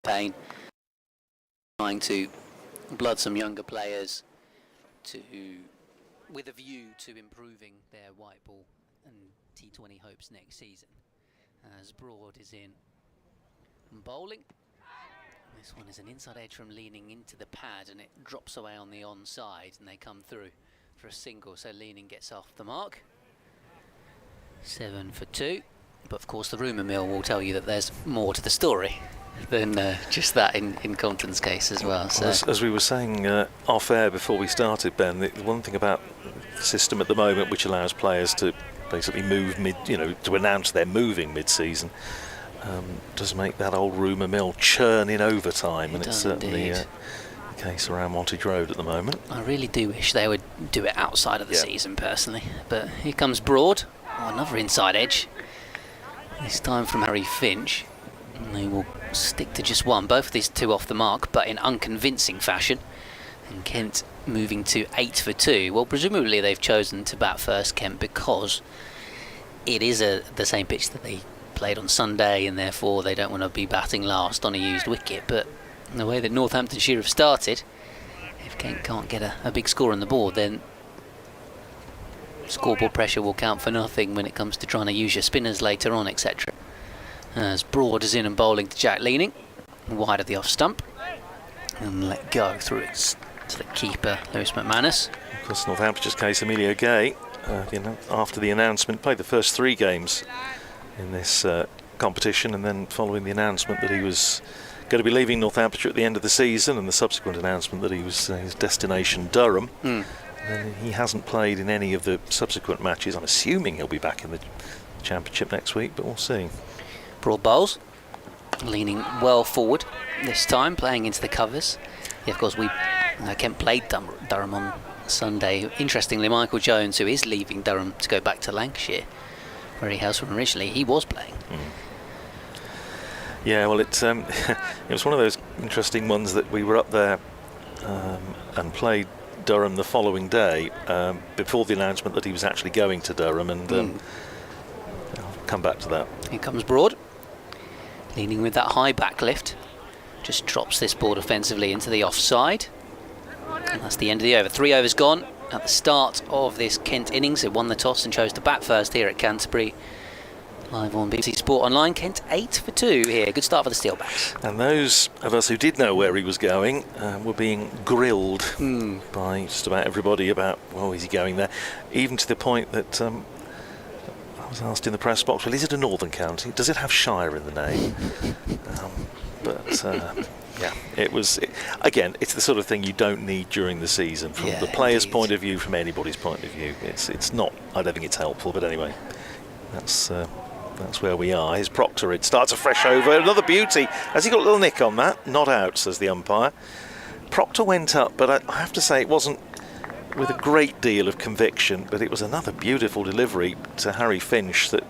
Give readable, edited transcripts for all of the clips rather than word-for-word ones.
campaign, trying to blood some younger players with a view to improving their white ball and T20 hopes next season. As Broad is in and bowling. This one is an inside edge from leaning into the pad, and it drops away on the onside, and they come through for a single, so Leaning gets off the mark. 7 for 2, but of course the rumour mill will tell you that there's more to the story than just that in Compton's case as well. So. As we were saying off air before we started, Ben, the one thing about the system at the moment which allows players to basically move to announce they're moving mid-season, does make that old rumour mill churn in overtime, and it's certainly the case around Montage Road at the moment. I really do wish they would do it outside of the season personally, but here comes Broad. Another inside edge, this time from Harry Finch, and they will stick to just one. Both of these two off the mark, but in unconvincing fashion, and Kent moving to 8 for 2. Well, presumably they've chosen to bat first, Kent, because it is the same pitch that they played on Sunday, and therefore they don't want to be batting last on a used wicket. But the way that Northamptonshire have started, if Kent can't get a big score on the board, then scoreboard pressure will count for nothing when it comes to trying to use your spinners later on, etc. As Broad is in and bowling to Jack Leaning, wide of the off stump, and let go through it to the keeper, Lewis McManus. Of course, Northampton's case, Emilio Gay, after the announcement, played the first 3 games in this competition, and then following the announcement that he was going to be leaving Northamptonshire at the end of the season, and the subsequent announcement that he was his destination Durham, and he hasn't played in any of the subsequent matches. I'm assuming he'll be back in the Championship next week, but we'll see. Broad bowls, leaning well forward this time, playing into the covers. Yeah, of course, Kent played Durham on Sunday. Interestingly, Michael Jones, who is leaving Durham to go back to Lancashire, where he hails from originally, he was playing. Yeah, well, it was one of those interesting ones that we were up there and played Durham the following day before the announcement that he was actually going to Durham, and I'll come back to that. Here comes Broad, leaning with that high back lift, just drops this ball defensively into the offside, and that's the end of the over. 3 overs gone at the start of this Kent innings. It won the toss and chose to bat first here at Canterbury. Live on BBC Sport Online, Kent 8 for 2 here. Good start for the Steelbacks. And those of us who did know where he was going were being grilled by just about everybody about, well, is he going there? Even to the point that I was asked in the press box, well, is it a northern county? Does it have Shire in the name? Yeah, again, it's the sort of thing you don't need during the season. From the player's point of view, from anybody's point of view, it's not, I don't think it's helpful, but anyway, that's where we are. Here's Proctor. It starts a fresh over. Another beauty. Has he got a little nick on that? Not out, says the umpire. Proctor went up, but I have to say it wasn't with a great deal of conviction, but it was another beautiful delivery to Harry Finch that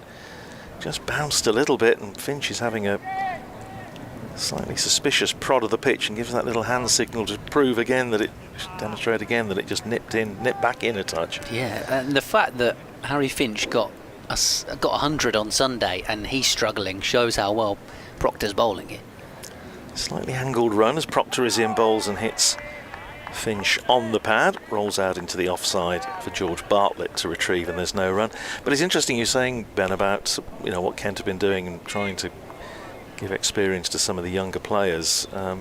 just bounced a little bit, and Finch is having a slightly suspicious prod of the pitch and gives that little hand signal to prove again that demonstrate again that it just nipped back in a touch. Yeah, and the fact that Harry Finch got 100 on Sunday and he's struggling shows how well Proctor's bowling it. Slightly angled run as Proctor is in, bowls and hits Finch on the pad, rolls out into the offside for George Bartlett to retrieve, and there's no run. But it's interesting you're saying, Ben, about what Kent have been doing and trying to give experience to some of the younger players. I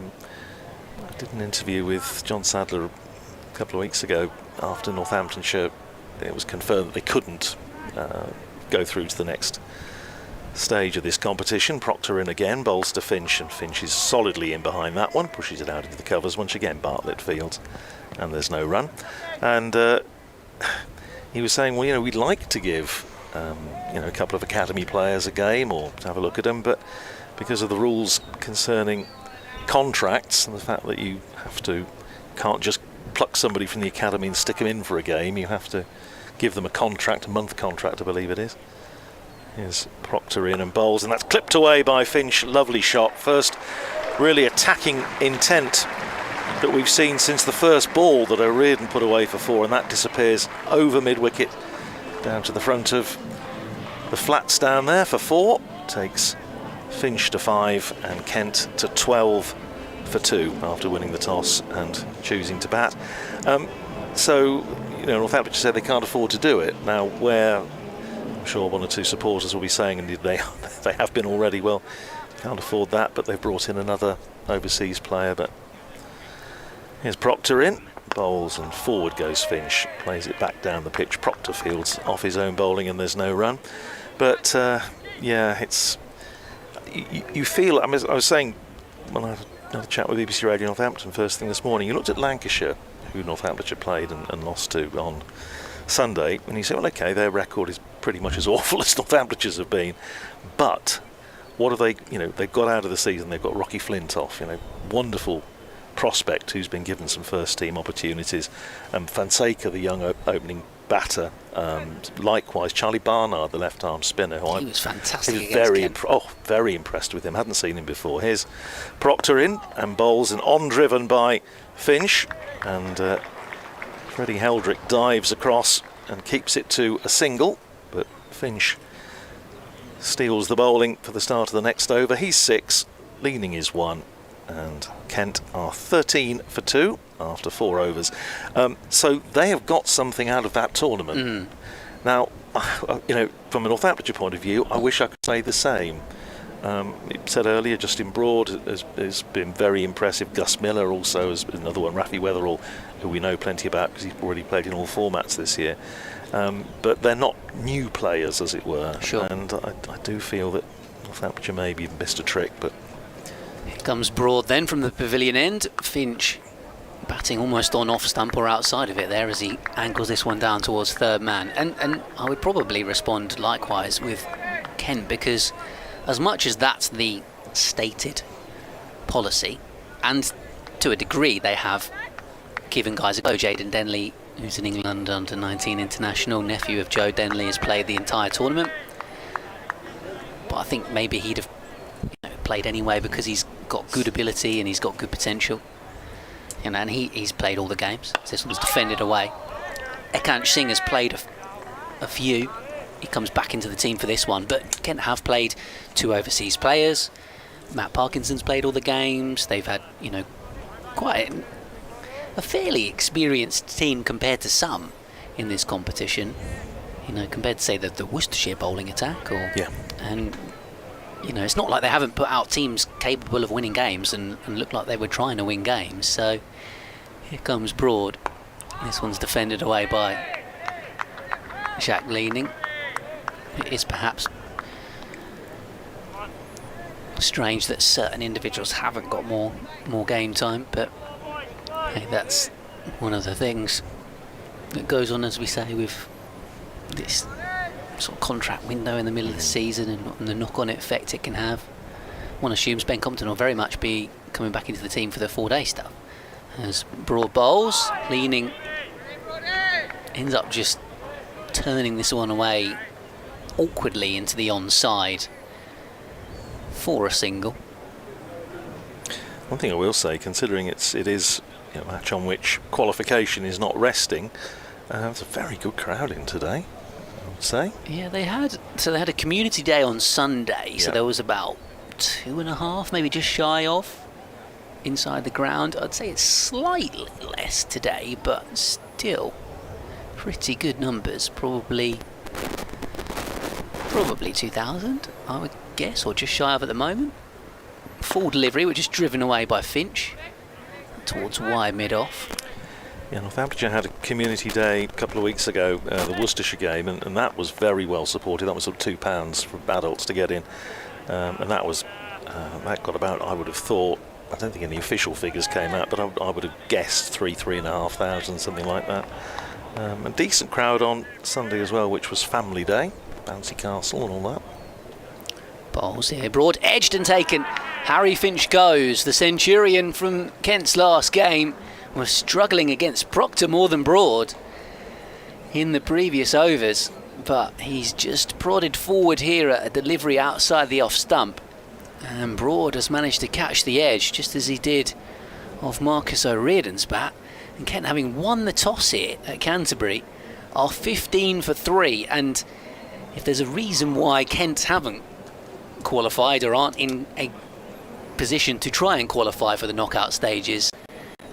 did an interview with John Sadler a couple of weeks ago after Northamptonshire. It was confirmed that they couldn't go through to the next stage of this competition. Proctor in again, bowls to Finch, and Finch is solidly in behind that one, pushes it out into the covers once again. Bartlett fields, and there's no run. And he was saying, well, we'd like to give a couple of academy players a game or to have a look at them, but because of the rules concerning contracts and the fact that you can't just pluck somebody from the academy and stick them in for a game, you have to give them a month contract, I believe it is. Here's Proctor in and bowls, and that's clipped away by Finch. Lovely shot. First really attacking intent that we've seen since the first ball that O'Riordan put away for 4, and that disappears over mid-wicket down to the front of the flats down there for 4. Takes Finch to 5 and Kent to 12 for 2 after winning the toss and choosing to bat. So, Northamptonshire said they can't afford to do it. Now, where I'm sure one or two supporters will be saying, and they have been already, well, can't afford that, but they've brought in another overseas player. But here's Proctor in, bowls, and forward goes Finch, plays it back down the pitch. Proctor fields off his own bowling and there's no run. But yeah, it's you feel. I was saying when I had another chat with BBC Radio Northampton first thing this morning, you looked at Lancashire, who Northamptonshire played and lost to on Sunday, and you say, well, okay, their record is pretty much as awful as Northamptonshire's have been, but what have they, they've got out of the season, they've got Rocky Flintoff, wonderful prospect who's been given some first team opportunities, and Fonseca, the young opening batter, likewise Charlie Barnard, the left arm spinner, who he was fantastic. He was very impressed with him, hadn't seen him before. Here's Proctor in and bowls, and on driven by Finch, and Freddie Heldrick dives across and keeps it to a single, but Finch steals the bowling for the start of the next over. He's 6, Leaning is 1, and Kent are 13 for 2 after 4 overs. So they have got something out of that tournament. Now, from a Northamptonshire point of view, I wish I could say the same. You said earlier, Justin Broad has been very impressive. Gus Miller also is another one. Rafi Weatherall, who we know plenty about because he's already played in all formats this year. But they're not new players, as it were. Sure. And I do feel that Northamptonshire maybe missed a trick. But here comes Broad then from the pavilion end. Finch batting almost on off stump or outside of it there as he angles this one down towards third man. And I would probably respond likewise with Kent, because as much as that's the stated policy, and to a degree they have given guys a go. Jayden Denley, who's an England under-19 international, nephew of Joe Denley, has played the entire tournament. But I think maybe he'd have played anyway because he's got good ability and he's got good potential. And he's played all the games. This one's defended away. Ekant Singh has played a few. He comes back into the team for this one, but Kent have played 2 overseas players. Matt Parkinson's played all the games. They've had, quite a fairly experienced team compared to some in this competition. Compared to say the Worcestershire bowling attack, and it's not like they haven't put out teams capable of winning games and looked like they were trying to win games. So here comes Broad. This one's defended away by Jack Leaning. It is perhaps strange that certain individuals haven't got more game time, but hey, that's one of the things that goes on, as we say, with this sort of contract window in the middle of the season and the knock-on effect it can have. One assumes Ben Compton will very much be coming back into the team for the 4-day stuff. As Broad bowls, Leaning ends up just turning this one away awkwardly into the onside for a single. One thing I will say, considering it is a match on which qualification is not resting, it's a very good crowd in today, I would say. Yeah, they had a community day on Sunday, so there was about 2.5, maybe just shy of, inside the ground. I'd say it's slightly less today, but still pretty good numbers. Probably 2,000, I would guess, or just shy of at the moment. Full delivery, which is driven away by Finch towards wide mid-off. Yeah, Northamptonshire had a community day a couple of weeks ago, the Worcestershire game, and that was very well supported. That was sort of £2 for adults to get in, and that got about, I would have thought, I don't think any official figures came out, but I would have guessed 3,500, something like that. A decent crowd on Sunday as well, which was family day, bouncy castle and all that. Bowls here, Broad edged and taken. Harry Finch goes. The Centurion from Kent's last game was struggling against Proctor more than Broad in the previous overs, but he's just prodded forward here at a delivery outside the off stump, and Broad has managed to catch the edge just as he did of Marcus O'Riordan's bat. And Kent, having won the toss here at Canterbury, are 15 for 3, and if there's a reason why Kent haven't qualified or aren't in a position to try and qualify for the knockout stages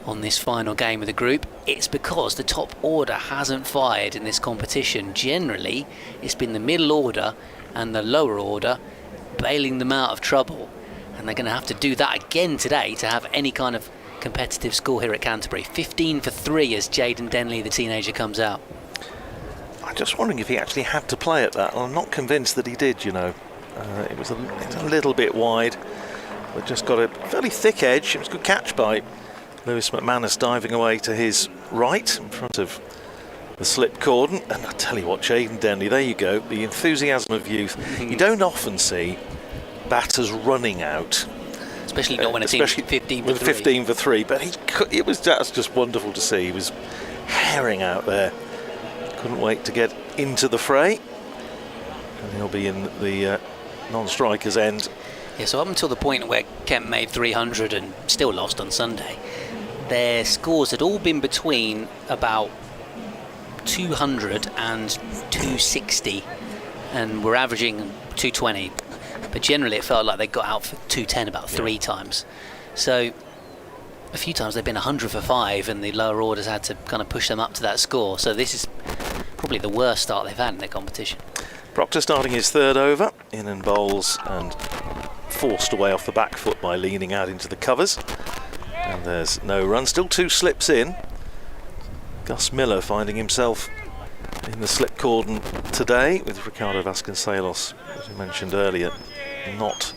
on this final game of the group, it's because the top order hasn't fired in this competition. Generally, it's been the middle order and the lower order bailing them out of trouble, and they're going to have to do that again today to have any kind of competitive score here at Canterbury. 15 for 3 as Jayden Denley, the teenager, comes out. I'm just wondering if he actually had to play at that. I'm not convinced that he did, you know. It was a little bit wide, but just got a fairly thick edge. It was a good catch by Lewis McManus, diving away to his right in front of the slip cordon. And I tell you what, Jayden Denley, there you go, the enthusiasm of youth. You don't often see batters running out, especially not when a team's 15 for 3. 15 for 3, but that's just wonderful to see. He was herring out there. Couldn't wait to get into the fray. And he'll be in the non-strikers end. Yeah, so up until the point where Kent made 300 and still lost on Sunday, their scores had all been between about 200 and 260, and were averaging 220. But generally it felt like they got out for 210 about 3 times. So a few times they've been 100 for 5 and the lower orders had to kind of push them up to that score. So this is probably the worst start they've had in their competition. Proctor starting his third over, in and bowls, and forced away off the back foot by leaning out into the covers. And there's no run, still 2 slips in. Gus Miller finding himself in the slip cordon today, with Ricardo Vasconcelos, as we mentioned earlier, not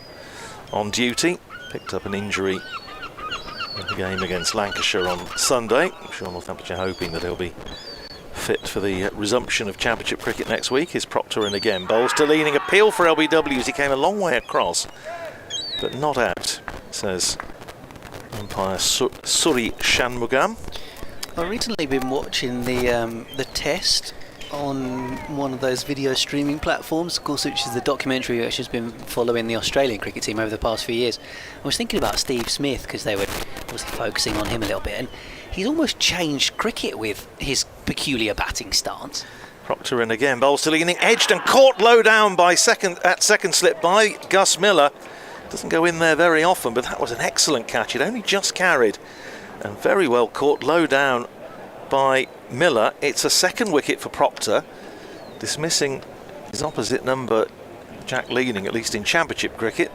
on duty. Picked up an injury in the game against Lancashire on Sunday. I'm sure Northamptonshire hoping that he'll be fit for the resumption of Championship cricket next week. Here's Proctor in again, bowls to leaning, appeal for LBWs. He came a long way across, but not out, says umpire Surrey Shanmugam. I've recently been watching the test on one of those video streaming platforms, of course, which is the documentary which has been following the Australian cricket team over the past few years. I was thinking about Steve Smith because they were obviously focusing on him a little bit, and he's almost changed cricket with his peculiar batting stance. Proctor in again, bowls to leaning, edged and caught low down by second slip by Gus Miller. Doesn't go in there very often, but that was an excellent catch. It only just carried and very well caught low down by Miller. It's a second wicket for Proctor, dismissing his opposite number, Jack Leaning, at least in Championship cricket.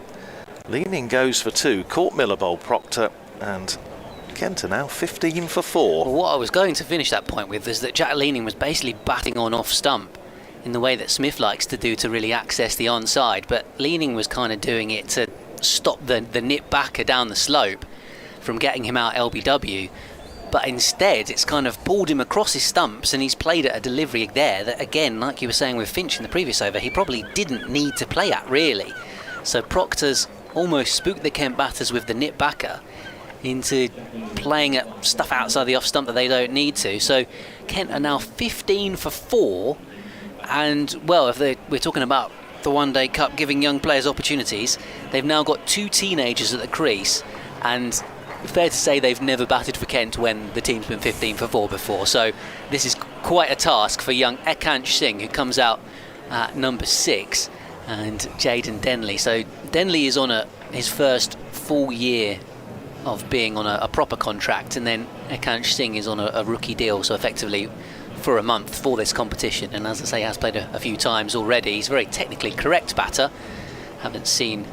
Leaning goes for 2, caught Miller, bowled Proctor, and Kent are now 15 for 4. Well, what I was going to finish that point with is that Jack Leaning was basically batting on off stump in the way that Smith likes to do to really access the onside, but Leaning was kind of doing it to stop the nip backer down the slope from getting him out LBW. But instead it's kind of pulled him across his stumps, and he's played at a delivery there that, again, like you were saying with Finch in the previous over, he probably didn't need to play at, really. So Proctor's almost spooked the Kent batters with the nip backer into playing at stuff outside the off stump that they don't need to. So Kent are now 15 for 4, and well, if we're talking about the One Day Cup giving young players opportunities, they've now got 2 teenagers at the crease, and fair to say they've never batted for Kent when the team's been 15 for 4 before. So this is quite a task for young Ekansh Singh, who comes out at number 6, and Jayden Denley. So Denley is on his first full year of being on a proper contract, and then Ekansh Singh is on a rookie deal, so effectively for a month for this competition. And as I say, has played a few times already. He's a very technically correct batter. Haven't seen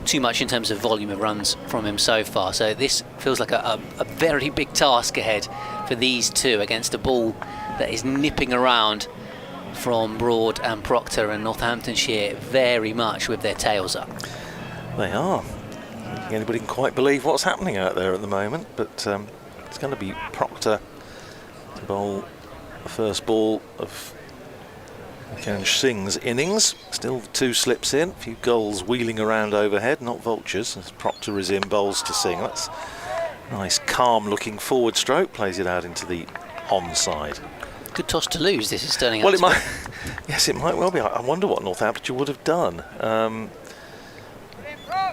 too much in terms of volume of runs from him so far, so this feels like a very big task ahead for these two against a ball that is nipping around from Broad and Proctor and Northamptonshire very much with their tails up. They are. I don't think anybody can quite believe what's happening out there at the moment, but it's going to be Proctor to bowl the first ball of Ekansh Singh's innings. Still 2 slips in, a few gulls wheeling around overhead, not vultures, as Proctor is in, bowls to Singh. That's nice, calm looking forward stroke, plays it out into the onside. Good toss to lose, this is turning out. Well, it might, yes, it might well be. I wonder what Northamptonshire would have done. I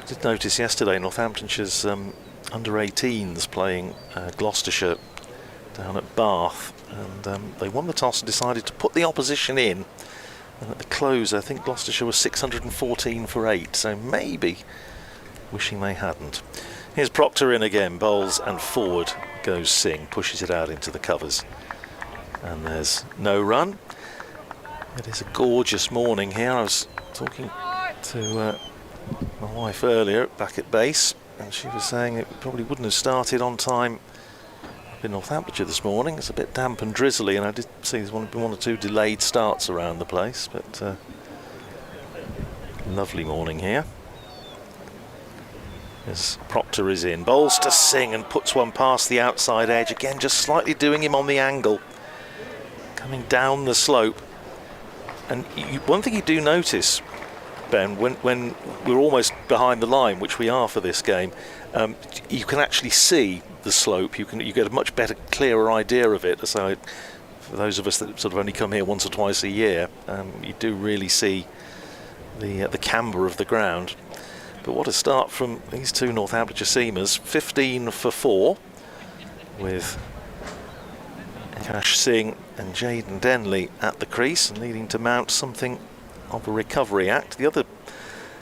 did notice yesterday Northamptonshire's under-18s playing Gloucestershire down at Bath, and they won the toss and decided to put the opposition in And at the close, I think Gloucestershire was 614 for 8, so maybe wishing they hadn't. Here's Proctor in again, bowls, and forward goes Singh, pushes it out into the covers. And there's no run. It is a gorgeous morning here. I was talking to my wife earlier back at base, and she was saying it probably wouldn't have started on time in Northamptonshire this morning. It's a bit damp and drizzly, and I did see there's one or two delayed starts around the place, but lovely morning here. As Proctor is in, bowls to Singh and puts one past the outside edge, again just slightly doing him on the angle, coming down the slope. And one thing you do notice, Ben, when we're almost behind the line, which we are for this game, you can actually see the slope. You get a much better, clearer idea of it. So for those of us that sort of only come here once or twice a year, you do really see the camber of the ground. But what a start from these two Northamptonshire seamers. 15 for 4 with Cash Singh and Jaden Denley at the crease and needing to mount something of a recovery act. The other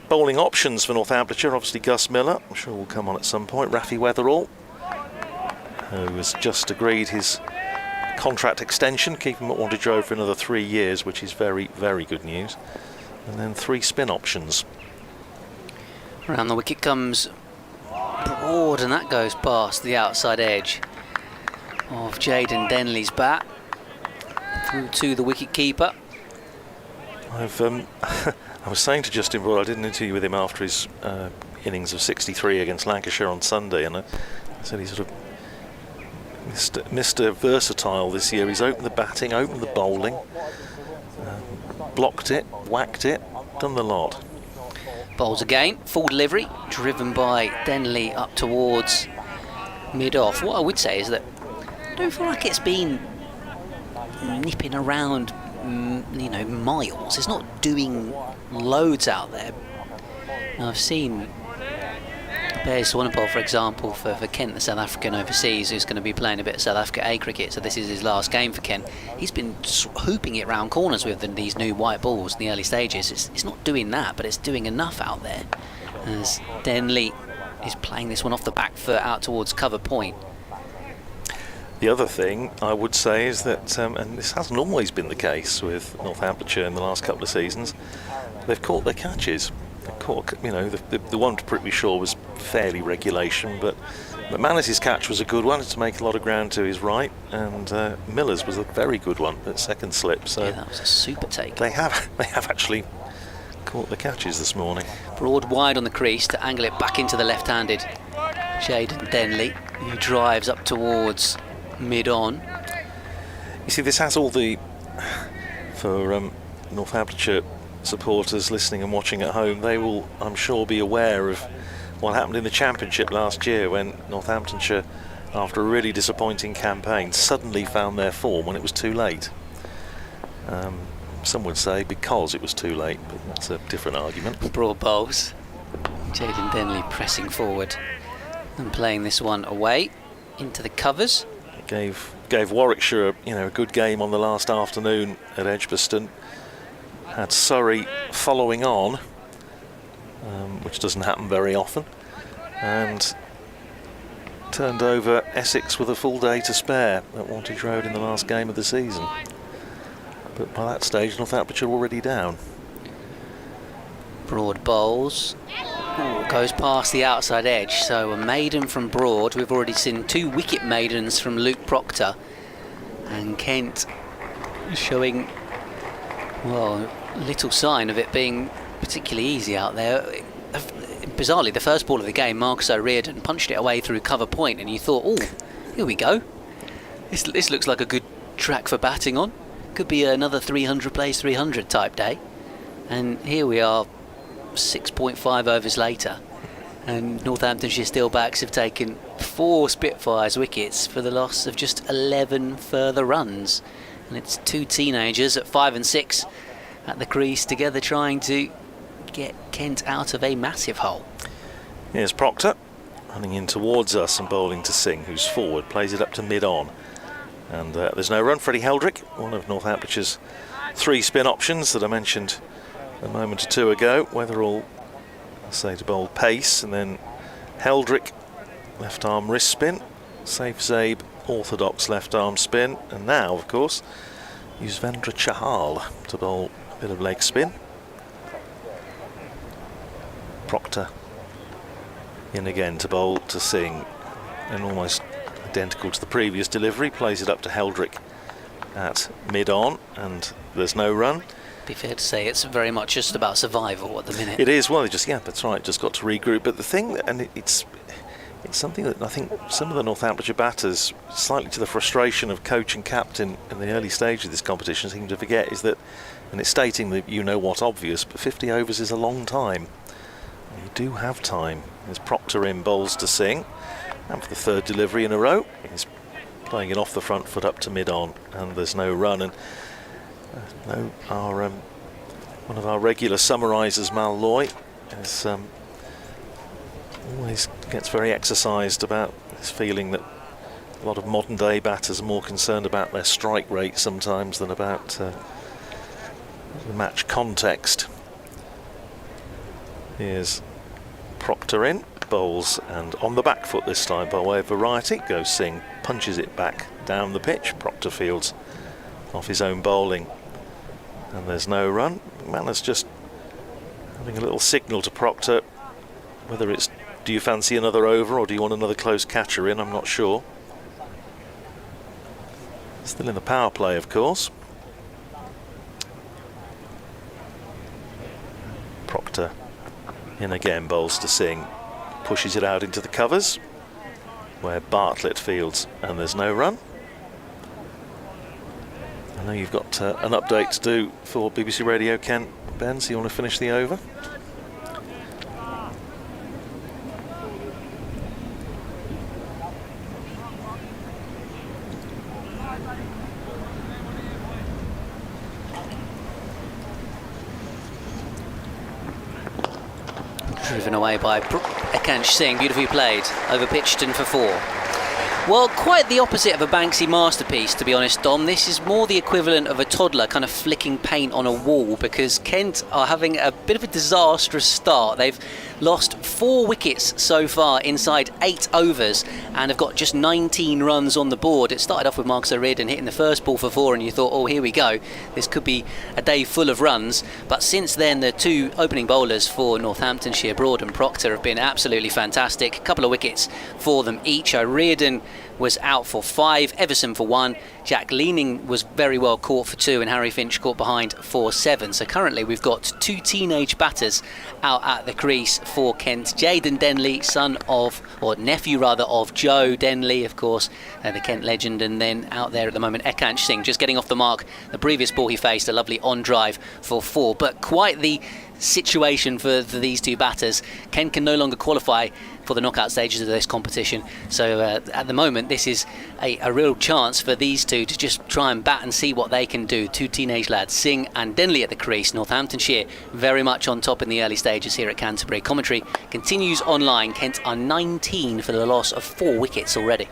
bowling options for Northamptonshire, obviously Gus Miller, I'm sure will come on at some point. Rafi Weatherall, who has just agreed his contract extension, keeping him at Wantage Road for another 3 years, which is very, very good news. And then 3 spin options. Around the wicket comes Broad, and that goes past the outside edge of Jaden Denley's bat through to the wicket keeper. I was saying to Justin Broad, I did an interview with him after his innings of 63 against Lancashire on Sunday, and I said he sort of Mr. Versatile this year. He's opened the batting, opened the bowling, blocked it, whacked it, done the lot. Bowls again, full delivery, driven by Denley up towards mid-off. What I would say is that I don't feel like it's been nipping around, miles. It's not doing loads out there. Now, I've seen Bears Swanepoel, for example, for Kent, the South African overseas, who's going to be playing a bit of South Africa A cricket, so this is his last game for Kent. He's been hooping it round corners with these new white balls in the early stages. It's not doing that, but it's doing enough out there. As Denley is playing this one off the back foot out towards cover point. The other thing I would say is that, and this hasn't always been the case with Northamptonshire in the last couple of seasons, they've caught their catches. They caught, the one to Prithvi Shaw was fairly regulation, but McManus's catch was a good one to make a lot of ground to his right, and Miller's was a very good one at second slip. So yeah, that was a super take. They have actually caught the catches this morning. Broad wide on the crease to angle it back into the left-handed Jaden Denley, who drives up towards mid-on. You see, this has all the, for Northamptonshire supporters listening and watching at home, they will, I'm sure, be aware of what happened in the Championship last year when Northamptonshire, after a really disappointing campaign, suddenly found their form when it was too late. Some would say because it was too late, but that's a different argument. Broad bowls. Jaden Denley pressing forward and playing this one away into the covers. Gave Warwickshire a good game on the last afternoon at Edgbaston. Had Surrey following on, which doesn't happen very often, and turned over Essex with a full day to spare at Wantage Road in the last game of the season. But by that stage, Northamptonshire already down. Broad bowls. Goes past the outside edge, so a maiden from Broad. We've already seen 2 wicket maidens from Luke Proctor, and Kent showing, well, little sign of it being particularly easy out there. Bizarrely, the first ball of the game, Marcus O'Riordan punched it away through cover point, and you thought, oh, here we go. This looks like a good track for batting on. Could be another 300 plays 300 type day. And here we are, 6.5 overs later, and Northamptonshire Steelbacks have taken 4 Spitfires wickets for the loss of just 11 further runs. And it's 2 teenagers at 5 and 6 at the crease together trying to get Kent out of a massive hole. Here's Proctor running in towards us and bowling to Singh, who's forward, plays it up to mid-on. And there's no run. Freddie Heldrick, one of Northamptonshire's 3 spin options that I mentioned a moment or two ago. Weatherall, I say, to bowl pace, and then Heldrick, left arm wrist spin, Safe Zabe, orthodox left arm spin, and now, of course, Yuzvendra Chahal to bowl a bit of leg spin. Proctor in again to bowl to Singh, and almost identical to the previous delivery, plays it up to Heldrick at mid-on, and there's no run. Be fair to say it's very much just about survival at the minute. It is. Well, they just, yeah, that's right, just got to regroup. But the thing, and it's something that I think some of the Northamptonshire batters, slightly to the frustration of coach and captain in the early stage of this competition, seem to forget is that, and it's stating that you know what obvious, but 50 overs is a long time. And you do have time. There's Proctor in, bowls to Singh, and for the 3rd delivery in a row, he's playing it off the front foot up to mid-on, and there's no run. And one of our regular summarisers, Mal Loy, is always gets very exercised about this feeling that a lot of modern day batters are more concerned about their strike rate sometimes than about the match context. Here's Proctor in, bowls, and on the back foot this time by way of variety goes Singh, punches it back down the pitch. Proctor fields off his own bowling, and there's no run. Manner's just having a little signal to Proctor, whether it's do you fancy another over or do you want another close catcher in, I'm not sure. Still in the power play, of course. Proctor in again, bowls to Singh, pushes it out into the covers where Bartlett fields, and there's no run. I know you've got an update to do for BBC Radio, Ken, Ben, so you want to finish the over? Driven away by Akansh Singh, beautifully played, over Pitchton for 4. Well, quite the opposite of a Banksy masterpiece, to be honest, Dom. This is more the equivalent of a toddler kind of flicking paint on a wall, because Kent are having a bit of a disastrous start. They've lost 4 wickets so far inside 8 overs and have got just 19 runs on the board. It started off with Marcus O'Riordan hitting the first ball for 4, and you thought, oh, here we go, this could be a day full of runs. But since then, the 2 opening bowlers for Northamptonshire, Broad and Proctor, have been absolutely fantastic. A couple of wickets for them each. O'Riordan was out for 5, Everson for 1, Jack Leaning was very well caught for 2, and Harry Finch caught behind for 7. So currently we've got 2 teenage batters out at the crease for Kent. Jayden Denley, son of, or nephew rather, of Joe Denley, of course, the Kent legend, and then out there at the moment Akansh Singh just getting off the mark. The previous ball he faced, a lovely on drive for 4, but quite the situation for these 2 batters. Kent can no longer qualify for the knockout stages of this competition, so at the moment this is a real chance for these 2 to just try and bat and see what they can do. 2 teenage lads, Singh and Denley at the crease. Northamptonshire very much on top in the early stages here at Canterbury. Commentary continues online. Kent are 19 for the loss of 4 wickets already.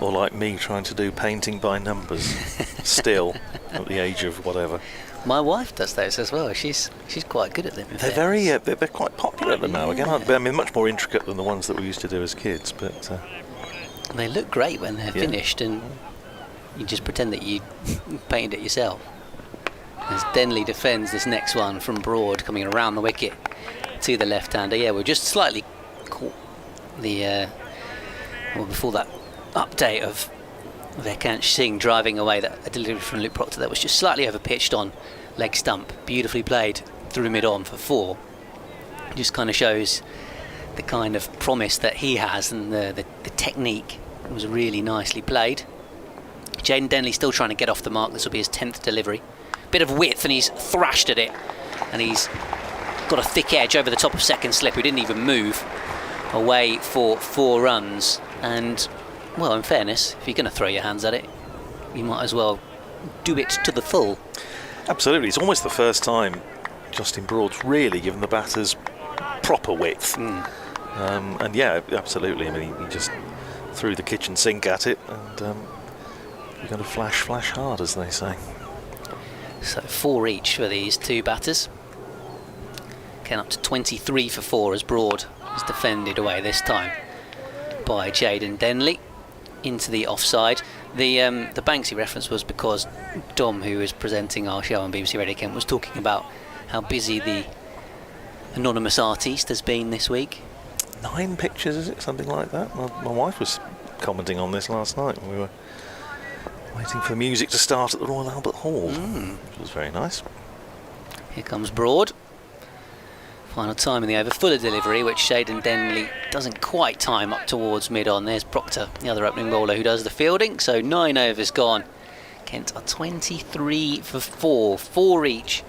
Or like me trying to do painting by numbers still at the age of whatever. My wife does those as well. She's quite good at them. They're very they're quite popular at them now. Again, I mean, much more intricate than the ones that we used to do as kids, but they look great when they're finished, and you just pretend that you painted it yourself. As Denley defends this next one from Broad, coming around the wicket to the left-hander. Yeah, we're just slightly caught the before that update of Akansh Singh driving away, that a delivery from Luke Proctor that was just slightly over pitched on leg stump, beautifully played through mid-on for 4. Just kind of shows the kind of promise that he has, and the technique was really nicely played. Jayden Denley still trying to get off the mark. This will be his 10th delivery. Bit of width and he's thrashed at it, and he's got a thick edge over the top of second slip, who didn't even move, away for 4 runs. And well, in fairness, if you're going to throw your hands at it, you might as well do it to the full. Absolutely. It's almost the first time Justin Broad's really given the batters proper width. And yeah, absolutely. I mean, he just threw the kitchen sink at it, and we're going to flash hard, as they say. So 4 each for these two batters. Getting up to 23 for 4 as Broad is defended away this time by Jayden Denley into the offside. The Banksy reference was because Dom, who was presenting our show on BBC Radio Kent, was talking about how busy the anonymous artiste has been this week. 9 pictures, is it? Something like that? My wife was commenting on this last night when we were waiting for the music to start at the Royal Albert Hall, which was very nice. Here comes Broad. Final time in the over, fuller delivery, which Jayden Denley doesn't quite time up towards mid-on. There's Proctor, the other opening bowler, who does the fielding. So 9 overs gone. Kent are 23 for 4, 4 each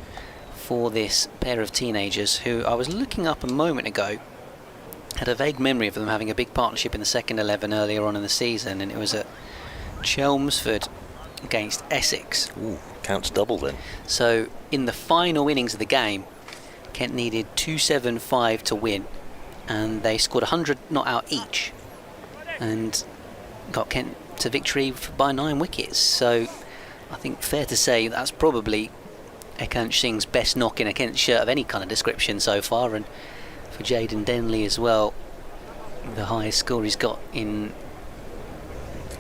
for this pair of teenagers, who I was looking up a moment ago. Had a vague memory of them having a big partnership in the second 11 earlier on in the season, and it was at Chelmsford against Essex. Ooh, counts double then. So in the final innings of the game, Kent needed 275 to win, and they scored 100 not out each and got Kent to victory by 9 wickets. So I think fair to say that's probably Ekansh Singh's best knock in a Kent shirt of any kind of description so far, and for Jayden Denley as well, the highest score he's got in,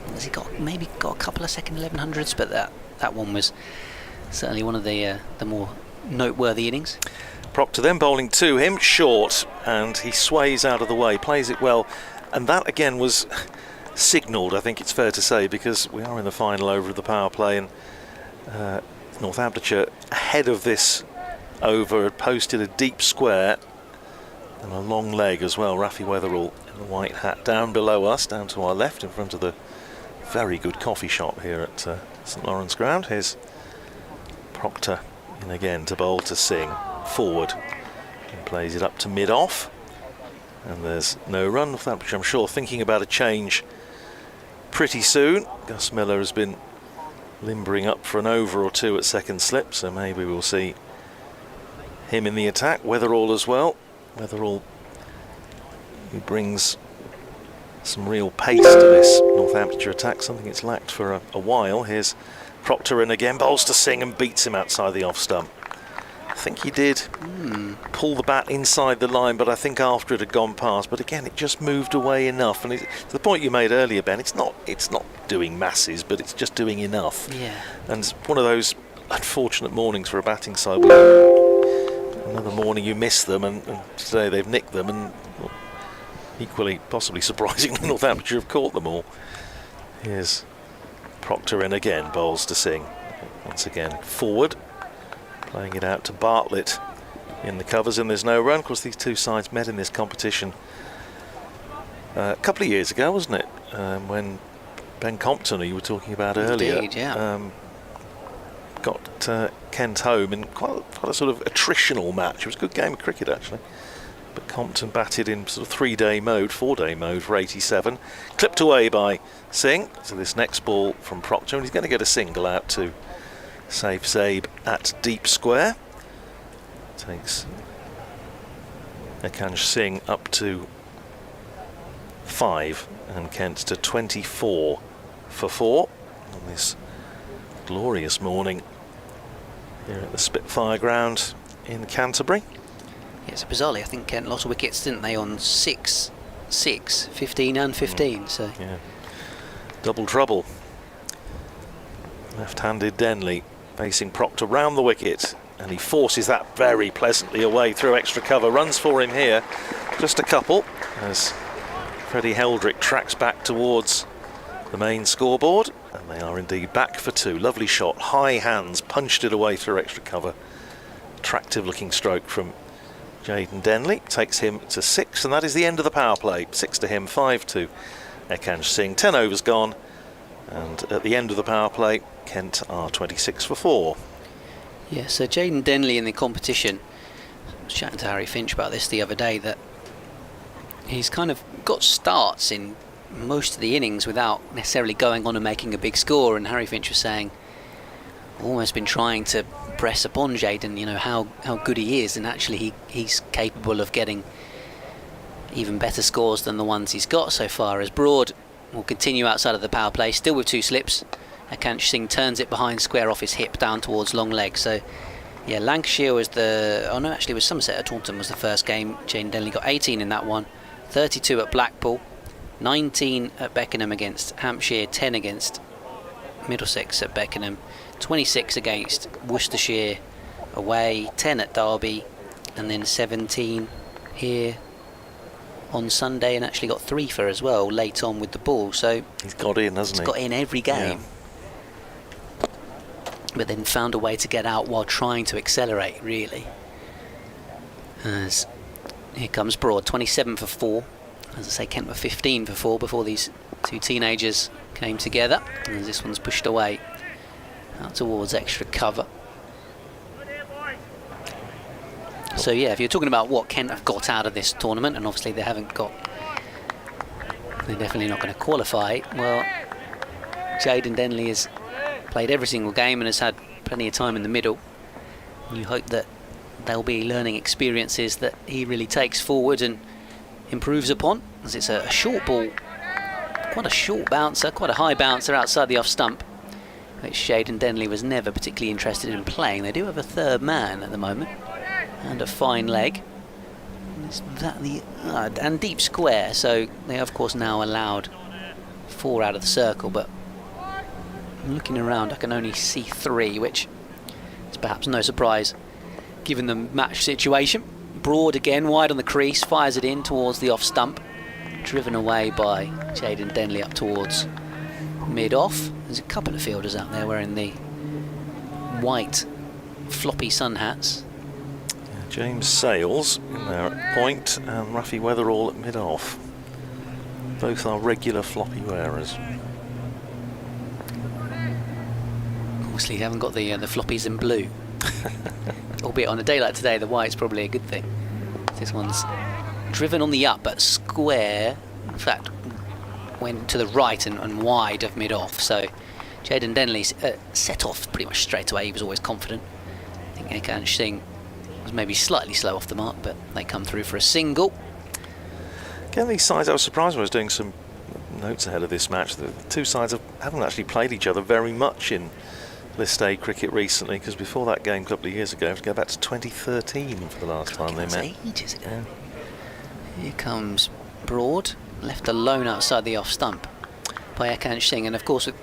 has he got maybe got a couple of second 1100s, but that one was certainly one of the more noteworthy innings. Proctor then bowling to him, short, and he sways out of the way, plays it well, and that again was signalled, I think it's fair to say, because we are in the final over of the power play, and Northamptonshire ahead of this over had posted a deep square and a long leg as well. Rafi Weatherall in the white hat down below us, down to our left in front of the very good coffee shop here at St Lawrence Ground. Here's Proctor in again to bowl to Singh. Forward and plays it up to mid-off, and there's no run, which I'm sure thinking about a change pretty soon. Gus Miller has been limbering up for an over or two at second slip, so maybe we'll see him in the attack. Weatherall as well. Weatherall, who brings some real pace to this Northamptonshire attack, something it's lacked for a while. Here's Proctor in again, bowls to Singh and beats him outside the off stump. I think he did pull the bat inside the line, but I think after it had gone past. But again, it just moved away enough. And to the point you made earlier, Ben, it's not doing masses, but it's just doing enough. Yeah. And it's one of those unfortunate mornings for a batting side. Another morning you miss them, and today they've nicked them, and well, equally, possibly surprisingly, Northamptonshire have caught them all. Here's Proctor in again, bowls to Singh. Once again, forward. Playing it out to Bartlett in the covers, and there's no run. Of course, these two sides met in this competition a couple of years ago, wasn't it? When Ben Compton, who you were talking about earlier, Indeed, yeah. got Kent home in quite a sort of attritional match. It was a good game of cricket, actually. But Compton batted in sort of 4-day mode for 87. Clipped away by Singh. So this next ball from Proctor, and he's going to get a single out to save Zabe at deep square. Takes Ekansh Singh up to 5 and Kent to 24 for 4 on this glorious morning here at the Spitfire Ground in Canterbury. Yeah, so bizarrely, I think Kent lost wickets, didn't they, on 6, 15 and 15. So yeah, double trouble. Left-handed Denley facing Proctor round the wicket, and he forces that very pleasantly away through extra cover. Runs for him here, just a couple, as Freddie Heldrick tracks back towards the main scoreboard, and they are indeed back for 2. Lovely shot, high hands, punched it away through extra cover. Attractive looking stroke from Jayden Denley, takes him to 6, and that is the end of the power play. 6 to him, 5 to Ekansh Singh. 10 overs gone, and at the end of the power play, Kent are 26 for 4. yeah, so Jayden Denley in the competition, I was chatting to Harry Finch about this the other day, that he's kind of got starts in most of the innings without necessarily going on and making a big score, and Harry Finch was saying almost been trying to press upon Jayden, you know, how good he is, and actually he's capable of getting even better scores than the ones he's got so far. As Broad will continue outside of the power play, still with 2 slips. Akansh Singh turns it behind square off his hip down towards long leg. So yeah, Lancashire was the, oh no, actually it was Somerset at Taunton was the first game. Jane Denley got 18 in that one, 32 at Blackpool, 19 at Beckenham against Hampshire, 10 against Middlesex at Beckenham, 26 against Worcestershire away, 10 at Derby, and then 17 here on Sunday, and actually got 3 for as well late on with the ball. So he's got in, hasn't he? He's got in every game. Yeah. But then found a way to get out while trying to accelerate, really. As here comes Broad, 27 for 4. As I say, Kent were 15 for 4 before these 2 teenagers came together. And as this one's pushed away out towards extra cover. So yeah, if you're talking about what Kent have got out of this tournament, and obviously they're definitely not going to qualify. Well, Jayden Denley has played every single game and has had plenty of time in the middle. You hope that they'll be learning experiences that he really takes forward and improves upon, as it's a short ball, quite a short bouncer, quite a high bouncer outside the off stump, which Jayden Denley was never particularly interested in playing. They do have a 3rd man at the moment and a fine leg. And deep square, so they of course now allowed 4 out of the circle, but looking around I can only see 3, which is perhaps no surprise given the match situation. Broad again, wide on the crease, fires it in towards the off stump, driven away by Jayden Denley up towards mid-off. There's a couple of fielders out there wearing the white floppy sun hats. James Sales in there at point and Rafi Weatherall at mid-off. Both are regular floppy wearers. Obviously you haven't got the floppies in blue. Albeit on a day like today, the white's probably a good thing. This one's driven on the up, but square. In fact, went to the right and wide of mid-off. So Jayden Denley set off pretty much straight away. He was always confident. I think Akansh Singh was maybe slightly slow off the mark, but they come through for a single. Again, these sides, I was surprised when I was doing some notes ahead of this match. The 2 sides haven't actually played each other very much in List A cricket recently, because before that game a couple of years ago, I have to go back to 2013 for the last time they met. Ages ago. Yeah. Here comes Broad, left alone outside the off stump by Akansh Singh, and of course we've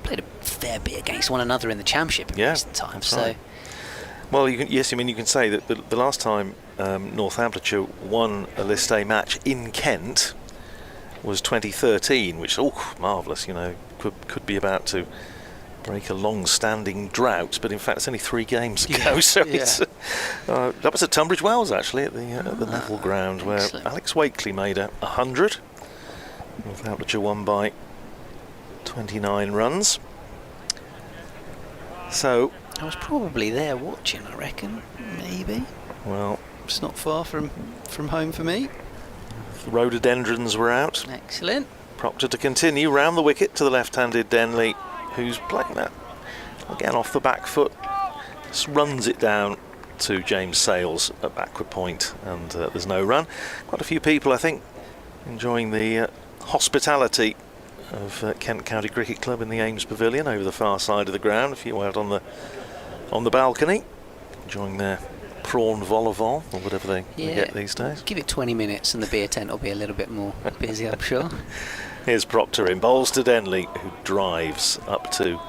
played a fair bit against one another in the championship in recent times. So. Right. Well, you can say that the last time Northamptonshire won a List A match in Kent was 2013, which marvellous. You know, could be about to break a long-standing drought, but in fact it's only 3 games ago. So it's that was at Tunbridge Wells actually at the level ground where Alex Wakely made 100. Northamptonshire won by 29 runs. So. I was probably there watching, I reckon, maybe. Well, it's not far from home for me. The rhododendrons were out. Excellent. Proctor to continue round the wicket to the left-handed Denley, who's playing that again off the back foot. Just runs it down to James Sales at backward point, and there's no run. Quite a few people, I think, enjoying the hospitality of Kent County Cricket Club in the Ames Pavilion over the far side of the ground. A few out on the balcony, enjoying their prawn vol au vent, or whatever they get these days. Give it 20 minutes and the beer tent will be a little bit more busy, I'm sure. Here's Proctor in, bowls to Denley, who drives up to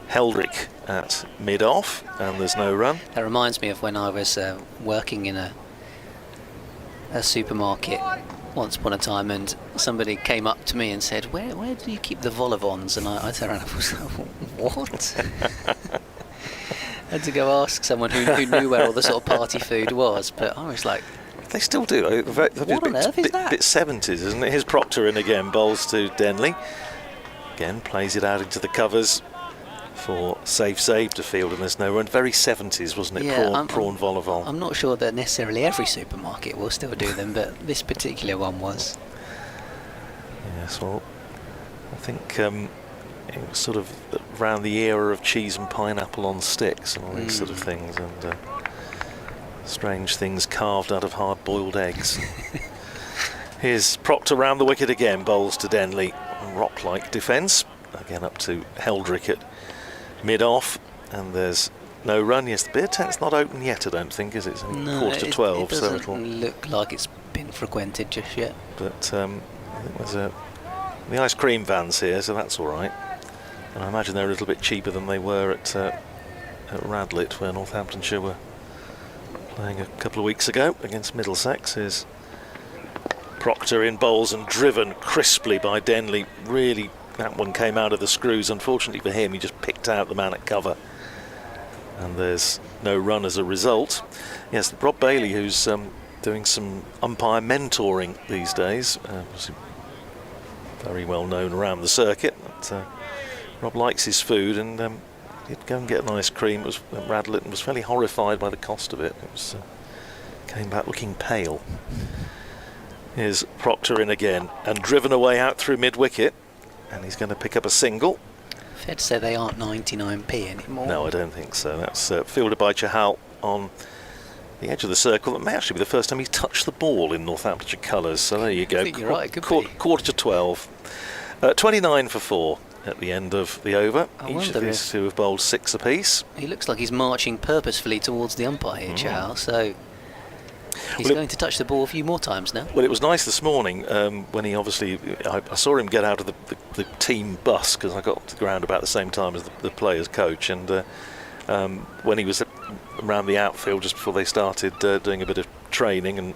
Heldrick at mid-off, and there's no run. That reminds me of when I was working in a supermarket once upon a time, and somebody came up to me and said, where do you keep the vol au vents? And I turned around and was like, what? I had to go ask someone who knew where all the sort of party food was, but I was like, they still do. What on earth is that? Bit 70s, isn't it? Here's Proctor in again, bowls to Denley. Again, plays it out into the covers for save to field, and there's no run. Very 70s, wasn't it? Yeah, prawn vol au vent. I'm not sure that necessarily every supermarket will still do them, but this particular one was. Yes, well, I think it was sort of around the era of cheese and pineapple on sticks and all these sort of things, and strange things carved out of hard-boiled eggs. Here's Proctor round the wicket again, bowls to Denley, rock-like defence. Again up to Heldrick at mid-off, and there's no run. Yes, the beer tent's not open yet, I don't think, is it? It's only quarter to 12. It doesn't look like it's been frequented just yet. But I think there's the ice cream van's here, so that's all right. And I imagine they're a little bit cheaper than they were at Radlett, where Northamptonshire were playing a couple of weeks ago against Middlesex. Is Proctor in bowls and driven crisply by Denley. Really, that one came out of the screws. Unfortunately for him, he just picked out the man at cover. And there's no run as a result. Yes, Rob Bailey, who's doing some umpire mentoring these days. Very well known around the circuit. But, Rob likes his food, and he'd go and get an ice cream. It was at Radlett, and was fairly horrified by the cost of it. It was came back looking pale. Here's Proctor in again, and driven away out through mid-wicket, and he's going to pick up a single. Fair to say they aren't 99p anymore. No, I don't think so. That's fielded by Chahal on the edge of the circle. That may actually be the first time he's touched the ball in Northamptonshire colours. So there you go. I think you're right, it could be. Quarter to 12. 29 for 4 at the end of the over. Each of these two have bowled 6 apiece. He looks like he's marching purposefully towards the umpire here, Chahal. So he's going to touch the ball a few more times now. Well, it was nice this morning when he obviously... I saw him get out of the team bus, because I got to the ground about the same time as the players' coach, and when he was around the outfield just before they started doing a bit of training and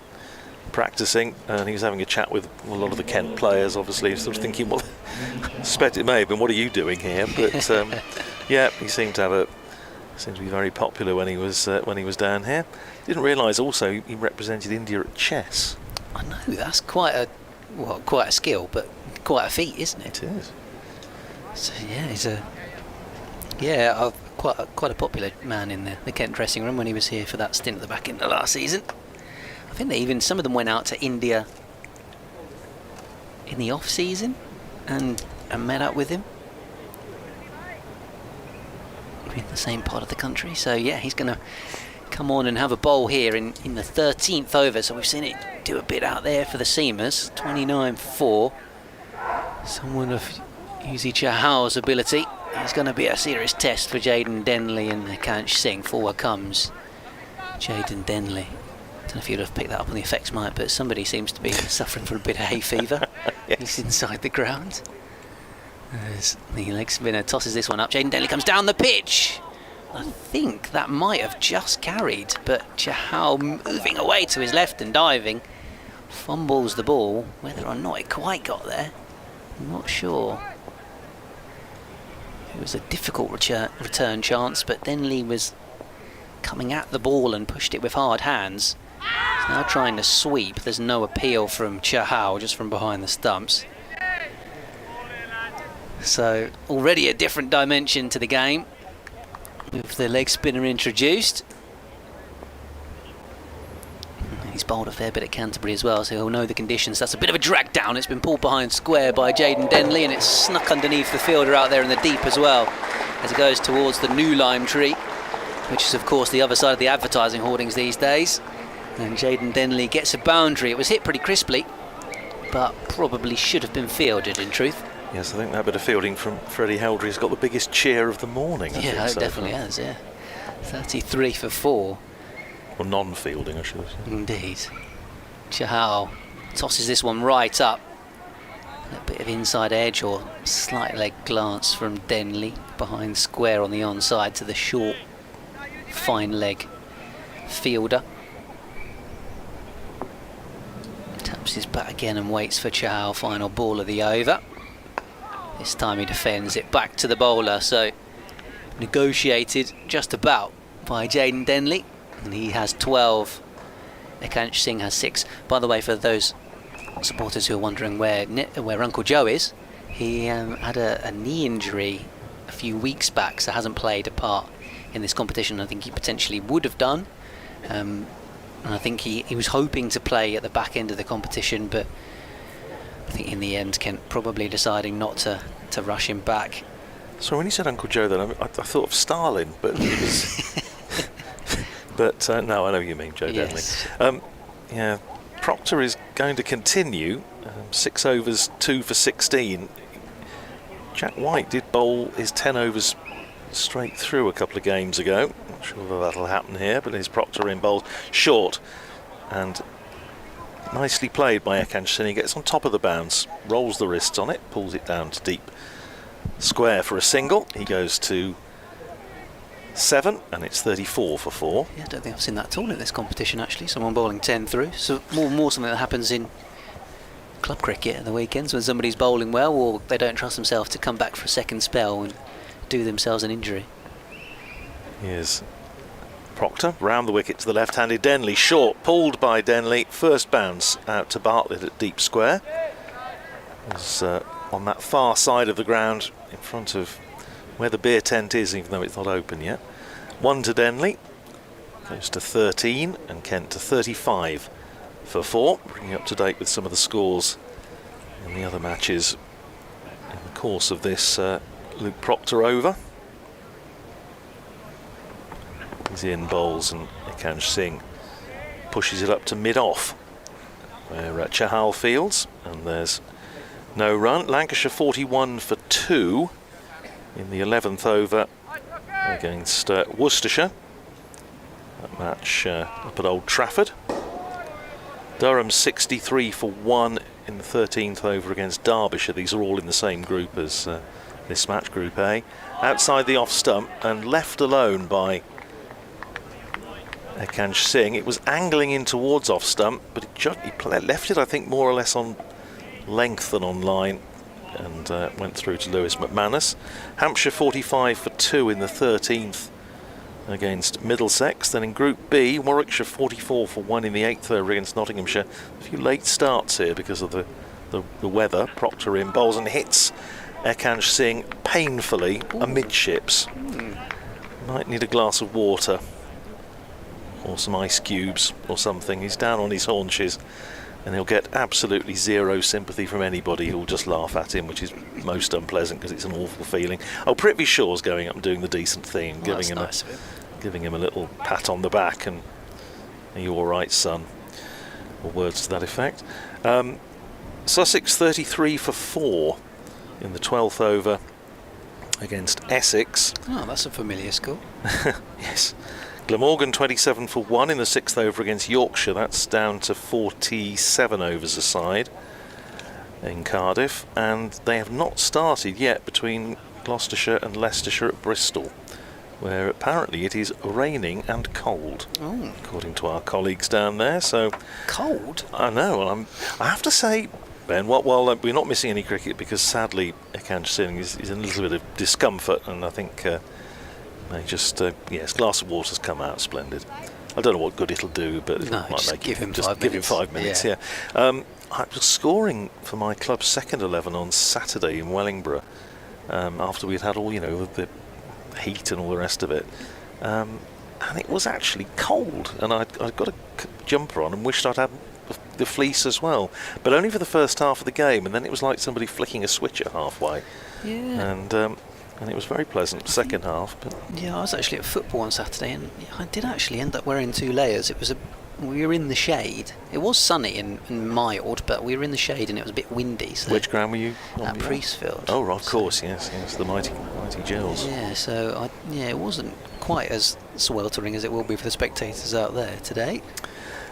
practicing, and he was having a chat with a lot of the Kent players, obviously, sort of thinking, well, I suspect it may have been, what are you doing here? But yeah, he seemed to be very popular when he was down here. Didn't realise also he represented India at chess. I know, that's quite a skill, but quite a feat, isn't it? It is. So yeah, he's quite a popular man in the Kent dressing room when he was here for that stint at the back end of last season. I think some of them went out to India in the off season and met up with him in the same part of the country. So yeah, he's going to come on and have a bowl here in the 13th over. So we've seen it do a bit out there for the seamers. 29-4. Someone of Yuzi Chahal's ability. It's going to be a serious test for Jaden Denley and Akansh Singh. Forward comes Jaden Denley. I don't know if you'd have picked that up on the effects mic, but somebody seems to be suffering from a bit of hay fever. Yes. He's inside the ground. As the leg spinner tosses this one up, Jaden Denley comes down the pitch. I think that might have just carried, but Chahal moving away to his left and diving, fumbles the ball. Whether or not it quite got there, I'm not sure. It was a difficult return chance, but Denley was coming at the ball and pushed it with hard hands. He's now trying to sweep. There's no appeal from Chahal, just from behind the stumps. So already a different dimension to the game with the leg spinner introduced. He's bowled a fair bit at Canterbury as well, so he'll know the conditions. That's a bit of a drag down. It's been pulled behind square by Jaden Denley, and it's snuck underneath the fielder out there in the deep as well, as it goes towards the new lime tree, which is of course the other side of the advertising hoardings these days. And Jaden Denley gets a boundary. It was hit pretty crisply, but probably should have been fielded in truth. Yes, I think that bit of fielding from Freddie Heldry has got the biggest cheer of the morning. Yeah, it definitely has, yeah. 33 for 4. Or non-fielding, I should have said. Indeed. Chahal tosses this one right up. A bit of inside edge or slight leg glance from Denley behind square on the onside to the short, fine leg fielder. Taps his bat again and waits for Chahal, final ball of the over. This time he defends it back to the bowler, so negotiated just about by Jaden Denley, and he has 12. Akansh Singh has 6. By the way, for those supporters who are wondering where Uncle Joe is, he had a knee injury a few weeks back, so hasn't played a part in this competition. I think he potentially would have done, and I think he was hoping to play at the back end of the competition, but I think in the end Kent probably deciding not to rush him back. So when you said Uncle Joe, then I thought of Stalin, but it was but no, I know what you mean, Joe. Yes. Denley. Yeah, Proctor is going to continue. 6 overs, 2 for 16. Jack White did bowl his 10 overs straight through a couple of games ago. Not sure whether that'll happen here, but his Proctor in bowls short, and nicely played by Ekansh Singh. He gets on top of the bounce, rolls the wrists on it, pulls it down to deep square for a single. He goes to 7, and it's 34 for 4. Yeah, I don't think I've seen that at all in this competition, actually. Someone bowling 10 through. So more something that happens in club cricket at the weekends when somebody's bowling well, or they don't trust themselves to come back for a second spell and do themselves an injury. Here's Proctor round the wicket to the left-handed Denley, short, pulled by Denley. First bounce out to Bartlett at deep square. It was on that far side of the ground in front of where the beer tent is, even though it's not open yet. 1 to Denley, goes to 13, and Kent to 35 for 4, bringing up to date with some of the scores in the other matches in the course of this Luke Proctor over. He's in bowls, and Ekansh Singh pushes it up to mid-off, where Chahal fields, and there's no run. Lancashire 41 for 2 in the 11th over against Worcestershire. That match up at Old Trafford. Durham 63 for 1 in the 13th over against Derbyshire. These are all in the same group as this match, Group A. Outside the off stump and left alone by Ekansh Singh. It was angling in towards off stump, but he left it, I think, more or less on length than on line, and went through to Lewis McManus. Hampshire 45 for 2 in the 13th against Middlesex. Then in Group B, Warwickshire 44 for 1 in the 8th over against Nottinghamshire. A few late starts here because of the weather. Proctor in bowls and hits Ekansh Singh painfully amidships. Might need a glass of water or some ice cubes or something. He's down on his haunches, and he'll get absolutely zero sympathy from anybody who'll just laugh at him, which is most unpleasant because it's an awful feeling. Oh, Prithvi Shaw's going up and doing the decent thing, giving him a little pat on the back and "Are you all right, son?" or words to that effect. Sussex 33 for 4 in the 12th over against Essex. Oh, that's a familiar score. Yes. Glamorgan 27 for 1 in the 6th over against Yorkshire. That's down to 47 overs aside in Cardiff, and they have not started yet between Gloucestershire and Leicestershire at Bristol, where apparently it is raining and cold, according to our colleagues down there. So cold? I know. I have to say, Ben, while we're not missing any cricket because sadly Ekansh Singh is in a little bit of discomfort, and I think they just, yes, glass of water's come out splendid. I don't know what good it'll do, but it might just make give him just 5 give minutes. him 5 minutes. Yeah. I was scoring for my club's second 11 on Saturday in Wellingborough, after we'd had all, the heat and all the rest of it, and it was actually cold, and I'd got a jumper on and wished I'd had the fleece as well, but only for the first half of the game, and then it was like somebody flicking a switcher halfway. Yeah. And it was very pleasant second half. But yeah, I was actually at football on Saturday, and I did actually end up wearing 2 layers. We were in the shade. It was sunny and mild, but we were in the shade and it was a bit windy. So which ground were you on? At Priestfield. Oh, of course, yes, the mighty Gills. Yeah, so it wasn't quite as sweltering as it will be for the spectators out there today.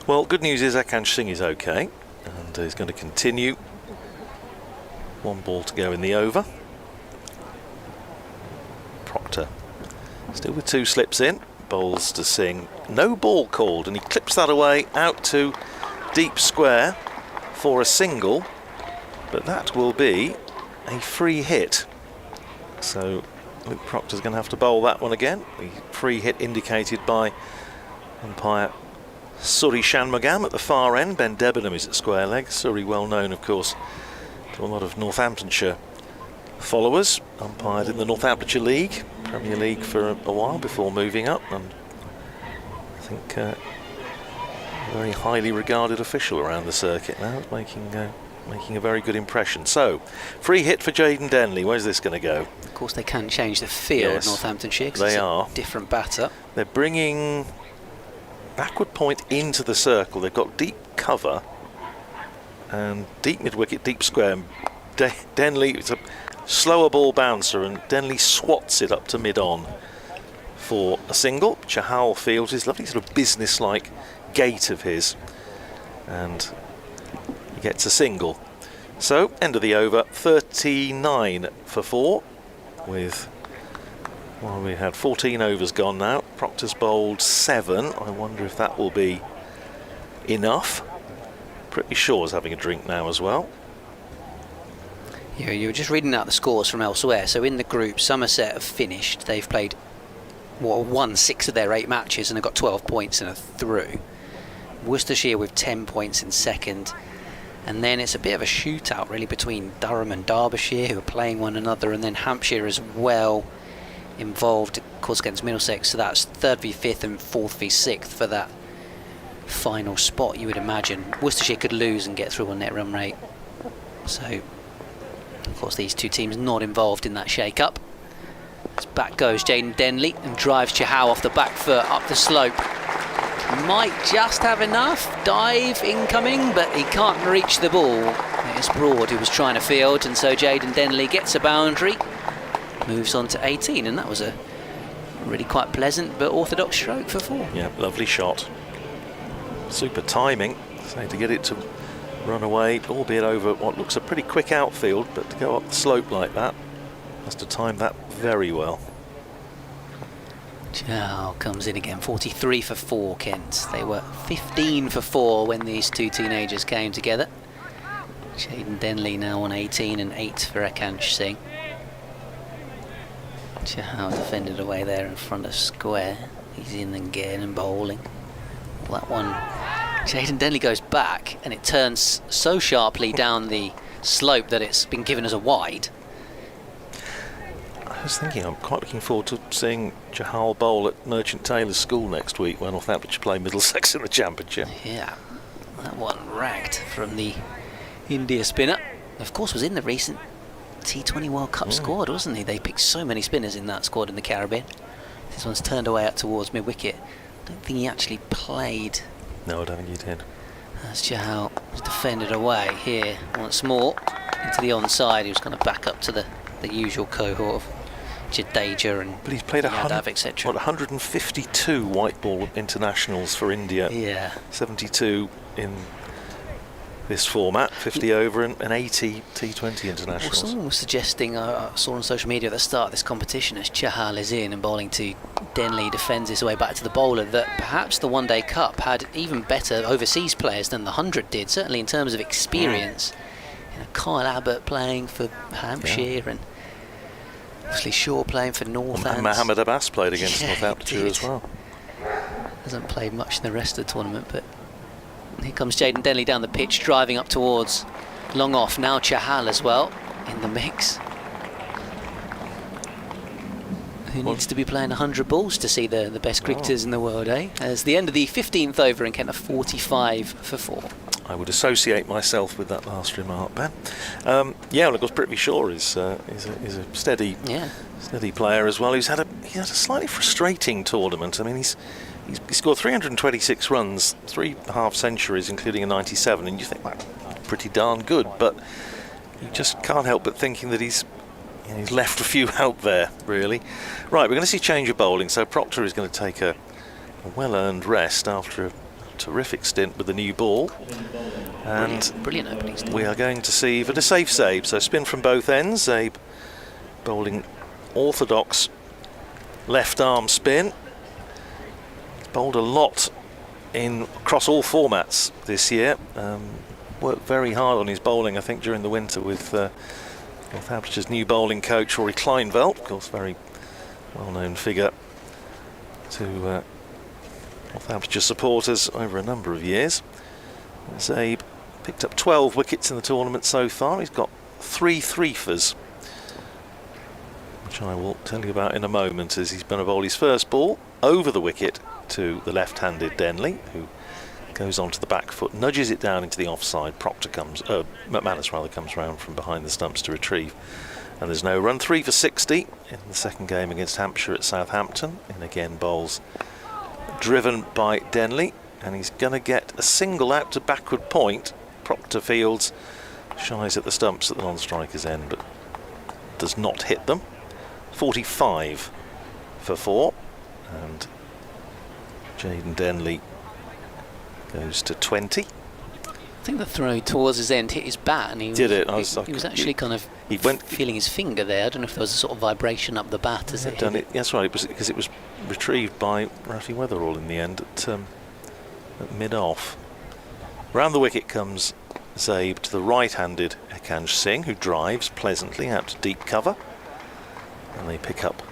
Well, good news is Ekansh Singh is okay, and he's going to continue. 1 ball to go in the over. Proctor still with 2 slips in, bowls to Singh, no ball called, and he clips that away out to deep square for a single, but that will be a free hit. So Luke Proctor's going to have to bowl that one again. The free hit indicated by umpire Surrey Shanmugam at the far end. Ben Debenham is at square leg. Surrey well known, of course, to a lot of Northamptonshire followers. Umpired in the Northamptonshire League, Premier League for a while before moving up, and I think a very highly regarded official around the circuit now, making a very good impression. So, free hit for Jaden Denley. Where's this going to go? Of course, they can change the field at Northamptonshire because it's a different batter. They're bringing backward point into the circle. They've got deep cover and deep mid-wicket, deep square. Denley, it's slower ball bouncer, and Denley swats it up to mid-on for a single. Chahal fields his lovely sort of business-like gait of his, and he gets a single. So, end of the over, 39 for 4, with, well, we had 14 overs gone now. Proctor's bowled 7. I wonder if that will be enough. Pretty sure is having a drink now as well. Yeah, you were just reading out the scores from elsewhere. So in the group, Somerset have finished. They've played, won 6 of their 8 matches and have got 12 points and are through. Worcestershire with 10 points in second. And then it's a bit of a shootout really between Durham and Derbyshire, who are playing one another, and then Hampshire as well involved, of course, against Middlesex. So that's 3rd v 5th and 4th v 6th for that final spot, you would imagine. Worcestershire could lose and get through on net run rate. So, of course, these two teams not involved in that shake-up. As back goes Jaden Denley and drives Chahal off the back foot up the slope. Might just have enough. Dive incoming, but he can't reach the ball. It's Broad who was trying to field, and so Jaden Denley gets a boundary, moves on to 18, and that was a really quite pleasant but orthodox stroke for 4. Yeah, lovely shot. Super timing, so to get it to run away, albeit over what looks a pretty quick outfield, but to go up the slope like that, must have timed that very well. Chahal comes in again, 43 for 4, Kent. They were 15 for 4 when these two teenagers came together. Jaden Denley now on 18 and 8 for Ekansh Singh. Chahal defended away there in front of square. He's in again and bowling. That one, Jaden Denley goes back and it turns so sharply down the slope that it's been given as a wide. I was thinking I'm quite looking forward to seeing Chahal bowl at Merchant Taylor's School next week when Northamptonshire play Middlesex in the Championship. Yeah, that one ragged from the India spinner. Of course, was in the recent T20 World Cup squad, wasn't he? They picked so many spinners in that squad in the Caribbean. This one's turned away out towards mid-wicket. I don't think he actually played. No, I don't think he did. As Chahal was defended away here once more into the onside. He was going to back up to the usual cohort of Jadeja and but he's played Yadav, etc. 152 white ball internationals for India. Yeah. 72 in this format, 50 over and 80 T20 internationals. Well, someone was suggesting, I saw on social media at the start of this competition, as Chahal is in and bowling to Denley, defends his way back to the bowler, that perhaps the One Day Cup had even better overseas players than the 100 did, certainly in terms of experience. You know, Kyle Abbott playing for Hampshire, and obviously Shaw playing for Northamptonshire. And Mohammed Abbas played against Northamptonshire as well. Hasn't played much in the rest of the tournament, but here comes Jaden Denley down the pitch, driving up towards long off. Now Chahal as well in the mix. Who needs to be playing 100 balls to see the best cricketers in the world, eh? As the end of the 15th over and Kent are 45 for 4. I would associate myself with that last remark, Ben. Yeah, well, of course, Prithvi Shaw is a steady player as well. He had a slightly frustrating tournament. I mean, he scored 326 runs, 3 half-centuries, including a 97, and you think, well, pretty darn good, but you just can't help but thinking that he's left a few out there, really. Right, we're going to see change of bowling, so Proctor is going to take a well-earned rest after a terrific stint with the new ball. And brilliant opening stint. We are going to see for the safe Zabe, so spin from both ends. Zabe bowling orthodox left arm spin. Bowled a lot across all formats this year. Worked very hard on his bowling, I think, during the winter with Northamptonshire's new bowling coach Rory Kleinveld, of course, very well-known figure to Northamptonshire supporters over a number of years. Zabe picked up 12 wickets in the tournament so far. He's got 3 threefers, which I will tell you about in a moment, as he's going to bowl his first ball over the wicket to the left-handed Denley, who goes onto the back foot, nudges it down into the offside. McManus comes round from behind the stumps to retrieve, and there's no run. 3 for 60 in the second game against Hampshire at Southampton, and again bowls driven by Denley, and he's going to get a single out to backward point. Proctor fields, shies at the stumps at the non-striker's end, but does not hit them. 45 for 4, and Jayden Denley goes to 20. I think the throw towards his end hit his bat, and he was actually kind of feeling his finger there. I don't know if there was a sort of vibration up the bat as it hit it. That's right, because it was retrieved by Rafi Weatherall in the end at mid-off. Round the wicket comes Zabe to the right-handed Ekansh Singh, who drives pleasantly out to deep cover, and they pick up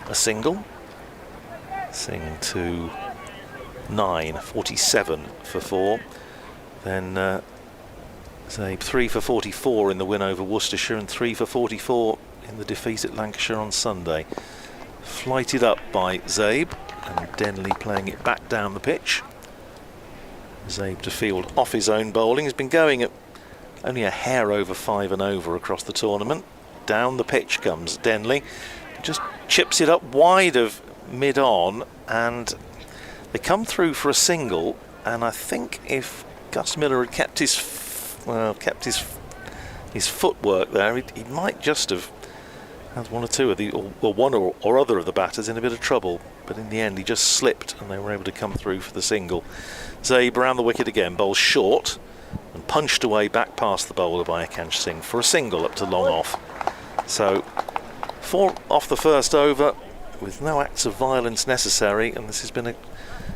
a single. Singh to 9, 47 for 4. Then Zabe 3 for 44 in the win over Worcestershire and 3 for 44 in the defeat at Lancashire on Sunday. Flighted up by Zabe, and Denley playing it back down the pitch. Zabe to field off his own bowling. He's been going at only a hair over 5 and over across the tournament. Down the pitch comes Denley, just chips it up wide of mid-on, and they come through for a single. And I think if Gus Miller had kept his footwork there, he might just have had one or two of the, or one or other of the batters in a bit of trouble. But in the end, he just slipped, and they were able to come through for the single. Zabe around the wicket again, bowls short and punched away back past the bowler by Ekansh Singh for a single up to long off. So 4 off the first over with no acts of violence necessary, and this has been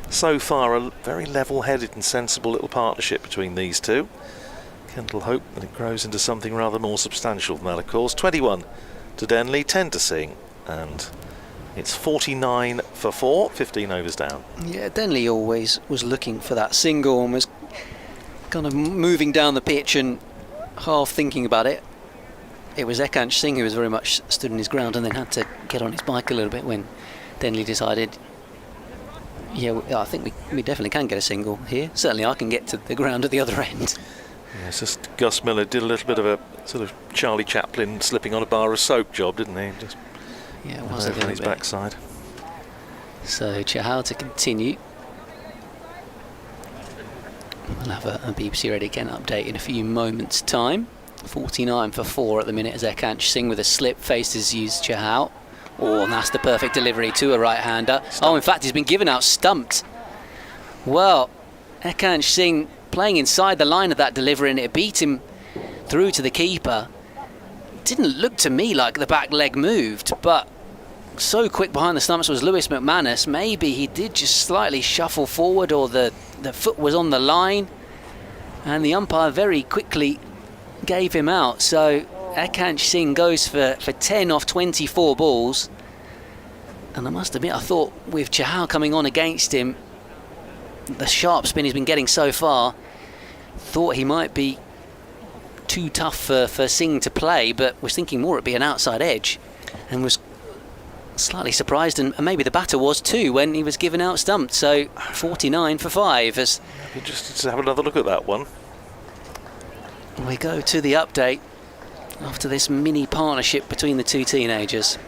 so far a very level-headed and sensible little partnership between these two. Kent will hope that it grows into something rather more substantial than that, of course. 21 to Denley, 10 to Singh, and it's 49 for 4, 15 overs down. Yeah, Denley always was looking for that single and was kind of moving down the pitch and half thinking about it. It was Ekansh Singh who was very much stood in his ground and then had to get on his bike a little bit when Denley decided, yeah, I think we definitely can get a single here. Certainly I can get to the ground at the other end. Yeah, it's just Gus Miller did a little bit of a sort of Charlie Chaplin slipping on a bar of soap job, didn't he? Just yeah, it was a little on his bit. backside. So Chahal to continue. We'll have a BBC Radio Kent update in a few moments' time. 49 for 4 at the minute as Ekansh Singh with a slip faces Chahal. Oh, and that's the perfect delivery to a right-hander. Oh, in fact, he's been given out stumped. Well, Ekansh Singh playing inside the line of that delivery, and it beat him through to the keeper. Didn't look to me like the back leg moved, but so quick behind the stumps was Lewis McManus. Maybe he did just slightly shuffle forward, or the foot was on the line, and the umpire very quickly gave him out. So Ekansh Singh goes for 10 off 24 balls, and I must admit, I thought with Chahal coming on against him, the sharp spin he's been getting so far, thought he might be too tough for Singh to play, but was thinking more it'd be an outside edge, and was slightly surprised, and maybe the batter was too when he was given out stumped. So 49 for 5 as just to have another look at that one. We go to the update after this mini partnership between the two teenagers.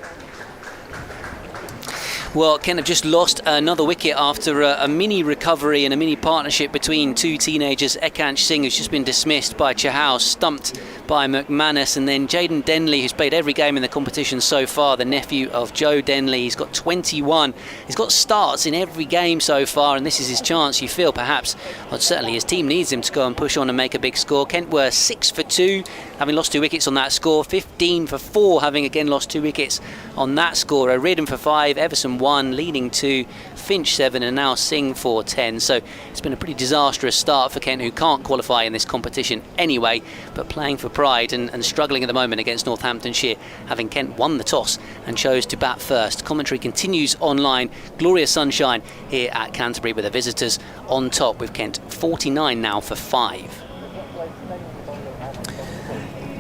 Well, Kent have just lost another wicket after a mini recovery and a mini partnership between two teenagers. Ekansh Singh, who's just been dismissed by Chahal, stumped by McManus, and then Jayden Denley, who's played every game in the competition so far, the nephew of Joe Denley. He's got 21. He's got starts in every game so far, and this is his chance, you feel, perhaps. Well, certainly his team needs him to go and push on and make a big score. Kent were 6 for 2, having lost 2 wickets on that score. 15 for 4, having again lost 2 wickets on that score. O'Riordan for 5, Everson 1, leading to Finch 7, and now Singh for 10. So it's been a pretty disastrous start for Kent, who can't qualify in this competition anyway, but playing for pride and struggling at the moment against Northamptonshire, having Kent won the toss and chose to bat first. Commentary continues online. Glorious sunshine here at Canterbury with the visitors on top, with Kent 49 now for 5.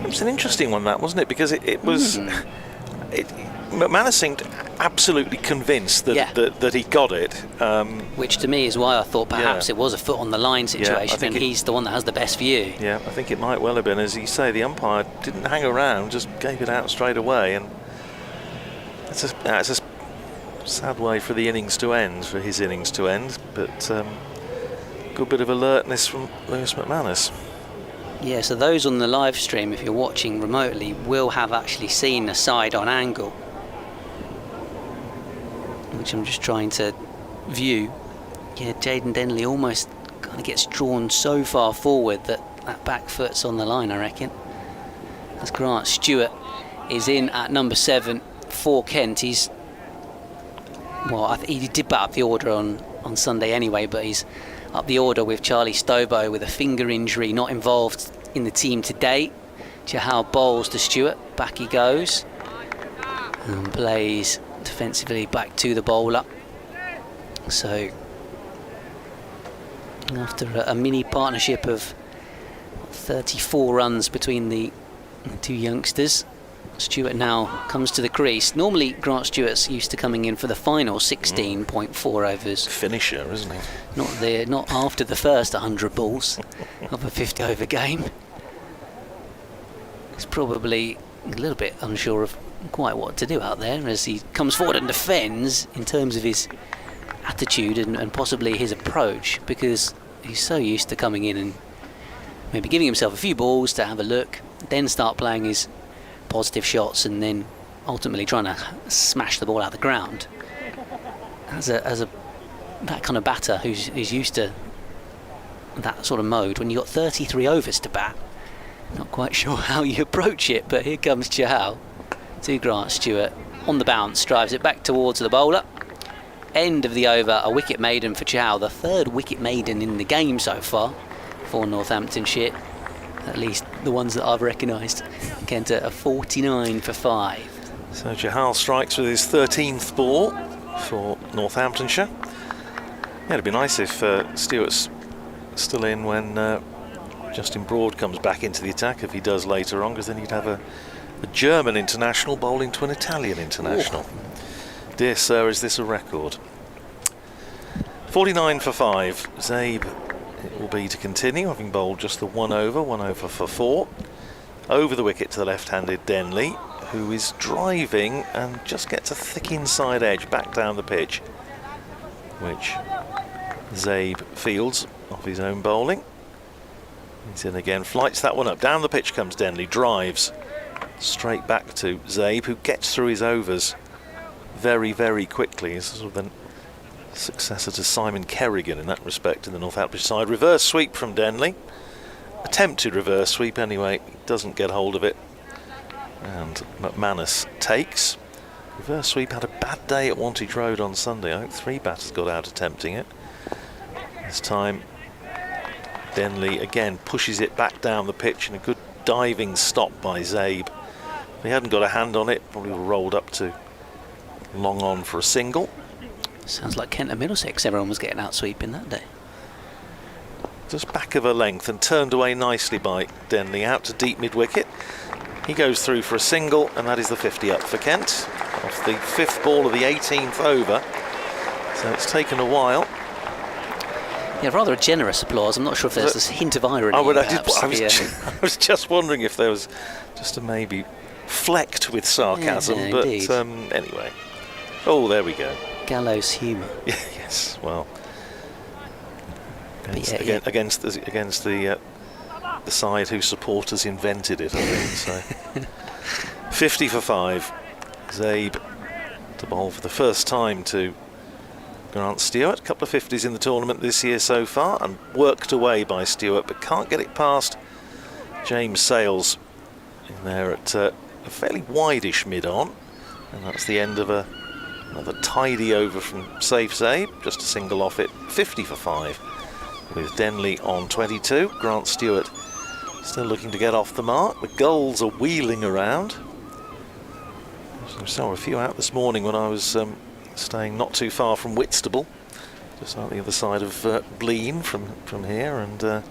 It was an interesting one, that, wasn't it? Because it was... McManus seemed absolutely convinced that he got it. Which to me is why I thought perhaps it was a foot on the line situation, and he's the one that has the best view. Yeah, I think it might well have been. As you say, the umpire didn't hang around, just gave it out straight away, and it's a sad way for the innings to end, for his innings to end, but good bit of alertness from Lewis McManus. Yeah, so those on the live stream, if you're watching remotely, will have actually seen a side on angle, which I'm just trying to view. Yeah, Jaden Denley almost kind of gets drawn so far forward that back foot's on the line, I reckon. As Grant Stewart is in at number 7 for Kent. He's, well, I think he did bat up the order on Sunday anyway, but he's up the order with Charlie Stobo with a finger injury, not involved in the team today. Chahal bowls to Stewart, back he goes, and plays defensively back to the bowler. So after a mini partnership of 34 runs between the two youngsters, Stewart now comes to the crease. Normally Grant Stewart's used to coming in for the final 16.4 overs. Finisher, isn't he? Not after the first 100 balls of a 50 over game. He's probably a little bit unsure of quite what to do out there as he comes forward and defends in terms of his attitude and possibly his approach, because he's so used to coming in and maybe giving himself a few balls to have a look, then start playing his positive shots, and then ultimately trying to smash the ball out of the ground. As a that kind of batter who's used to that sort of mode, when you've got 33 overs to bat, not quite sure how you approach it. But here comes Chahal to Grant Stewart on the bounce, drives it back towards the bowler. End of the over, a wicket maiden for Chahal, the 3rd wicket maiden in the game so far for Northamptonshire, at least the ones that I've recognised. Kent a 49 for 5. So Chahal strikes with his 13th ball for Northamptonshire. Yeah, it'd be nice if Stewart's still in when Justin Broad comes back into the attack, if he does later on, because then you'd have a German international bowling to an Italian international. Ooh. Dear sir, is this a record? 49 for 5. Zabe, it will be to continue, having bowled just the 1 over for 4. Over the wicket to the left-handed Denley, who is driving and just gets a thick inside edge back down the pitch, which Zabe fields off his own bowling. He's in again, flights that one up. Down the pitch comes Denley, drives straight back to Zabe, who gets through his overs very, very quickly. He's sort of the successor to Simon Kerrigan in that respect in the Northamptonshire side. Reverse sweep from Denley. Attempted reverse sweep anyway, doesn't get hold of it, and McManus takes. Reverse sweep had a bad day at Wantage Road on Sunday. I think 3 batters got out attempting it. This time Denley again pushes it back down the pitch, and a good diving stop by Zabe. If he hadn't got a hand on it, probably would have rolled up to long on for a single. Sounds like Kent and Middlesex, everyone was getting out sweeping that day. Just back of a length and turned away nicely by Denley, out to deep mid-wicket. He goes through for a single, and that is the 50 up for Kent off the 5th ball of the 18th over. So it's taken a while. Yeah, rather a generous applause. I'm not sure if there's this hint of irony. I was just wondering if there was just a maybe flecked with sarcasm, yeah, but indeed. Anyway. Oh, there we go. Gallows humour. Yes, well. Against the side whose supporters invented it, I think. So 50 for 5. Zabe to bowl for the first time to Grant Stewart. A couple of 50s in the tournament this year so far, and worked away by Stewart, but can't get it past James Sales in there at a fairly wide-ish mid-on, and that's the end of another tidy over from Safe Zabe. Just a single off it. 50 for 5. With Denley on 22, Grant Stewart still looking to get off the mark. The gulls are wheeling around. I saw a few out this morning when I was staying not too far from Whitstable, just on the other side of Blean from here, and there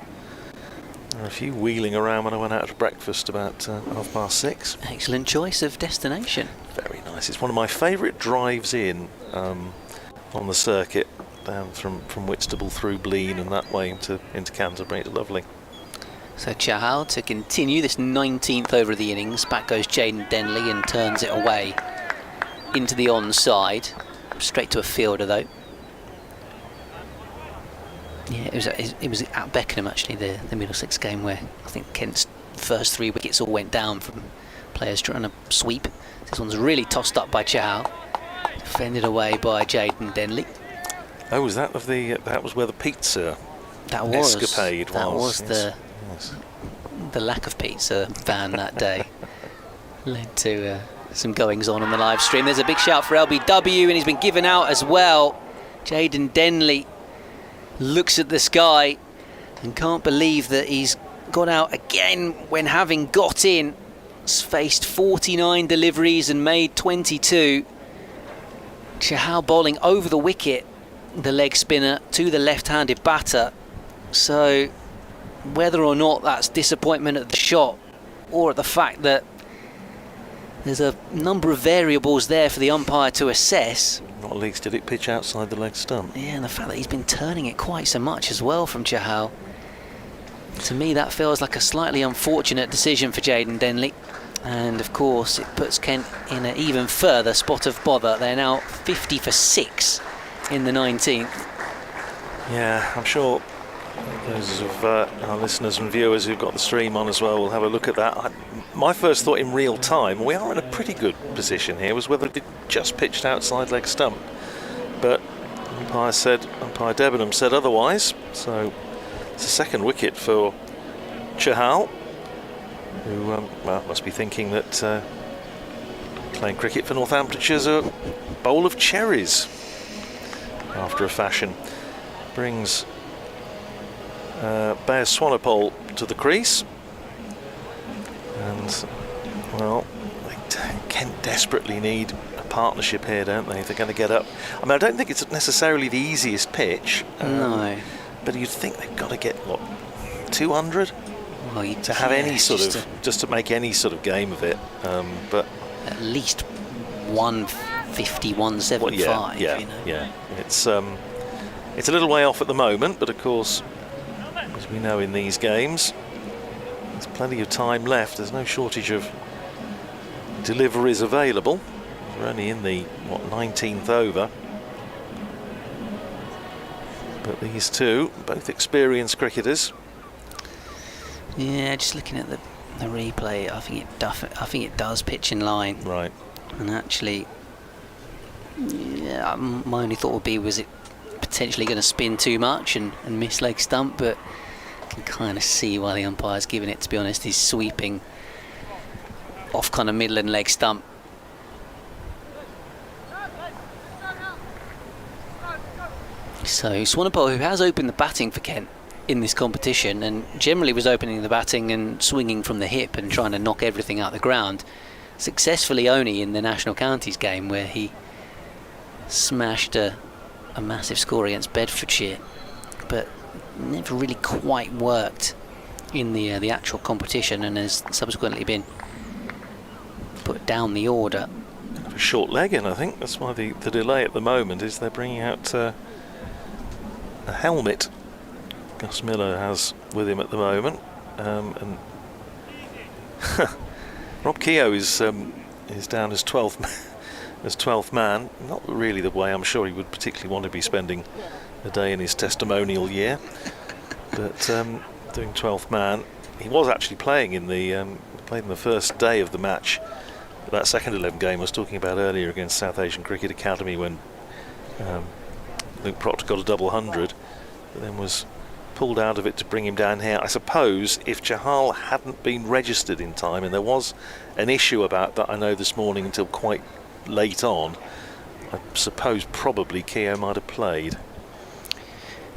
were a few wheeling around when I went out to breakfast about 6:30. Excellent choice of destination. Very nice. It's one of my favourite drives in on the circuit, down from Whitstable through Blean and that way into Canterbury. It's lovely. So Chahal to continue this 19th over of the innings. Back goes Jaden Denley and turns it away into the onside. Straight to a fielder though. Yeah, it was at Beckenham actually, the Middlesex game, where I think Kent's first 3 wickets all went down from players trying to sweep. This one's really tossed up by Chahal, defended away by Jayden Denley. Oh, was that that was where the pizza escapade was? That was yes. the lack of pizza ban that day led to some goings on the live stream. There's a big shout for LBW, and he's been given out as well. Jayden Denley looks at the sky and can't believe that he's got out again when having got in. He's faced 49 deliveries and made 22. Chahal bowling over the wicket, the leg spinner to the left-handed batter. So whether or not that's disappointment at the shot or at the fact that there's a number of variables there for the umpire to assess. Not least did it pitch outside the leg stump. Yeah, and the fact that he's been turning it quite so much as well from Chahal. To me, that feels like a slightly unfortunate decision for Jayden Denley. And of course, it puts Kent in an even further spot of bother. They're now 50 for 6 in the 19th. Yeah, I'm sure those of our listeners and viewers who've got the stream on as well will have a look at that. My first thought in real time, we are in a pretty good position here, was whether it just pitched outside leg stump. But umpire Debenham said otherwise. So it's a second wicket for Chahal, who must be thinking that playing cricket for Northamptonshire is a bowl of cherries after a fashion. Brings Bayer Swanepoel to the crease, and well, Kent desperately need a partnership here, don't they, if they're going to get up. I mean, I don't think it's necessarily the easiest pitch, No. but you'd think they've got to get, what, 200 Well, to have any sort of, just to make any sort of game of it, but at least 150, 175. well, yeah, you know. yeah. It's a little way off at the moment, but of course, as we know in these games, there's plenty of time left. There's no shortage of deliveries available. We're only in the 19th over, but these two, both experienced cricketers. Yeah, just looking at the replay, I think it does pitch in line. Right. And actually, yeah, my only thought would be, was it potentially going to spin too much and miss leg stump? But I can kind of see why the umpire's given it, to be honest. He's sweeping off kind of middle and leg stump. So Swanepoel, who has opened the batting for Kent in this competition, and generally was opening the batting and swinging from the hip and trying to knock everything out the ground, successfully only in the National Counties game, where he smashed a massive score against Bedfordshire, but never really quite worked in the actual competition, and has subsequently been put down the order. Short legging, I think. That's why the delay at the moment is they're bringing out a helmet Gus Miller has with him at the moment, and Rob Keogh is down as 12th man. Not really the way I'm sure he would particularly want to be spending a day in his testimonial year, but doing 12th man. He was actually playing in the first day of the match, that second 11 game I was talking about earlier against South Asian Cricket Academy, when Luke Proctor got a double 100, but then was pulled out of it to bring him down here. I suppose if Chahal hadn't been registered in time, and there was an issue about that, I know, this morning until quite late on, I suppose probably Keogh might have played.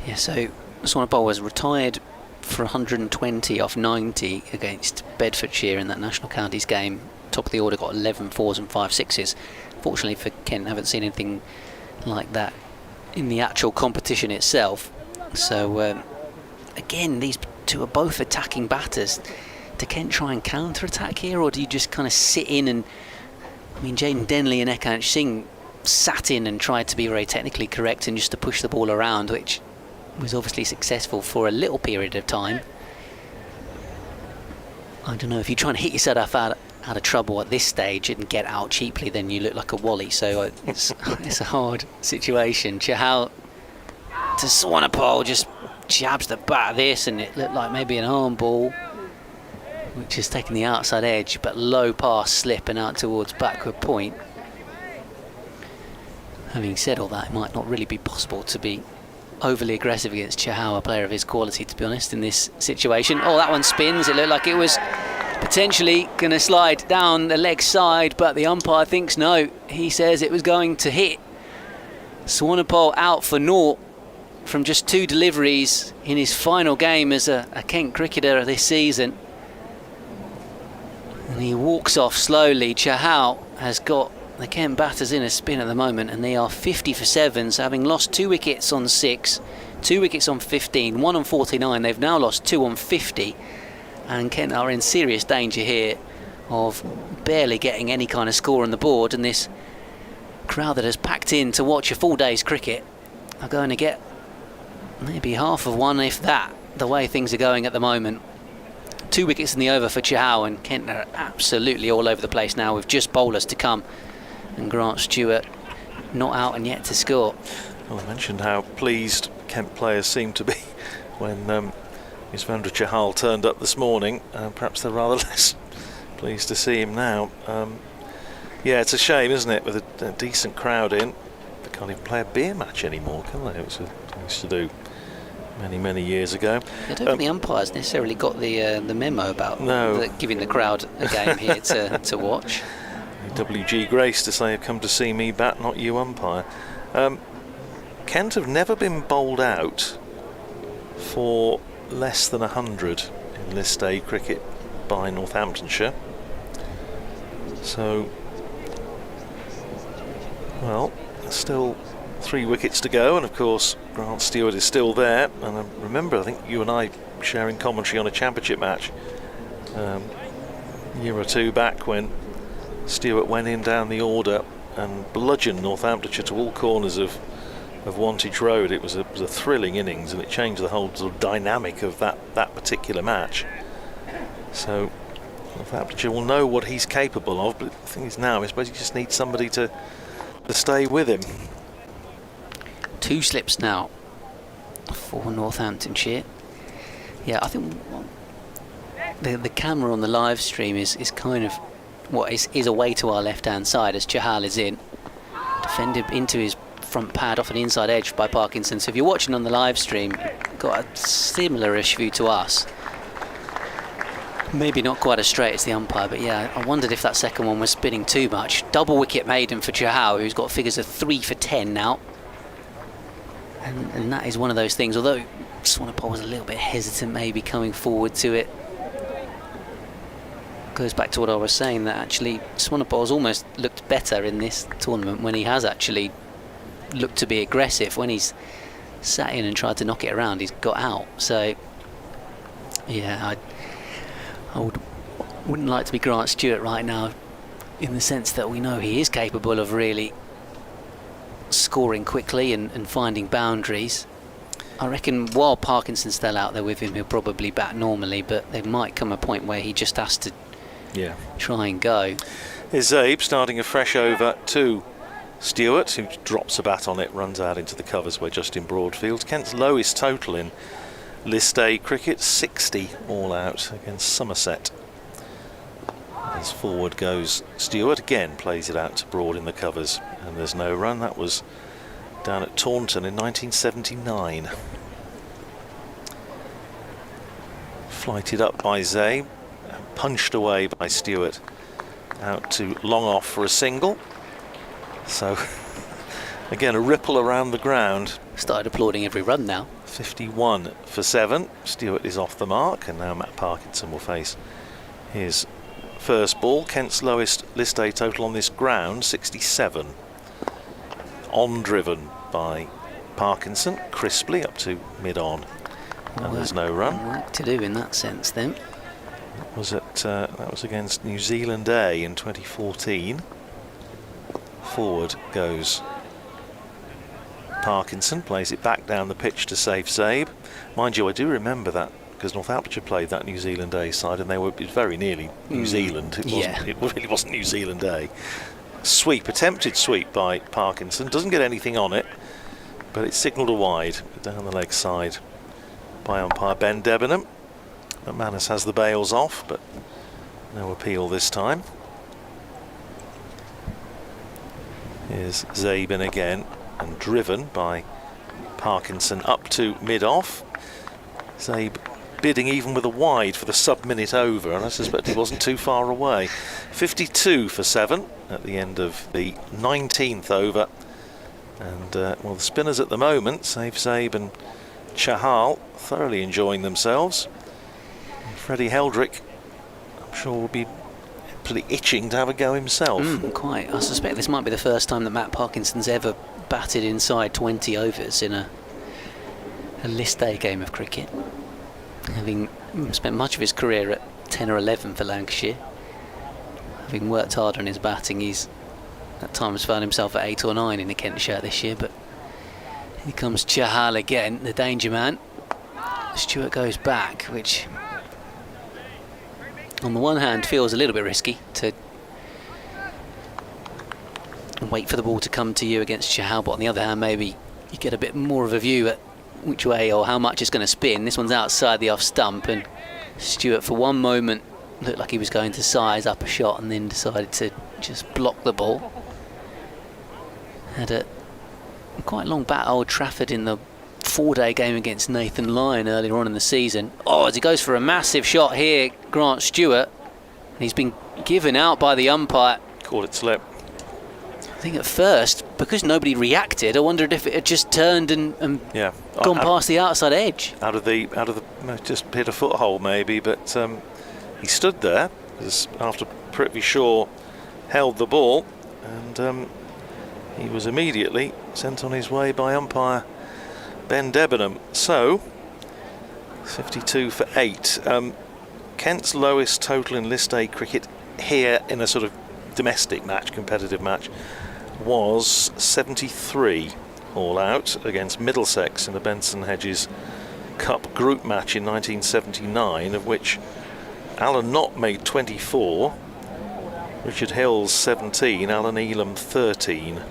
Yeah, so Swanepoel was retired for 120 off 90 against Bedfordshire in that National Counties game. Top of the order, got 11 fours and 5 sixes. Fortunately for Kent, haven't seen anything like that in the actual competition itself. So again, these two are both attacking batters. Do Kent try and counter-attack here, or do you just kind of sit in and... I mean, Jayden Denley and Ekant Singh sat in and tried to be very technically correct and just to push the ball around, which was obviously successful for a little period of time. I don't know, if you try and hit yourself out of trouble at this stage and get out cheaply, then you look like a wally. So it's a hard situation. Chahal to Swanepoel, just jabs the bat of this, and it looked like maybe an arm ball, which is taking the outside edge, but low pass slip and out towards backward point. Having said all that, it might not really be possible to be overly aggressive against Chahal, a player of his quality, to be honest, in this situation. Oh, that one spins. It looked like it was potentially going to slide down the leg side, but the umpire thinks no. He says it was going to hit. Swanepoel out for naught from just 2 deliveries in his final game as a Kent cricketer this season. And he walks off slowly. Chahal has got the Kent batters in a spin at the moment, and they are 50 for 7, so having lost 2 wickets on 6, 2 wickets on 15, 1 on 49, they've now lost 2 on 50, and Kent are in serious danger here of barely getting any kind of score on the board, and this crowd that has packed in to watch a full day's cricket are going to get maybe half of one, if that, the way things are going at the moment. 2 wickets in the over for Chahal, and Kent are absolutely all over the place now with just bowlers to come. And Grant Stewart not out and yet to score. Well, I mentioned how pleased Kent players seemed to be when Yuzvendra Chahal turned up this morning. Perhaps they're rather less pleased to see him now. Yeah, it's a shame, isn't it, with a decent crowd in. They can't even play a beer match anymore, can they? It was what they used to do many years ago. I don't think the umpires necessarily got the memo about giving the crowd a game here to watch. W.G. Grace to say, come to see me bat, not you umpire. Kent have never been bowled out for less than 100 in List A cricket by Northamptonshire. So, well, there's still 3 wickets to go, and of course Grant Stewart is still there. And I remember, I think you and I sharing commentary on a championship match a year or 2 back when Stewart went in down the order and bludgeoned Northamptonshire to all corners of Wantage Road. It was a thrilling innings, and it changed the whole sort of dynamic of that particular match. So Northamptonshire will know what he's capable of, but the thing is now, I suppose he just needs somebody to stay with him. 2 slips now for Northamptonshire. Yeah, I think the camera on the live stream is kind of is away to our left hand side as Chahal is in, defended into his front pad off an inside edge by Parkinson. So if you're watching on the live stream, got a similar-ish view to us. Maybe not quite as straight as the umpire, but yeah, I wondered if that second one was spinning too much. Double wicket maiden for Chahal, who's got figures of 3 for 10 now. And that is one of those things, although Swanepoel was a little bit hesitant maybe coming forward to it. Goes back to what I was saying, that actually Swanepoel's almost looked better in this tournament when he has actually looked to be aggressive. When he's sat in and tried to knock it around, he's got out. So yeah, I wouldn't like to be Grant Stewart right now, in the sense that we know he is capable of really scoring quickly and finding boundaries. I reckon while Parkinson's still out there with him, he'll probably bat normally, but there might come a point where he just has to try and go. Here's Zabe starting a fresh over to Stewart, who drops a bat on it, runs out into the covers where Justin Broadfield. Kent's lowest total in List A cricket, 60 all out against Somerset. As forward goes Stewart, again plays it out to Broad in the covers, and there's no run. That was down at Taunton in 1979. Flighted up by Zabe, punched away by Stewart, out to long off for a single. So again, a ripple around the ground. Started applauding every run now. 51 for 7. Stewart is off the mark, and now Matt Parkinson will face his first ball. Kent's lowest List A total on this ground, 67. On driven by Parkinson, crisply up to mid-on. And there's no run. Work to do in that sense then. That was against New Zealand A in 2014. Forward goes Parkinson, plays it back down the pitch to save Zabe. Mind you, I do remember that because Northamptonshire played that New Zealand A side, and it was very nearly New Zealand. It really wasn't New Zealand A. Attempted sweep by Parkinson, doesn't get anything on it, but it's signalled a wide down the leg side by umpire Ben Debenham. McManus has the bails off, but no appeal this time. Here's Zabin again, and driven by Parkinson up to mid-off. Zabe bidding even with a wide for the sub-minute over, and I suspect he wasn't too far away. 52 for 7 at the end of the 19th over. And, well, the spinners at the moment, save Zabe and Chahal, thoroughly enjoying themselves. And Freddie Heldrick, I'm sure, will be pretty itching to have a go himself. Quite. I suspect this might be the first time that Matt Parkinson's ever batted inside 20 overs in a list day game of cricket, having spent much of his career at 10 or 11 for Lancashire. Having worked hard on his batting, he's at times found himself at 8 or 9 in the Kent shirt this year. But here comes Chahal again, the danger man. Stewart goes back, which on the one hand feels a little bit risky to wait for the ball to come to you against Chahal, but on the other hand maybe you get a bit more of a view at which way or how much it's going to spin. This one's outside the off stump, and Stewart for one moment looked like he was going to size up a shot and then decided to just block the ball. Had a quite long bat at Old Trafford in the 4-day game against Nathan Lyon earlier on in the season. Oh, as he goes for a massive shot here, Grant Stewart. And he's been given out by the umpire. Called it slip. I think at first, because nobody reacted, I wondered if it had just turned and gone past the outside edge. Out of the just hit a foothold maybe, but he stood there after Prithvi Shaw held the ball, and he was immediately sent on his way by umpire Ben Debenham. So 52 for 8. Kent's lowest total in list A cricket here in a sort of domestic match, competitive match, was 73 all out against Middlesex in the Benson Hedges Cup group match in 1979, of which Alan Knott made 24, Richard Hills 17, Alan Elam 13.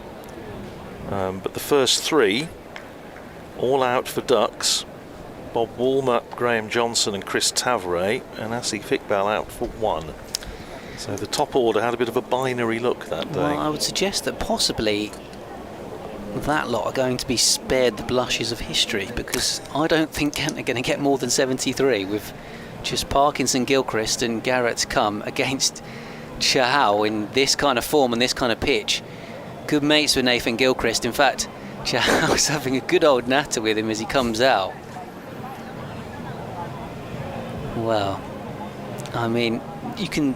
But the first 3 all out for Ducks. Bob Woolmer, Graham Johnson and Chris Tavray, and Asif Iqbal out for 1. So the top order had a bit of a binary look that day. Well, I would suggest that possibly that lot are going to be spared the blushes of history, because I don't think Kent are going to get more than 73 with just Parkinson, Gilchrist and Garrett come against Chahal in this kind of form and this kind of pitch. Good mates with Nathan Gilchrist. In fact, Chahal's having a good old natter with him as he comes out. Well, I mean, you can...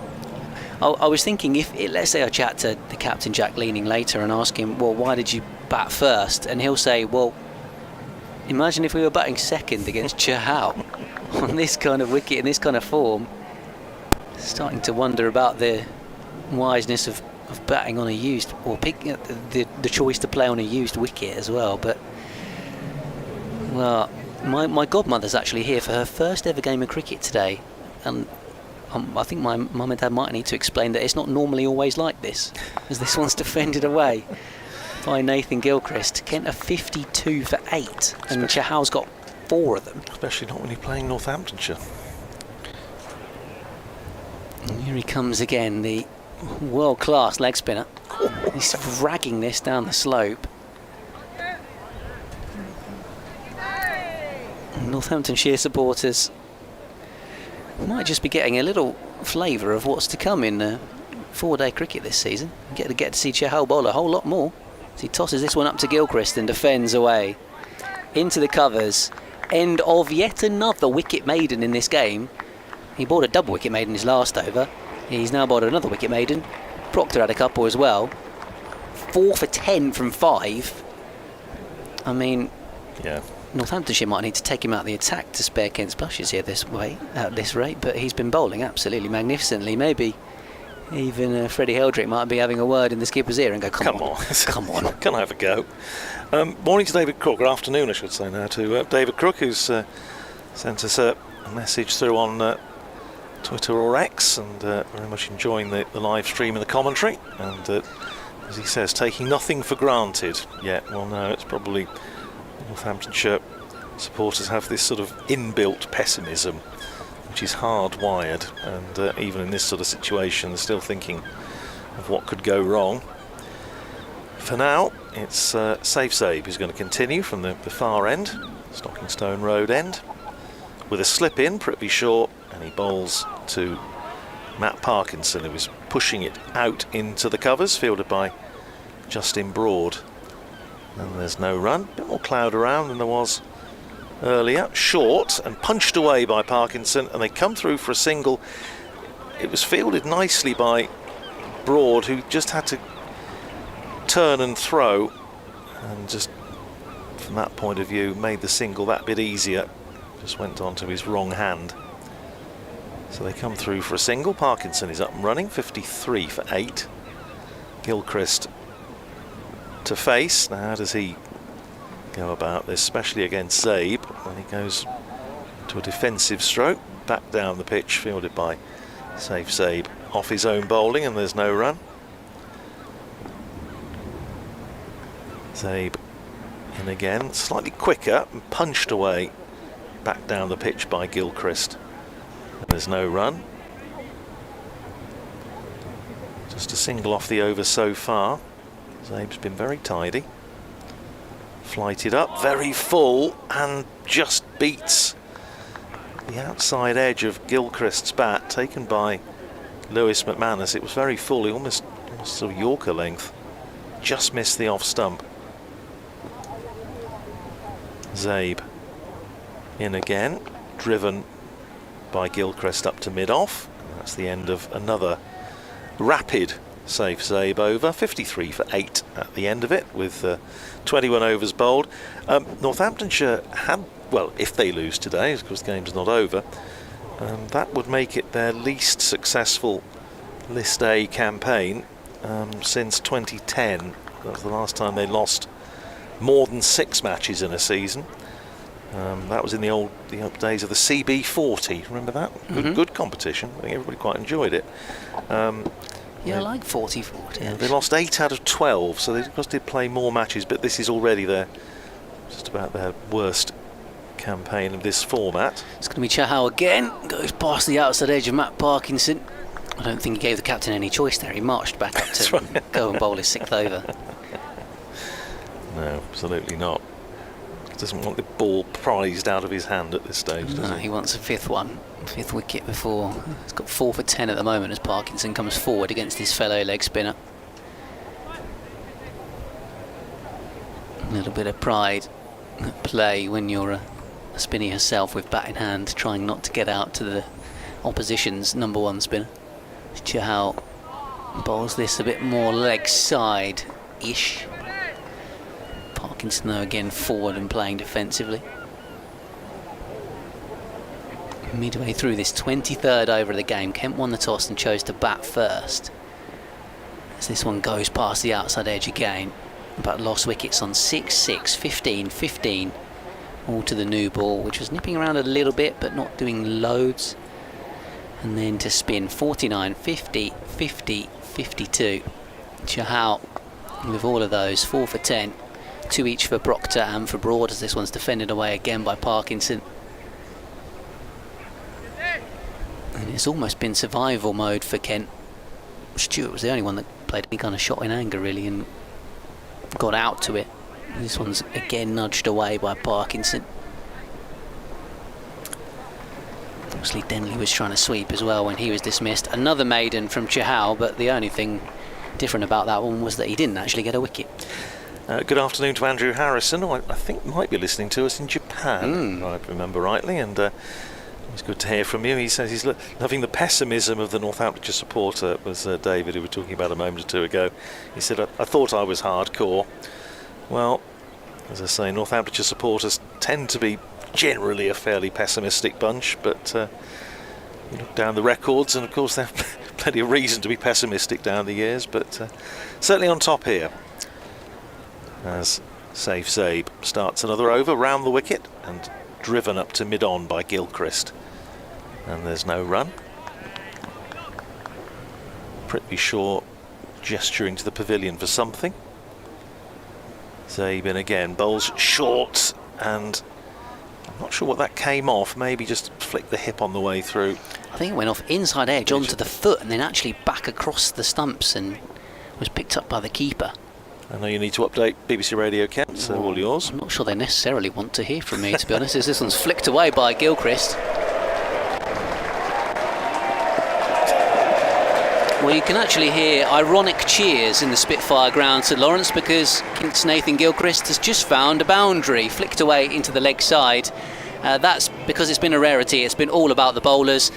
I was thinking, let's say I chat to the captain Jack Leaning later and ask him, well, why did you bat first? And he'll say, well, imagine if we were batting second against Chahal on this kind of wicket in this kind of form. Starting to wonder about the wiseness of batting on a used, or picking the choice to play on a used wicket as well. But, well, my godmother's actually here for her first ever game of cricket today, and I think my mum and dad might need to explain that it's not normally always like this, as this one's defended away by Nathan Gilchrist. Kent are 52 for 8, and Chahal's got 4 of them. Especially not when you're playing Northamptonshire. And here he comes again, the world-class leg spinner. He's dragging this down the slope. Northamptonshire supporters might just be getting a little flavour of what's to come in 4-day cricket this season. Get to see Chahal bowl a whole lot more. So he tosses this one up to Gilchrist and defends away into the covers. End of yet another wicket maiden in this game. He bowled a double wicket maiden his last over. He's now bowled another wicket maiden. Proctor had a couple as well. 4 for 10 from 5. I mean, yeah. Northamptonshire might need to take him out of the attack to spare Kent's blushes here at this rate, but he's been bowling absolutely magnificently. Maybe even Freddie Heldrick might be having a word in the skipper's ear and go, come on. Come on. Can I have a go? Morning to David Crook, or afternoon I should say now, to David Crook, who's sent us a message through on Twitter or X, and very much enjoying the live stream and the commentary, and as he says, taking nothing for granted yet. Well, no, it's probably Northamptonshire supporters have this sort of inbuilt pessimism, which is hardwired, and even in this sort of situation, they're still thinking of what could go wrong. For now, it's Safe Sabe who's going to continue from the far end, Stockingstone Road end, with a slip in, pretty short, and he bowls to Matt Parkinson, who was pushing it out into the covers, fielded by Justin Broad. And there's no run, a bit more cloud around than there was earlier. Short and punched away by Parkinson, and they come through for a single. It was fielded nicely by Broad, who just had to turn and throw, and just from that point of view made the single that bit easier. Just went on to his wrong hand. So they come through for a single. Parkinson is up and running, 53 for 8. Gilchrist to face. Now how does he go about this, especially against Zabe, when he goes to a defensive stroke, back down the pitch, fielded by Safe Zabe off his own bowling, and there's no run. Zabe in again, slightly quicker, and punched away back down the pitch by Gilchrist. There's no run. Just a single off the over so far. Zabe's been very tidy. Flighted up, very full, and just beats the outside edge of Gilchrist's bat, taken by Lewis McManus. It was very full, he almost sort of Yorker length. Just missed the off stump. Zabe in again, driven by Gilchrist up to mid-off. That's the end of another rapid Safe Zabe over, 53 for 8 at the end of it, with 21 overs bowled. Northamptonshire had, well, if they lose today, of course the game's not over, that would make it their least successful List A campaign since 2010. That was the last time they lost more than 6 matches in a season. That was in the old days of the CB40. Remember that? Good competition. I think everybody quite enjoyed it. Yeah, I like 40-40. Yeah, they lost 8 out of 12, so they of course did play more matches, but this is already just about their worst campaign of this format. It's going to be Chahal again. Goes past the outside edge of Matt Parkinson. I don't think he gave the captain any choice there. He marched back up to go and bowl his 6th over. No, absolutely not. Doesn't want the ball prized out of his hand at this stage, does he? He wants a 5th wicket before. He's got 4 for 10 at the moment as Parkinson comes forward against his fellow leg spinner. A little bit of pride at play when you're a spinner yourself with bat in hand, trying not to get out to the opposition's #1 spinner. Chahal bowls this a bit more leg side-ish. Parkinson though again forward and playing defensively. Midway through this 23rd over of the game, Kent won the toss and chose to bat first. As this one goes past the outside edge again, but lost wickets on 6-6, 15-15, all to the new ball, which was nipping around a little bit but not doing loads. And then to spin 49, 50, 50, 52. Chahal with all of those, 4 for 10. 2 each for Proctor and for Broad, as this one's defended away again by Parkinson. And it's almost been survival mode for Kent. Stewart was the only one that played any kind of shot in anger really and got out to it. This one's again nudged away by Parkinson. Obviously Denley was trying to sweep as well when he was dismissed. Another maiden from Chahal, but the only thing different about that one was that he didn't actually get a wicket. Good afternoon to Andrew Harrison, who I think might be listening to us in Japan, if I remember rightly, and it's good to hear from you. He says he's loving the pessimism of the Northamptonshire supporter. It was David who we were talking about a moment or two ago. He said, I thought I was hardcore. Well, as I say, Northamptonshire supporters tend to be generally a fairly pessimistic bunch, but you look down the records and of course they have plenty of reason to be pessimistic down the years, but certainly on top here. As Safe Zabe starts another over round the wicket and driven up to mid-on by Gilchrist. And there's no run. Pretty sure gesturing to the pavilion for something. Zabe in again, bowls short and I'm not sure what that came off, maybe just flicked the hip on the way through. I think it went off inside edge onto the foot and then actually back across the stumps and was picked up by the keeper. I know you need to update BBC Radio, Kent, so all yours. I'm not sure they necessarily want to hear from me, to be honest, as this one's flicked away by Gilchrist. Well, you can actually hear ironic cheers in the Spitfire Ground, St Lawrence, because Kent's Nathan Gilchrist has just found a boundary, flicked away into the leg side. That's because it's been a rarity. It's been all about the bowlers.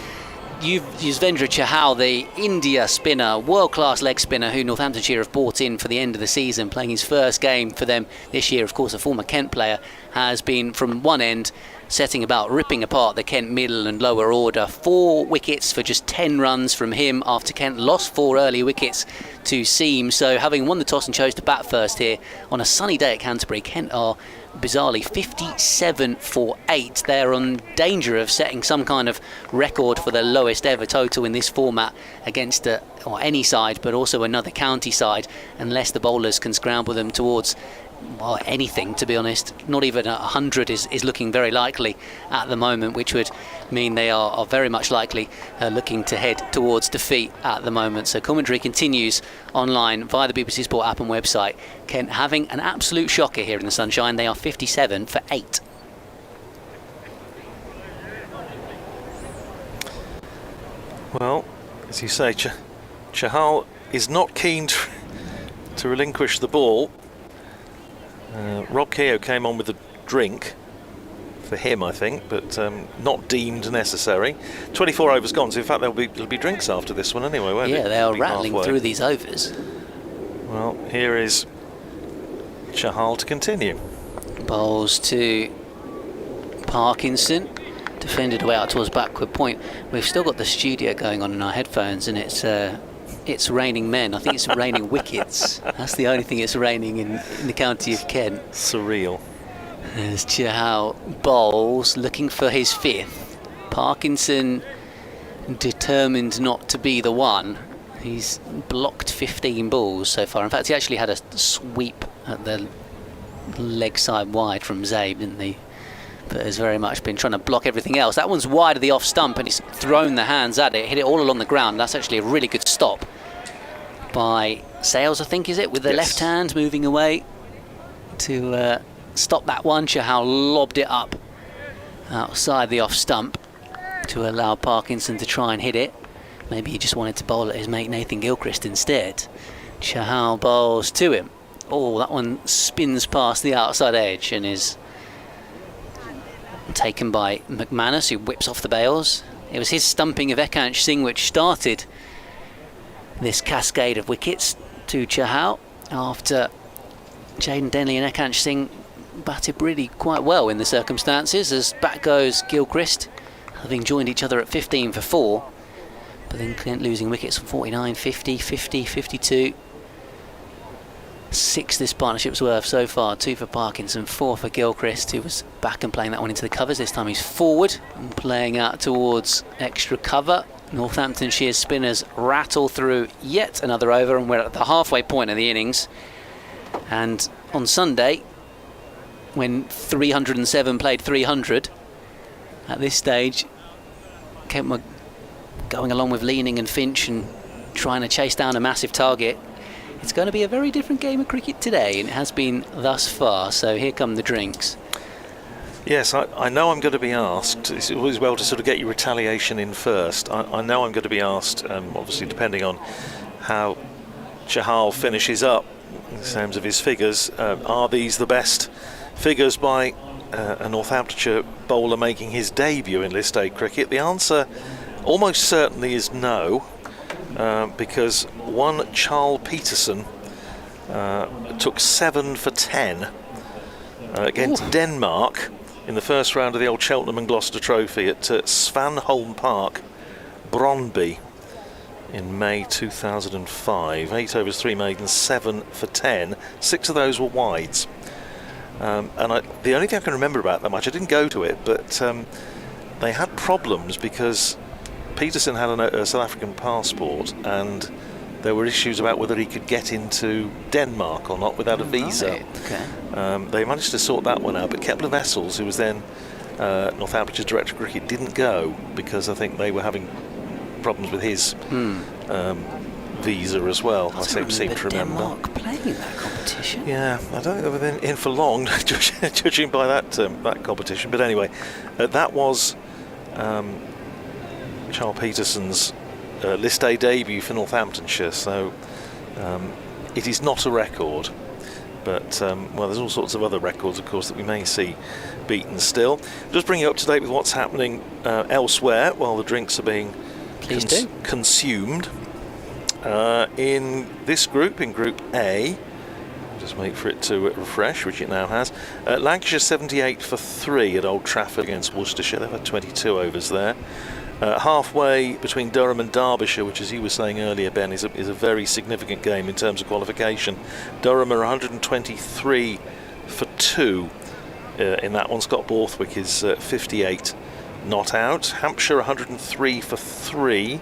Yuzvendra Chahal, the India spinner, world-class leg spinner who Northamptonshire have brought in for the end of the season, playing his first game for them this year, of course a former Kent player, has been from one end setting about ripping apart the Kent middle and lower order. 4 wickets for just 10 runs from him after Kent lost 4 early wickets to seam. So having won the toss and chose to bat first here on a sunny day at Canterbury, Kent are bizarrely 57 for 8. They're on danger of setting some kind of record for the lowest ever total in this format against any side, but also another county side, unless the bowlers can scramble them towards anything, to be honest. Not even 100 is looking very likely at the moment, which would mean they are very much likely looking to head towards defeat at the moment. So commentary continues online via the BBC Sport app and website. Kent having an absolute shocker here in the sunshine. They are 57 for 8. Well, as you say, Chahal is not keen to relinquish the ball. Rob Keogh came on with a drink for him, I think, but not deemed necessary. 24 overs gone, so in fact there'll be drinks after this one anyway, won't it? Yeah, they are rattling through these overs. Well, here is Chahal to continue. Bowls to Parkinson, defended away out towards backward point. We've still got the studio going on in our headphones, and it's raining men. I think it's raining wickets. That's the only thing it's raining in the county of Kent. Surreal. There's Chahal bowls, looking for his 5th. Parkinson determined not to be the one. He's blocked 15 balls so far. In fact, he actually had a sweep at the leg side wide from Zabe, didn't he? But has very much been trying to block everything else. That one's wide of the off stump and he's thrown the hands at it, hit it all along the ground. That's actually a really good stop by Sales, I think, is it, with the left hand moving away to stop that one. Chahal lobbed it up outside the off stump to allow Parkinson to try and hit it. Maybe he just wanted to bowl at his mate Nathan Gilchrist instead. Chahal bowls to him. Oh, that one spins past the outside edge and is taken by McManus, who whips off the bails. It was his stumping of Ekansh Singh which started this cascade of wickets to Chahal after Jaden Denley and Ekansh Singh batted really quite well in the circumstances. As back goes Gilchrist, having joined each other at 15 for 4, but then Kent losing wickets from 49, 50, 50, 52. 6 this partnership's worth so far. 2 for Parkinson, 4 for Gilchrist, who was back and playing that one into the covers. This time he's forward and playing out towards extra cover. Northamptonshire spinners rattle through yet another over, and we're at the halfway point of the innings. And on Sunday, when 307 played 300, at this stage Kent were going along with Leaning and Finch and trying to chase down a massive target. It's going to be a very different game of cricket today, and it has been thus far. So here come the drinks. Yes, I know I'm going to be asked. It's always well to sort of get your retaliation in first. I know I'm going to be asked, obviously depending on how Chahal finishes up in terms of his figures, are these the best figures by a Northamptonshire bowler making his debut in List A cricket? The answer almost certainly is no. Because one Chahal Peterson took 7 for 10 against Denmark in the first round of the old Cheltenham and Gloucester Trophy at Svanholm Park, Brøndby, in May 2005. 8 overs, 3 maidens, 7 for 10. 6 of those were wides. And the only thing I can remember about that much, I didn't go to it, but they had problems because Peterson had a South African passport, and there were issues about whether he could get into Denmark or not without a visa. Right. Okay. They managed to sort that one out, but Kepler Vessels, who was then Northamptonshire director of cricket didn't go because I think they were having problems with his visa as well. I seem to remember. Denmark playing that competition. Yeah, I don't think they were in for long, judging by that competition. But anyway, that was Chahal Peterson's List A debut for Northamptonshire. So it is not a record. But, well, there's all sorts of other records, of course, that we may see beaten still. Just bring you up to date with what's happening elsewhere while the drinks are being consumed. In this group, in Group A, just wait for it to refresh, which it now has. Lancashire 78 for 3 at Old Trafford against Worcestershire. They've had 22 overs there. Halfway between Durham and Derbyshire, which, as you were saying earlier, Ben, is a very significant game in terms of qualification. Durham are 123 for 2 in that one. Scott Borthwick is 58 not out. Hampshire 103 for 3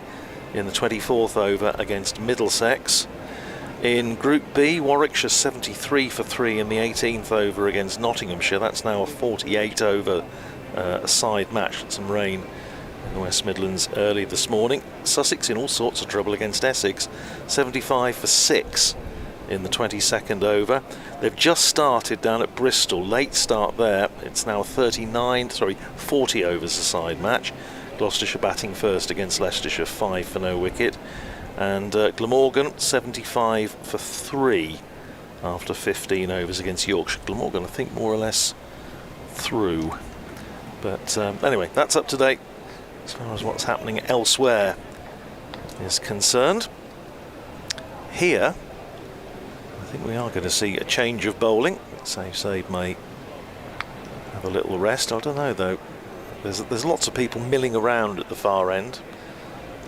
in the 24th over against Middlesex. In Group B, Warwickshire 73 for 3 in the 18th over against Nottinghamshire. That's now a 48 over side match. Some rain in the West Midlands early this morning. Sussex in all sorts of trouble against Essex, 75 for 6 in the 22nd over. They've just started down at Bristol, late start there. It's now a 40 overs a side match. Gloucestershire batting first against Leicestershire, 5 for no wicket. And Glamorgan 75 for 3 after 15 overs against Yorkshire. Glamorgan, I think, more or less through. But anyway, that's up to date as far as what's happening elsewhere is concerned. Here, I think we are going to see a change of bowling. Save may have a little rest. I don't know though. There's lots of people milling around at the far end.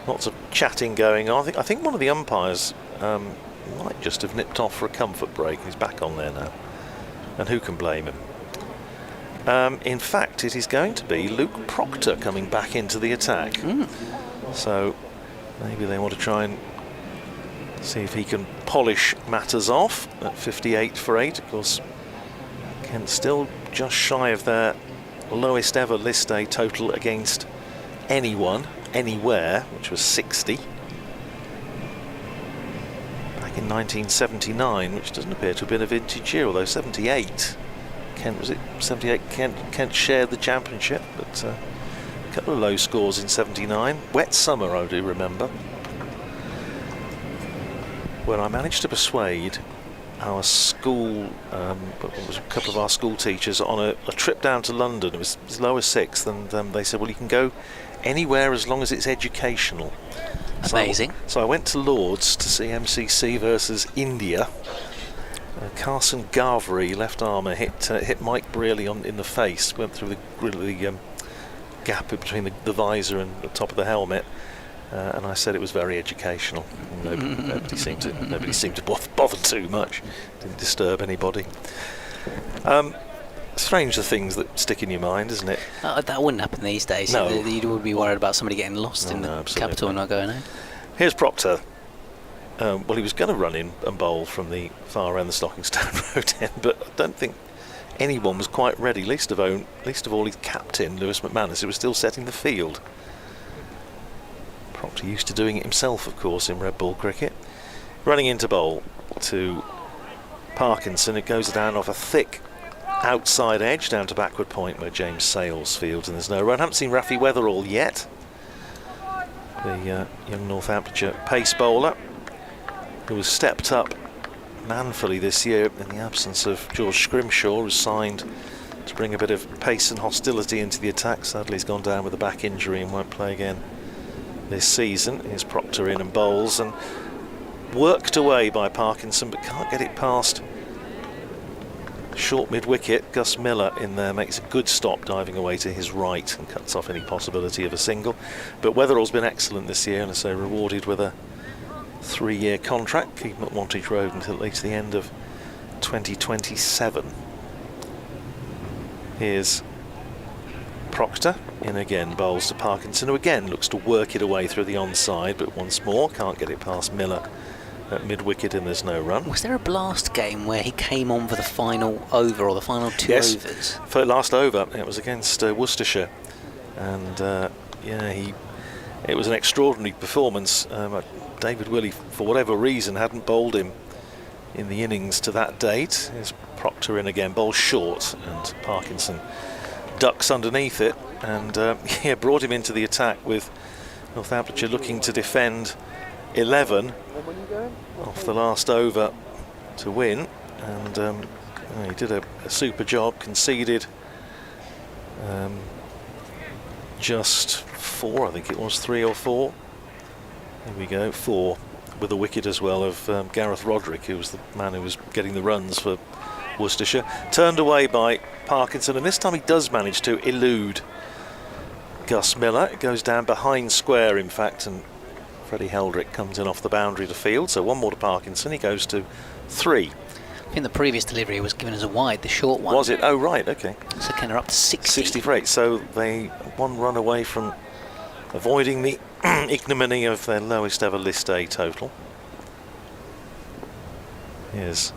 Lots of chatting going on. I think one of the umpires might just have nipped off for a comfort break. He's back on there now, and who can blame him? In fact, it is going to be Luke Proctor coming back into the attack. So maybe they want to try and see if he can polish matters off at 58 for 8. Of course, Kent still just shy of their lowest ever List A total against anyone, anywhere, which was 60. Back in 1979, which doesn't appear to have been a vintage year, although 78. Kent, was it 78? Kent shared the championship, but a couple of low scores in 79. Wet summer, I do remember, when I managed to persuade our school, a couple of our school teachers, on a trip down to London. It was as low as 6th, and they said, well, you can go anywhere as long as it's educational. Amazing. So I went to Lord's to see MCC versus India. Carson Garvery, left armour, hit Mike Brearley in the face, went through the gap between the visor and the top of the helmet, and I said it was very educational. Nobody seemed to bother too much. Didn't disturb anybody. Strange the things that stick in your mind, isn't it? That wouldn't happen these days. No. You would be worried about somebody getting lost in the capital and not going home. Here's Proctor. Well, he was going to run in and bowl from the far end, the Stockingstone Road end, but I don't think anyone was quite ready, least of all his captain, Lewis McManus, who was still setting the field. Proctor used to doing it himself, of course, in red ball cricket. Running into bowl to Parkinson, it goes down off a thick outside edge down to backward point where James Sales fields, and there's no run. Haven't seen Rafi Weatherall yet, the young Northamptonshire pace bowler, who was stepped up manfully this year in the absence of George Scrimshaw, who's signed to bring a bit of pace and hostility into the attack. Sadly, he's gone down with a back injury and won't play again this season. Here's Proctor in and bowls, and worked away by Parkinson, but can't get it past short mid-wicket. Gus Miller in there makes a good stop, diving away to his right, and cuts off any possibility of a single. But Weatherall's been excellent this year, and so rewarded with a 3-year contract, keep him at Wantage Road until at least the end of 2027. Here's Proctor in again, bowls to Parkinson, who again looks to work it away through the onside, but once more can't get it past Miller at mid-wicket and there's no run. Was there a Blast game where he came on for the final over or the final 2 overs? For last over, it was against Worcestershire, and it was an extraordinary performance. David Willey, for whatever reason, hadn't bowled him in the innings to that date. Here's Proctor in again, bowls short, and Parkinson ducks underneath it, and brought him into the attack with Northamptonshire looking to defend 11 off the last over to win, and he did a super job, conceded just 4, I think it was 3 or 4. There we go, 4, with a wicket as well of Gareth Roderick, who was the man who was getting the runs for Worcestershire. Turned away by Parkinson, and this time he does manage to elude Gus Miller. It goes down behind square, in fact, and Freddie Heldrick comes in off the boundary to field. So 1 more to Parkinson. He goes to 3. I think the previous delivery was given as a wide, the short one. Was it? Oh, right, okay. So Kent are up to 60. 60 for 8. So they 1 run away from avoiding the ignominy of their lowest ever List A total. Here's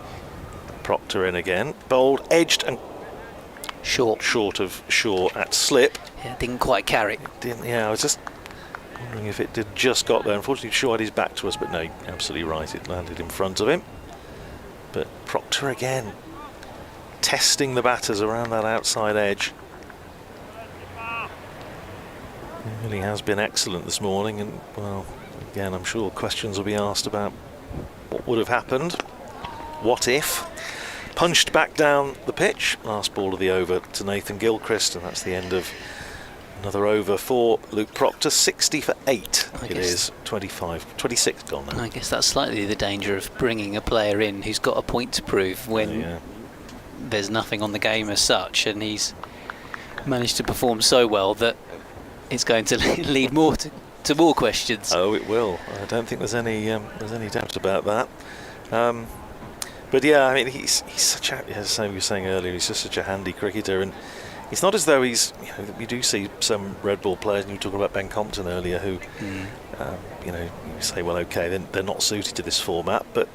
Proctor in again. Bowled, edged and short of Shaw at slip. Yeah, didn't quite carry. I was just wondering if it did just got there. Unfortunately, Shaw had his back to us, but no, absolutely right. It landed in front of him. But Proctor again, testing the batters around that outside edge. He really has been excellent this morning, and well, again, I'm sure questions will be asked about what would have happened. What if? Punched back down the pitch. Last ball of the over to Nathan Gilchrist, and that's the end of another over for Luke Proctor. 60 for 8. It is 26 gone now. I guess that's slightly the danger of bringing a player in who's got a point to prove when there's nothing on the game as such, and he's managed to perform so well that it's going to lead more to more questions. Oh, it will. I don't think there's any doubt about that. But yeah, I mean, he's such a, as you were saying earlier, he's just such a handy cricketer, and it's not as though he's, we do see some red ball players, and you were talking about Ben Compton earlier, who, you say, well, okay, they're not suited to this format, but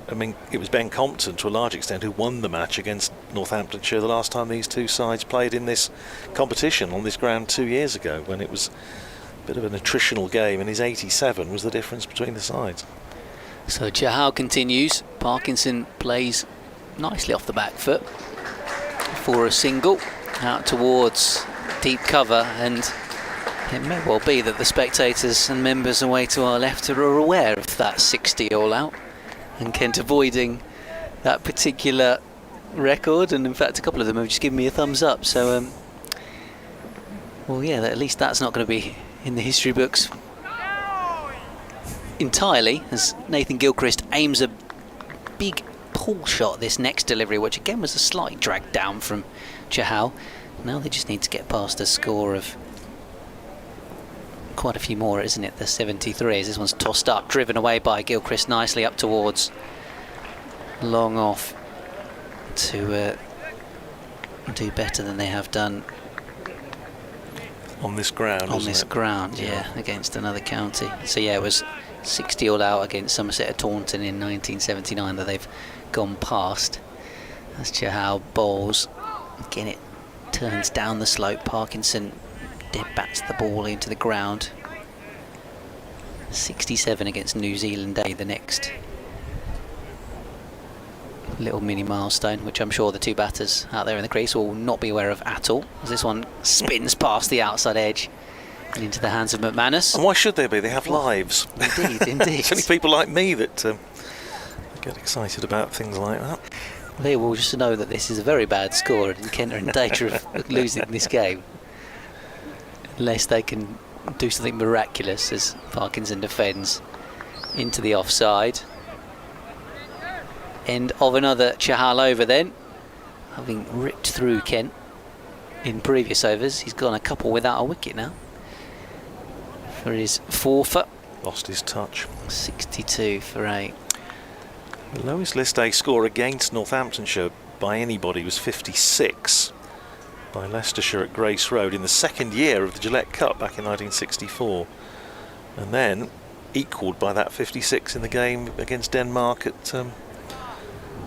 I mean, it was Ben Compton to a large extent who won the match against Northamptonshire the last time these two sides played in this competition on this ground 2 years ago, when it was a bit of an attritional game, and his 87 was the difference between the sides. So Chahal continues. Parkinson plays nicely off the back foot for a single out towards deep cover, and it may well be that the spectators and members away to our left are aware of that 60 all out, and Kent avoiding that particular record, and in fact a couple of them have just given me a thumbs up, so well, yeah, at least that's not going to be in the history books entirely, as Nathan Gilchrist aims a big pull shot this next delivery, which again was a slight drag down from Chahal. Now they just need to get past a score of quite a few more, isn't it? The 73, as this one's tossed up, driven away by Gilchrist nicely up towards long off to do better than they have done on this ground. On this ground, yeah, against another county. So yeah, it was 60 all out against Somerset at Taunton in 1979 that they've gone past. As Chahal bowls, again it turns down the slope. Parkinson dead bats the ball into the ground. 67 against New Zealand Day, the next little mini milestone, which I'm sure the two batters out there in the crease will not be aware of at all, as this one spins past the outside edge and into the hands of McManus. And why should they be? They have lives. Indeed, indeed. It's only people like me that get excited about things like that. They will just know that this is a very bad score, and Kent are in danger of losing this game unless they can do something miraculous, as Parkinson defends into the offside. End of another Chahal over then, having ripped through Kent in previous overs. He's gone a couple without a wicket now for his forfeit. Lost his touch. 62 for 8. The lowest List A score against Northamptonshire by anybody was 56 by Leicestershire at Grace Road in the second year of the Gillette Cup back in 1964. And then equalled by that 56 in the game against Denmark at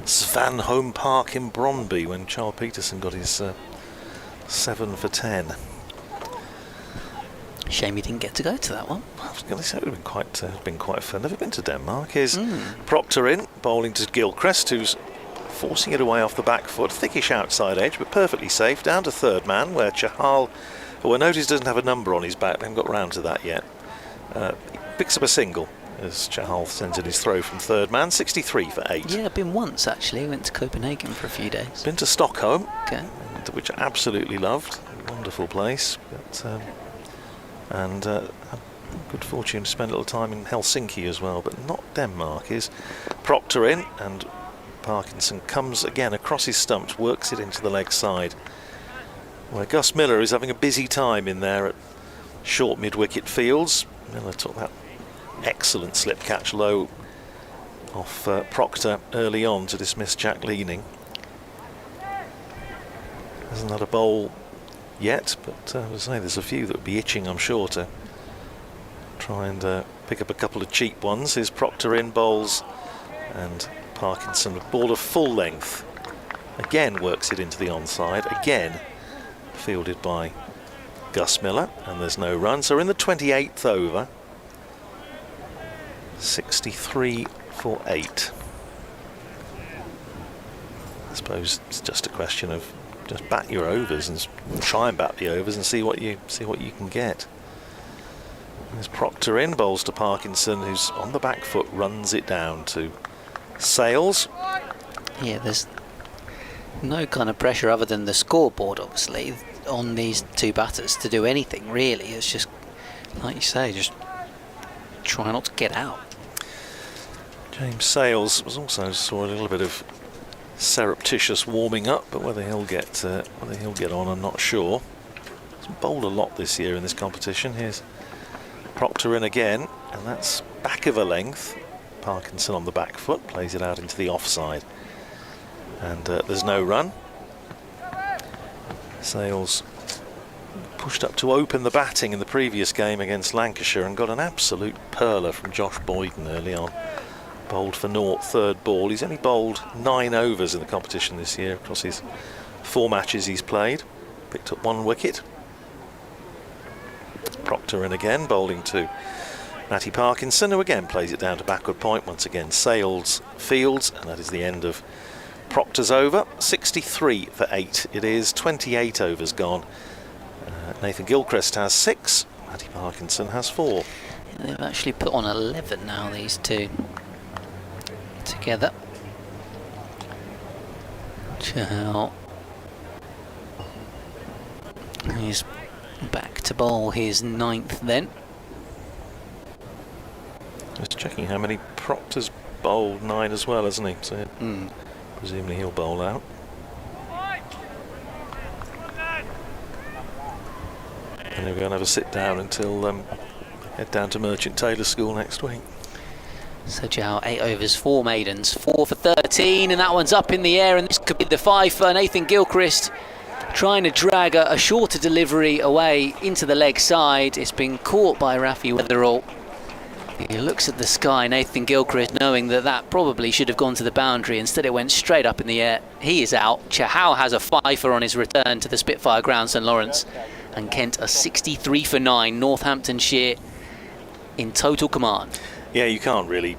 Svanholm Park in Brøndby when Charles Peterson got his 7 for 10. Shame you didn't get to go to that one. I was going to say it would have been quite fun. Never been to Denmark. Here's Proctor in, bowling to Gilchrist, who's forcing it away off the back foot. Thickish outside edge, but perfectly safe. Down to third man, where Chahal, who I notice doesn't have a number on his bat. I haven't got round to that yet. Picks up a single as Chahal sends in his throw from third man. 63 for 8. Yeah, been once actually. Went to Copenhagen for a few days. Been to Stockholm, okay, which I absolutely loved. Wonderful place. But, and had good fortune to spend a little time in Helsinki as well, but not Denmark. Is Proctor in, and Parkinson comes again across his stumps, works it into the leg side, where Gus Miller is having a busy time in there at short mid-wicket fields. Miller took that excellent slip catch low off Proctor early on to dismiss Jack Leaning. Hasn't had a bowl yet, but as I say, there's a few that would be itching, I'm sure, to try and pick up a couple of cheap ones. Here's Proctor in, bowls, and Parkinson, ball of full length, again works it into the onside, again fielded by Gus Miller, and there's no run. So we're in the 28th over. 63 for 8. I suppose it's just a question of just bat your overs and try and bat the overs and see what you can get. There's Proctor in, bowls to Parkinson, who's on the back foot, runs it down to Sales. Yeah, there's no kind of pressure other than the scoreboard, obviously, on these two batters to do anything really. It's just, like you say, just try not to get out. James Sales was also saw a little bit of surreptitious warming up, but whether he'll get on, I'm not sure. He's bowled a lot this year in this competition. Here's Proctor in again, and that's back of a length. Parkinson on the back foot, plays it out into the offside, and there's no run. Sales pushed up to open the batting in the previous game against Lancashire and got an absolute perler from Josh Boyden early on. Bowled for naught, third ball. He's only bowled 9 overs in the competition this year across his 4 matches he's played. Picked up 1 wicket. Proctor in again, bowling to Matty Parkinson, who again plays it down to backward point. Once again, Sales fields, and that is the end of Proctor's over. 63 for 8 it is, 28 overs gone. Nathan Gilchrist has 6, Matty Parkinson has 4. Yeah, they've actually put on 11 now, these two together. Chahal, he's back to bowl his 9th then. Just checking how many Proctor's bowled 9 as well, hasn't he? So presumably he'll bowl out. And we're going to have a sit down until head down to Merchant Taylor School next week. So Chahal, 8 overs, 4 maidens, 4 for 13, and that one's up in the air, and this could be the 5 for Nathan Gilchrist, trying to drag a shorter delivery away into the leg side. It's been caught by Rafi Weatherall. He looks at the sky, Nathan Gilchrist, knowing that that probably should have gone to the boundary. Instead it went straight up in the air. He is out. Chahal has a 5-fer on his return to the Spitfire Ground, St Lawrence, and Kent are 63 for 9. Northamptonshire in total command. Yeah, you can't really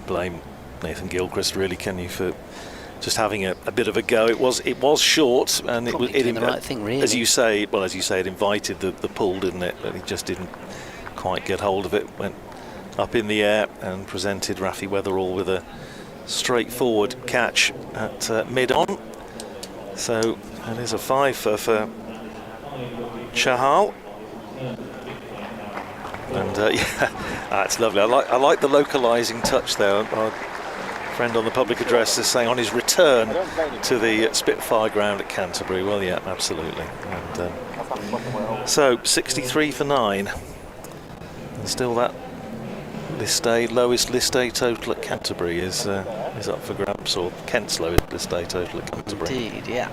blame Nathan Gilchrist, really, can you, for just having a bit of a go? It was short, and it was the right thing, really. As you say, it invited the pull, didn't it? But he just didn't quite get hold of it. Went up in the air and presented Rafi Weatherall with a straightforward catch at mid-on. So that is a 5-for Chahal. And yeah, that's lovely. I like the localising touch there. Our friend on the public address is saying on his return to the Spitfire Ground at Canterbury. Well, yeah, absolutely. And so 63 for 9, and still that lowest list A total at Canterbury is up for grabs, or Kent's lowest list A total at Canterbury. Indeed, yeah.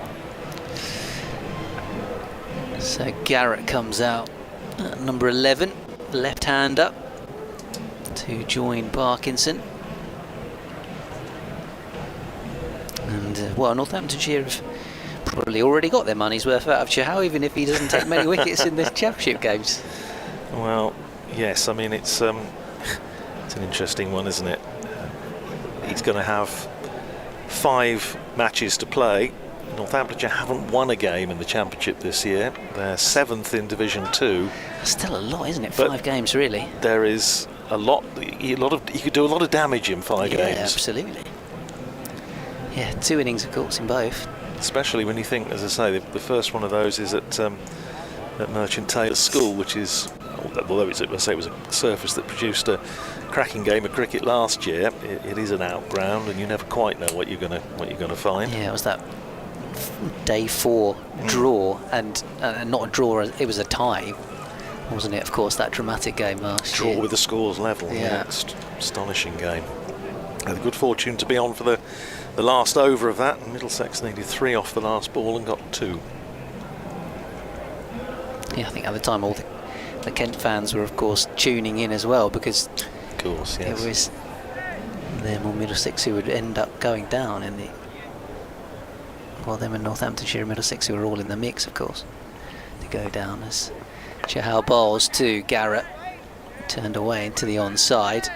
So Garrett comes out at number 11, left-hander, to to join Parkinson. And, well, Northamptonshire have probably already got their money's worth out of Chahal, even if he doesn't take many wickets in the championship games. Well, yes, I mean, it's an interesting one, isn't it? He's going to have 5 matches to play. Northamptonshire haven't won a game in the championship this year. They're 7th in Division 2. That's still a lot, isn't it? But 5 games, really. There is a lot. You could do a lot of damage in 5 games. Yeah, absolutely. Yeah, 2 innings, of course, in both. Especially when you think, as I say, the first one of those is at Merchant Taylor School, which is, although it was a surface that produced a cracking game of cricket last year, it is an outground, and you never quite know what you're gonna find. Yeah, it was that day 4 draw, and not a draw, it was a tie, wasn't it? Of course, that dramatic game last year. Draw with the scores level. Yeah, astonishing game. Had the good fortune to be on for the last over of that, and Middlesex needed 3 off the last ball and got 2. Yeah, I think at the time all the Kent fans were, of course, tuning in as well, because of course, yes, it was them or Middlesex who would end up going down in the. Well, them and Northamptonshire and Middlesex who were all in the mix, of course, to go down as Chahal bowls to Garrett, turned away into the onside.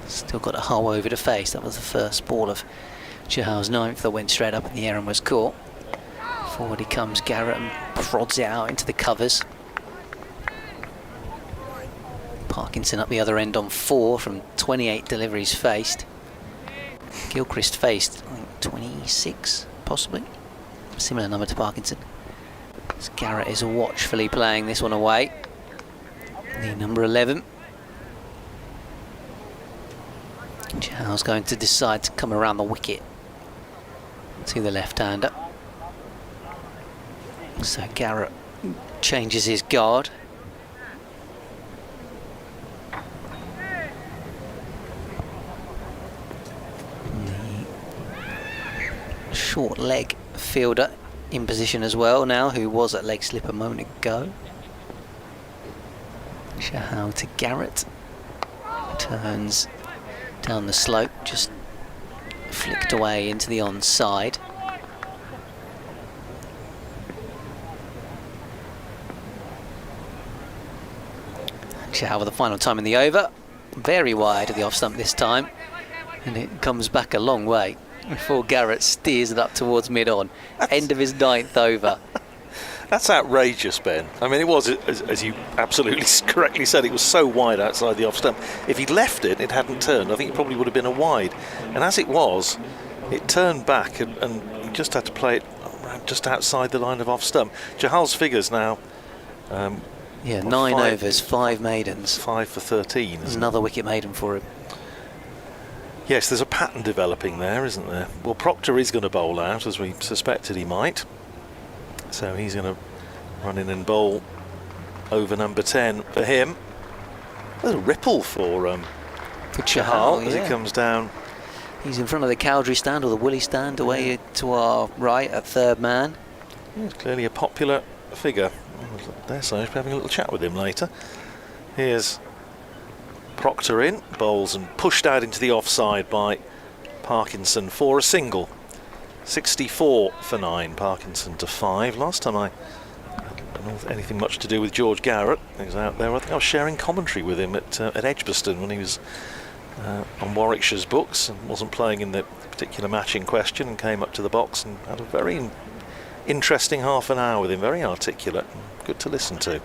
Still got a hole over the face. That was the first ball of Chahal's 9th that went straight up in the air and was caught. Forward he comes, Garrett, and prods it out into the covers. Parkinson up the other end on 4 from 28 deliveries faced. Gilchrist faced, I think, 26, possibly. Similar number to Parkinson. As Garrett is watchfully playing this one away. The number 11. Chahal's going to decide to come around the wicket to the left-hander. So Garrett changes his guard. The short leg fielder in position as well now, who was at leg slip a moment ago. Chahal to Garrett. Turns down the slope, just flicked away into the onside. Chahal with the final time in the over, very wide of the off stump this time, and it comes back a long way before Garrett steers it up towards mid-on. End of his 9th over. That's outrageous, Ben. I mean, it was, as you absolutely correctly said, it was so wide outside the off stump. If he'd left it, it hadn't turned. I think it probably would have been a wide. And as it was, it turned back, and he just had to play it just outside the line of off stump. Chahal's figures now. Yeah, 9 overs, 5 maidens. 5 for 13. Another wicket maiden for him. Yes, there's a pattern developing there, isn't there? Well, Proctor is going to bowl out, as we suspected he might. So he's going to run in and bowl over number 10 for him. There's a ripple for Chahal as he comes down. He's in front of the Cowdrey stand, or the Woolly stand, away to our right at 3rd man. He's clearly a popular figure. There, so I'll be having a little chat with him later. Here's Proctor in, bowls and pushed out into the offside by Parkinson for a single. 64 for 9, Parkinson to 5. Last time I don't know anything much to do with George Garrett. He was out there. I think I was sharing commentary with him at Edgbaston when he was on Warwickshire's books and wasn't playing in the particular match in question, and came up to the box and had a very interesting half an hour with him. Very articulate, and good to listen to.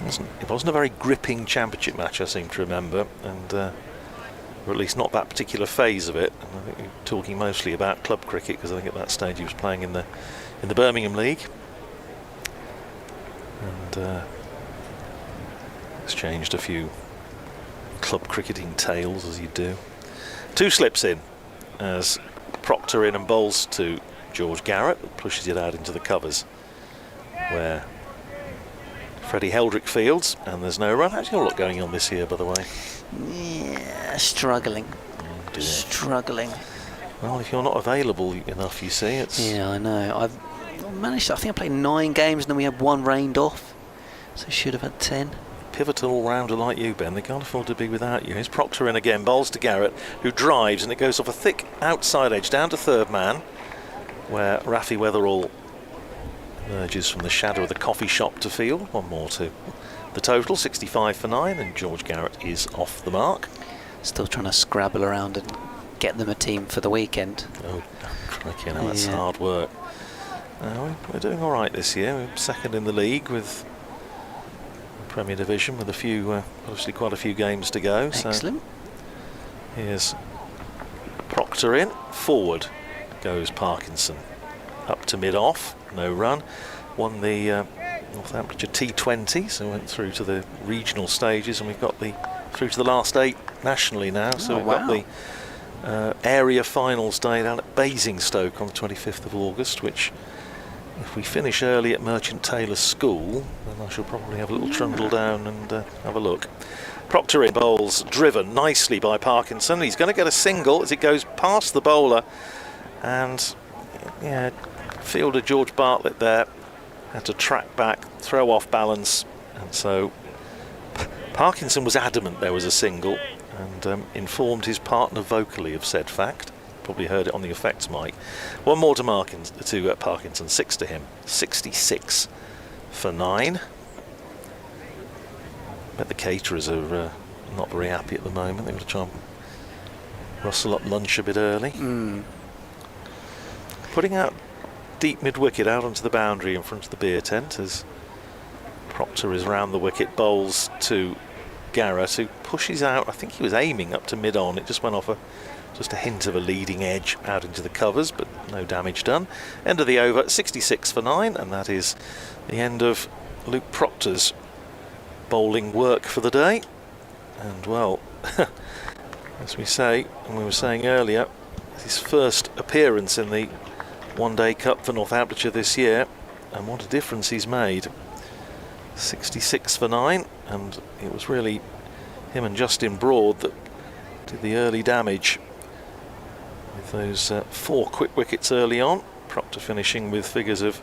It wasn't a very gripping championship match, I seem to remember, and or at least not that particular phase of it. And I think we're talking mostly about club cricket, because I think at that stage he was playing in the Birmingham League, and exchanged a few club cricketing tales, as you do. 2 slips in as Proctor in and bowls to George Garrett, pushes it out into the covers where Freddie Heldrick fields, and there's no run. Actually, a lot going on this year, by the way. Yeah, struggling. Struggling. Well, if you're not available enough, you see, it's... Yeah, I know. I've managed to, I think I played 9 games and then we had 1 rained off. So should have had 10. Pivotal all-rounder like you, Ben, they can't afford to be without you. Here's Proctor in again, bowls to Garrett, who drives, and it goes off a thick outside edge down to third man, where Rafi Weatherall emerges from the shadow of the coffee shop to field. One more to the total, 65 for 9, and George Garrett is off the mark. Still trying to scrabble around and get them a team for the weekend. Oh, crikey, now that's hard work. We're doing all right this year. We're second in the league with Premier Division, with obviously quite a few games to go. Excellent. So here's Proctor in, forward goes Parkinson, up to mid-off, no run. Won the Northamptonshire T20, so went through to the regional stages, and we've got through to the last 8 nationally now. So we've got the area finals day down at Basingstoke on the 25th of August, which, if we finish early at Merchant Taylor's School, then I shall probably have a little trundle down and have a look. Proctor in, bowls driven nicely by Parkinson. He's going to get a single as it goes past the bowler, and fielder George Bartlett there had to track back, throw off balance, and so Parkinson was adamant there was a single, and informed his partner vocally of said fact. Probably heard it on the effects mic. One more to Parkinson, 6 to him, 66 for 9. Bet the caterers are not very happy at the moment. They've got to try and rustle up lunch a bit early. Putting out deep mid-wicket out onto the boundary in front of the beer tent as Proctor is round the wicket, bowls to Garrett, who pushes out. I think he was aiming up to mid-on. It just went off just a hint of a leading edge out into the covers, but no damage done. End of the over, 66 for 9, and that is the end of Luke Proctor's bowling work for the day. And well, as we say, and we were saying earlier, his first appearance in the One-Day Cup for Northamptonshire this year, and what a difference he's made. 66 for 9, and it was really him and Justin Broad that did the early damage with those 4 quick wickets early on. Proctor finishing with figures of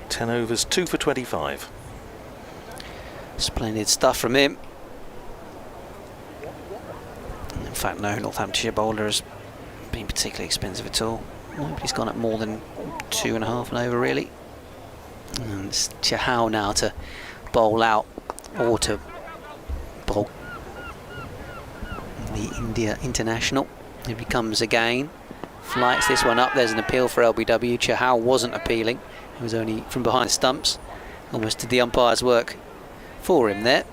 10 overs, 2 for 25. Splendid stuff from him. In fact, no Northamptonshire bowler has been particularly expensive at all. Nobody's gone up more than 2.5 and over, really. And it's Chahal now to bowl out, or to bowl the India International. Here he comes again, flights this one up. There's an appeal for LBW. Chahal wasn't appealing, he was only from behind the stumps. Almost did the umpire's work for him there.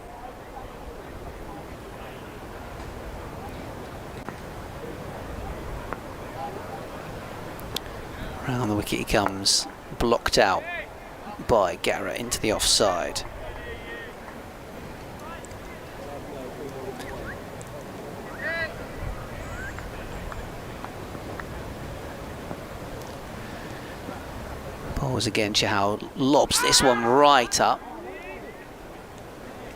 Round the wicket he comes, blocked out by Garrett into the offside. Bowls again, Chahal lobs this one right up.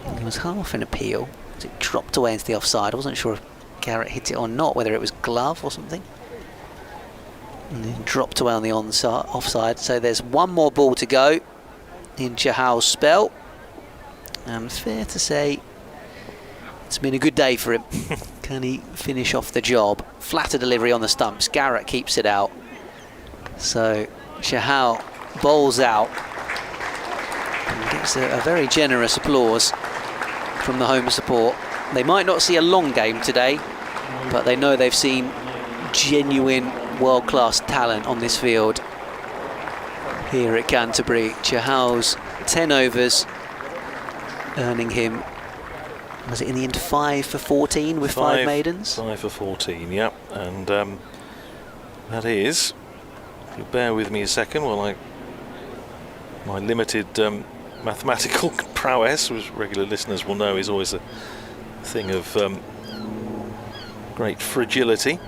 It was half an appeal as it dropped away into the offside. I wasn't sure if Garrett hit it or not, whether it was glove or something. And then dropped away on the offside. So there's one more ball to go in Chahal's spell. And it's fair to say it's been a good day for him. Can he finish off the job? Flatter delivery on the stumps. Garrett keeps it out. So Chahal bowls out and gets a very generous applause from the home support. They might not see a long game today, but they know they've seen genuine world-class talent on this field here at Canterbury. Chahal's 10 overs earning him, was it in the end 5 for 14 with 5 maidens? 5 for 14, yep. And that is, if you bear with me a second while my limited mathematical prowess, which regular listeners will know is always a thing of great fragility.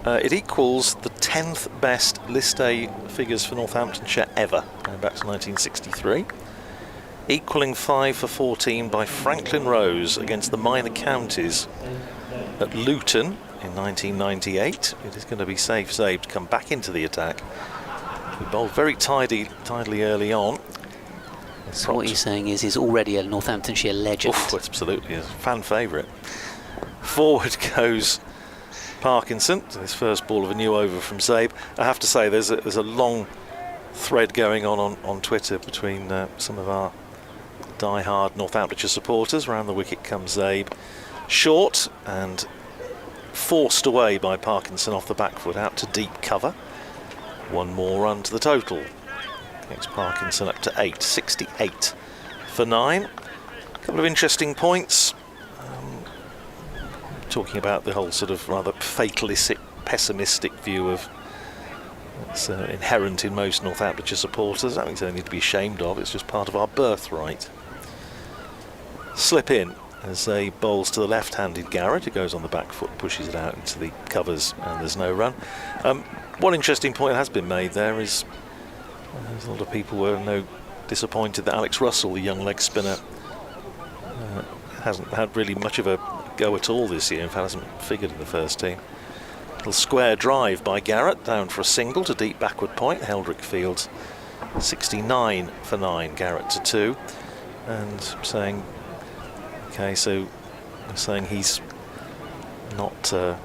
It equals the 10th best List A figures for Northamptonshire ever, going back to 1963. Equalling 5 for 14 by Franklin Rose against the minor counties at Luton in 1998. It is going to be safe to come back into the attack. We bowled very tidily early on. So what you're saying is he's already a Northamptonshire legend. Oof, absolutely, a fan favourite. Forward goes Parkinson, his first ball of a new over from Zabe. I have to say, there's a long thread going on Twitter between some of our die-hard Northamptonshire supporters. Round the wicket comes Zabe, short and forced away by Parkinson off the back foot out to deep cover. One more run to the total. Takes Parkinson up to 8, 68 for 9. A couple of interesting points. Talking about the whole sort of rather fatalistic, pessimistic view of that's inherent in most Northamptonshire supporters. I think it's anything to be ashamed of. It's just part of our birthright. Slip in as a bowls to the left-handed Garrett, who goes on the back foot, pushes it out into the covers, and there's no run. One interesting point has been made there is there's a lot of people were disappointed that Alex Russell, the young leg spinner, hasn't had really much of a go at all this year. In fact, hasn't figured in the first team. Little square drive by Garrett down for a single to deep backward point. Heldrick fields 69 for 9, Garrett to 2, and saying, okay, so saying he's not going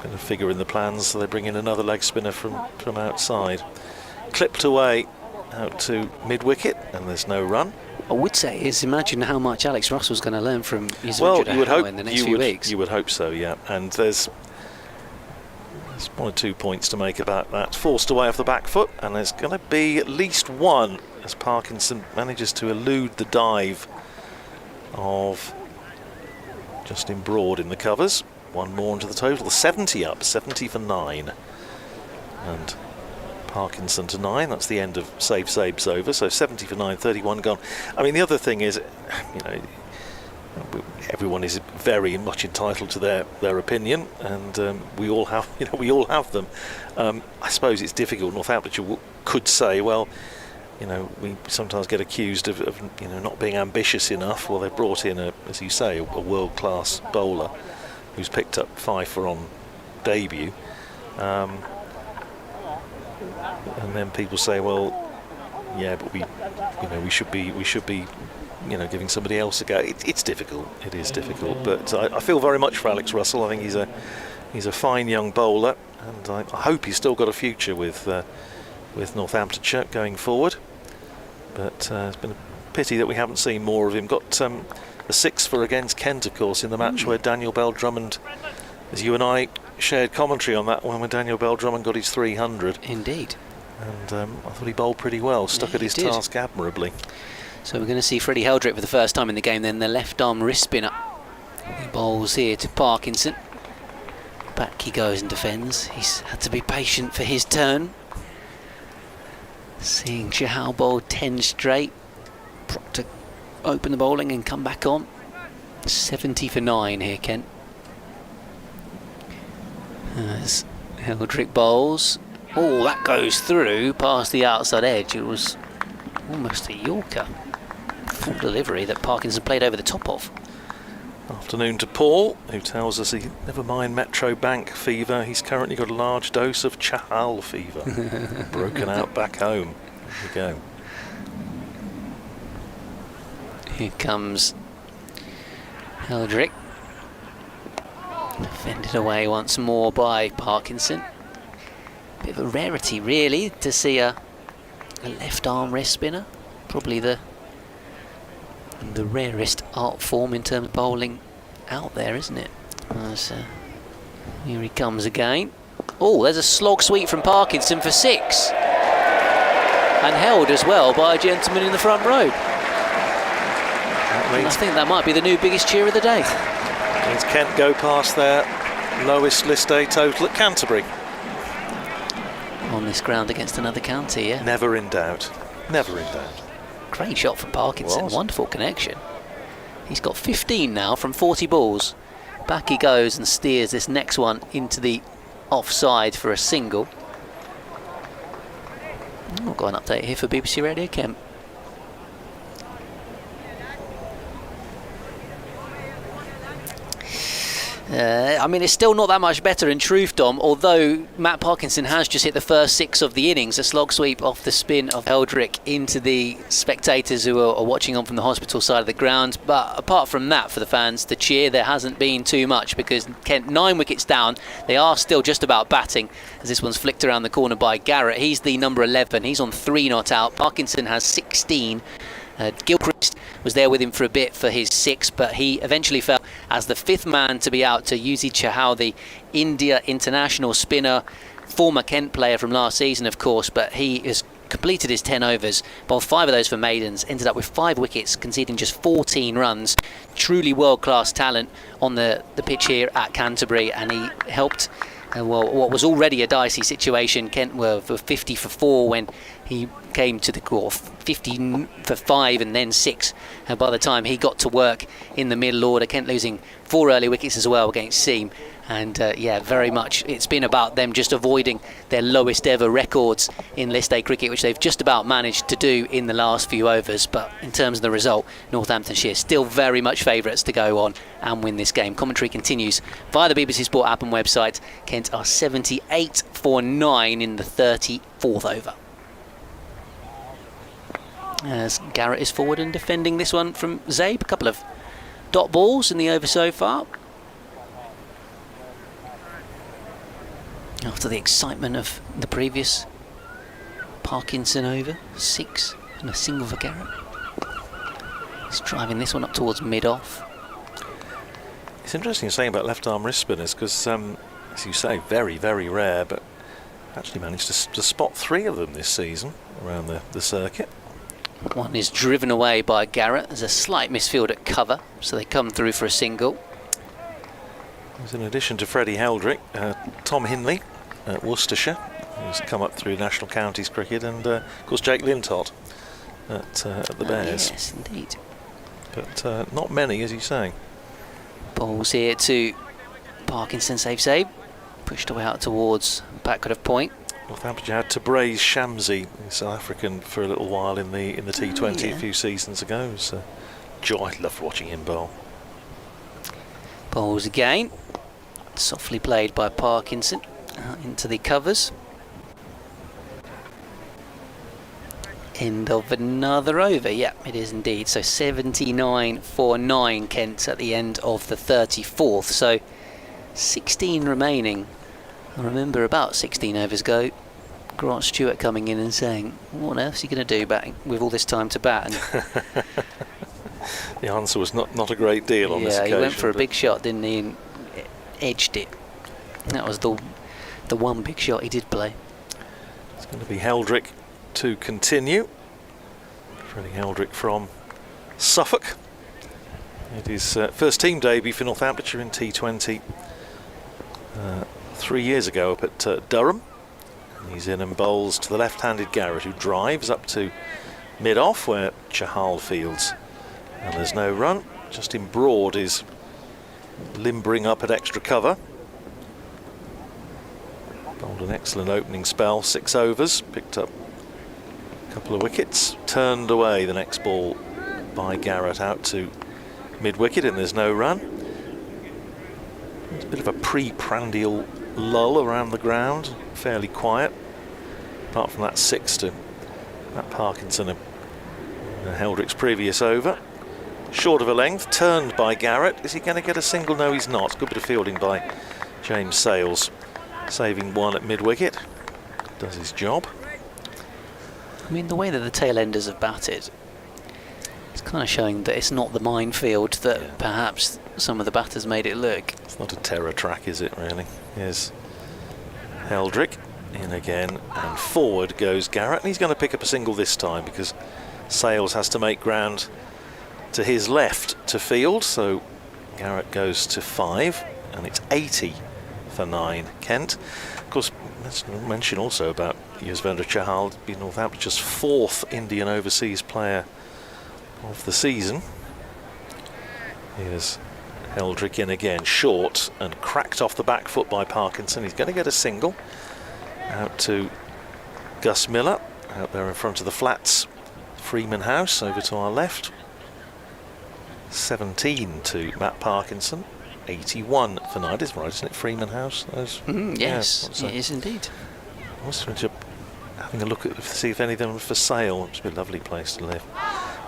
to figure in the plans, so they bring in another leg spinner from outside. Clipped away out to mid-wicket, and there's no run. I would say is imagine how much Alex Russell's going to learn from his you would hope in the next few weeks. You would hope so, yeah. And there's one or 2 points to make about that. Forced away off the back foot, and there's going to be at least one as Parkinson manages to elude the dive of Justin Broad in the covers. One more into the total, 70 up, 70 for 9. And Parkinson to 9, that's the end of Sabe's over, so 70 for 9, 31 gone. I mean, the other thing is, everyone is very much entitled to their opinion, and we all have them. I suppose it's difficult. Northamptonshire could say, well, we sometimes get accused of not being ambitious enough. Well, they brought in as you say, a world-class bowler who's picked up 5 for on debut. And then people say, well, yeah, but we should be giving somebody else a go. It's difficult. It is difficult. But I feel very much for Alex Russell. I think he's a fine young bowler, and I hope he's still got a future with Northamptonshire going forward. But it's been a pity that we haven't seen more of him. Got a 6 for against Kent, of course, in the match where Daniel Bell-Drummond, as you and I shared commentary on that one, when Daniel Bell-Drummond got his 300. Indeed. And I thought he bowled pretty well, stuck at his task admirably. So we're going to see Freddie Heldrick for the first time in the game, then the left arm wrist spinner. He bowls here to Parkinson. Back he goes and defends. He's had to be patient for his turn. Seeing Chahal bowl 10 straight. Proctor open the bowling and come back on. 70 for 9 here, Kent. As Heldrick bowls. Oh, that goes through past the outside edge. It was almost a Yorker. Full delivery that Parkinson played over the top of. Afternoon to Paul, who tells us he never mind Metro Bank fever. He's currently got a large dose of Chahal fever. Broken out back home. There we go. Here comes Heldrick. Defended away once more by Parkinson. Bit of a rarity, really, to see a left arm wrist spinner. Probably the rarest art form in terms of bowling out there, isn't it? Here he comes again. Oh, there's a slog sweep from Parkinson for 6. And held as well by a gentleman in the front row. And I think that might be the new biggest cheer of the day. Means Kent go past their lowest list A total at Canterbury. On this ground against another county, yeah. Never in doubt. Never in doubt. Great shot from Parkinson. Wonderful connection. He's got 15 now from 40 balls. Back he goes and steers this next one into the offside for a single. I've got an update here for BBC Radio Kent. I mean, it's still not that much better in truth, Dom, although Matt Parkinson has just hit the first 6 of the innings. A slog sweep off the spin of Eldrick into the spectators who are watching on from the hospital side of the ground. But apart from that, for the fans to cheer, there hasn't been too much, because Kent 9 wickets down. They are still just about batting, as this one's flicked around the corner by Garrett. He's the number 11. He's on 3 not out. Parkinson has 16. Gilchrist was there with him for a bit for his 6, but he eventually fell as the 5th man to be out to Yuzi Chahal, the India international spinner, former Kent player from last season, of course, but he has completed his 10 overs, bowled 5 of those for maidens, ended up with 5 wickets, conceding just 14 runs. Truly world-class talent on the pitch here at Canterbury, and he helped well, what was already a dicey situation. Kent were 50 for 4 when he came to the court, 50 for 5 and then 6. And by the time he got to work in the middle order, Kent losing 4 early wickets as well against Seam. And yeah, very much it's been about them just avoiding their lowest ever records in List A cricket, which they've just about managed to do in the last few overs. But in terms of the result, Northamptonshire still very much favourites to go on and win this game. Commentary continues via the BBC Sport app and website. Kent are 78 for 9 in the 34th over. As Garrett is forward and defending this one from Zabe. A couple of dot balls in the over so far. After the excitement of the previous Parkinson over, 6 and a single for Garrett. He's driving this one up towards mid-off. It's interesting you're saying about left-arm wrist spinners, because, as you say, very, very rare, but actually managed to spot 3 of them this season around the circuit. One is driven away by Garrett. There's a slight misfield at cover, so they come through for a single. In addition to Freddie Heldrick, Tom Hinley at Worcestershire, who's come up through national counties cricket, and of course Jake Lintott at the Bears. Yes, indeed. But not many, as you say. Balls here to Parkinson, save. Pushed away out towards backward of point. Northamptonshire had Tabraiz Shamsi, South African, for a little while in the T20 a few seasons ago. It was a joy. I loved watching him bowl. Bowls again, softly played by Parkinson into the covers. End of another over. Yeah, it is indeed. So 79 for 9 Kent at the end of the 34th. So 16 remaining. I remember about 16 overs ago, Grant Stewart coming in and saying, what on earth is he going to do batting with all this time to bat? And the answer was not a great deal on this occasion. Yeah, he went for a big shot, didn't he, and edged it. That was the one big shot he did play. It's going to be Heldrick to continue. Freddie Heldrick from Suffolk. It is first team debut for Northamptonshire in T20 3 years ago up at Durham. And he's in and bowls to the left-handed Garrett, who drives up to mid-off where Chahal fields. And there's no run. Justin Broad is limbering up at extra cover. Bowled an excellent opening spell, 6 overs, picked up a couple of wickets, turned away the next ball by Garrett out to mid-wicket, and there's no run. It's a bit of a pre-prandial lull around the ground, fairly quiet, apart from that 6 to Matt Parkinson and Heldrick's previous over. Short of a length, turned by Garrett. Is he going to get a single? No, he's not. Good bit of fielding by James Sales, saving 1 at mid-wicket. Does his job. I mean, the way that the tail enders have batted, it's kind of showing that it's not the minefield that perhaps some of the batters made it look. It's not a terror track, is it, really? Here's Heldrick in again, and forward goes Garrett, and he's going to pick up a single this time because Sales has to make ground to his left to field, so Garrett goes to 5, and it's 80 for 9 Kent. Of course, let's mention also about Yuzvendra Chahal, being Northampton's 4th Indian overseas player of the season. Here's Heldrick in again, short and cracked off the back foot by Parkinson. He's going to get a single out to Gus Miller out there in front of the flats. Freeman House over to our left. 17 to Matt Parkinson. 81 for night. It's right, isn't it? Freeman House. Yes, yeah, it is indeed. I was having a look at see if any of them were for sale. It's a lovely place to live.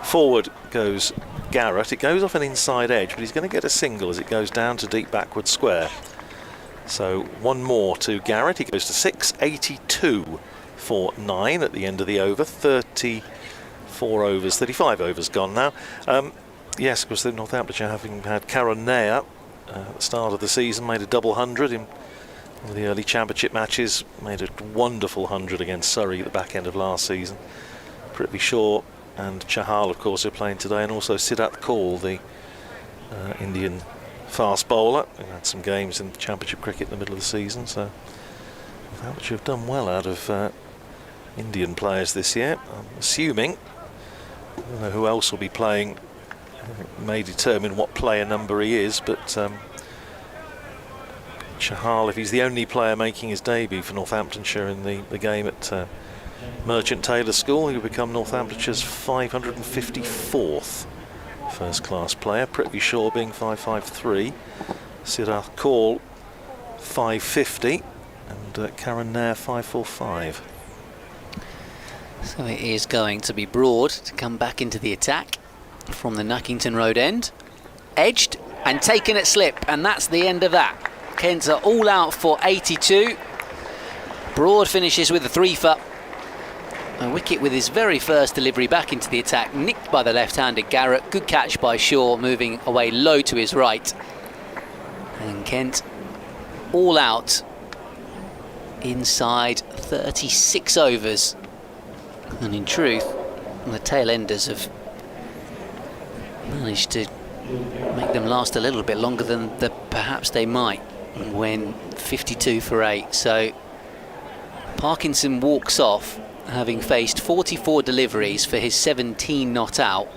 Forward goes Garrett. It goes off an inside edge, but he's going to get a single as it goes down to deep backward square. So one more to Garrett. He goes to 6, 82 for 9 at the end of the over. 34 overs, 35 overs gone now. Yes, because the Northamptonshire, having had Karen Nair at the start of the season, made a double 100 in one of the early championship matches, made a wonderful 100 against Surrey at the back end of last season. Prithvi Shaw and Chahal, of course, are playing today, and also Siddharth Kaul, the Indian fast bowler, who had some games in championship cricket in the middle of the season. So Northamptonshire have done well out of Indian players this year. I'm assuming, I don't know who else will be playing, may determine what player number he is, but Chahal, if he's the only player making his debut for Northamptonshire in the game at Merchant Taylor School, he will become Northamptonshire's 554th first class player. Prithvi Shaw being 553, Siddharth Kaul 550, and Karen Nair 545. So it is going to be Broad to come back into the attack from the Nuckington Road end. Edged and taken at slip, and that's the end of that. Kent are all out for 82. Broad finishes with a 3-for. A wicket with his very first delivery back into the attack, nicked by the left-handed Garrett. Good catch by Shaw, moving away low to his right. And Kent all out inside 36 overs. And in truth, the tail enders have managed to make them last a little bit longer than perhaps they might when 52 for 8. So Parkinson walks off, having faced 44 deliveries for his 17 not out,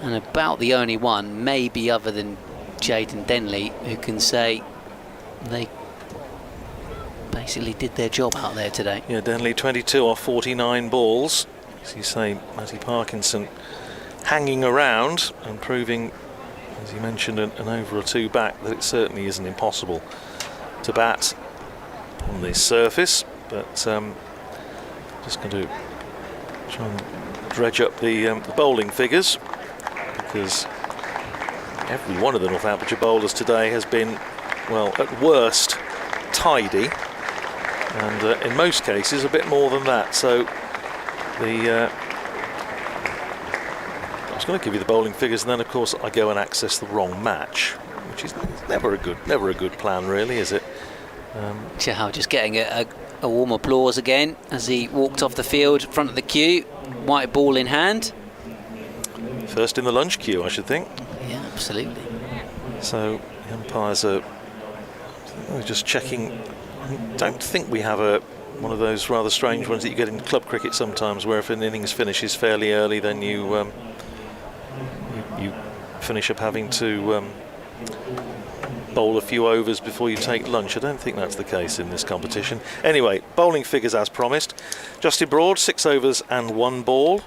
and about the only one, maybe other than Jayden Denley, who can say they basically did their job out there today. Yeah, Denley 22 off 49 balls. As you say, Matty Parkinson hanging around and proving, as you mentioned, an over or two back, that it certainly isn't impossible to bat on this surface. But just going to try and dredge up the bowling figures, because every one of the Northamptonshire bowlers today has been, well, at worst tidy, and in most cases a bit more than that. So I was going to give you the bowling figures, and then of course I go and access the wrong match, which is never a good plan, really, is it? Chahal just getting a warm applause again as he walked off the field, front of the queue, white ball in hand. First in the lunch queue, I should think. Yeah, absolutely. So the umpires are just checking. I don't think we have one of those rather strange ones that you get in club cricket sometimes, where if an innings finishes fairly early, then you finish up having to bowl a few overs before you take lunch. I don't think that's the case in this competition. Anyway, bowling figures as promised. Justin Broad, 6 overs and 1 ball.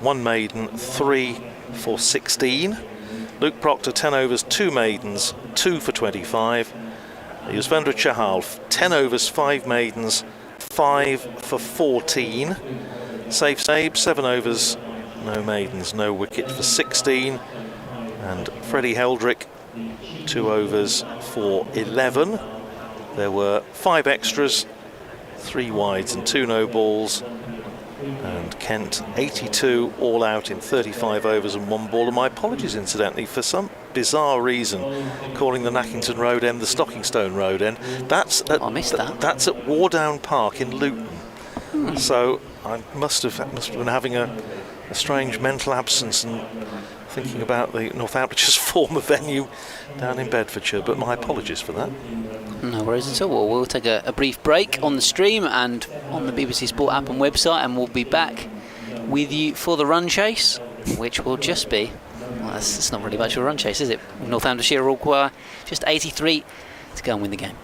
1 maiden, 3 for 16. Luke Proctor, 10 overs, 2 maidens, 2 for 25. Yuzvendra Chahal, 10 overs, 5 maidens, 5 for 14. Safe Sabe, 7 overs, no maidens, no wicket for 16. And Freddie Heldrick, 2 overs for 11. There were 5 extras, 3 wides and 2 no balls. And Kent 82 all out in 35 overs and 1 ball. And my apologies, incidentally, for some bizarre reason calling the Nackington Road end the Stockingstone Road end. That's at, that's at Wardown Park in Luton. So I must have been having a strange mental absence and thinking about the Northamptonshire's former venue down in Bedfordshire, but my apologies for that. No worries at all. We'll take a brief break on the stream and on the BBC Sport app and website, and we'll be back with you for the run chase, which will just be, well, it's not really much of a run chase, is it? Northamptonshire will require just 83 to go and win the game.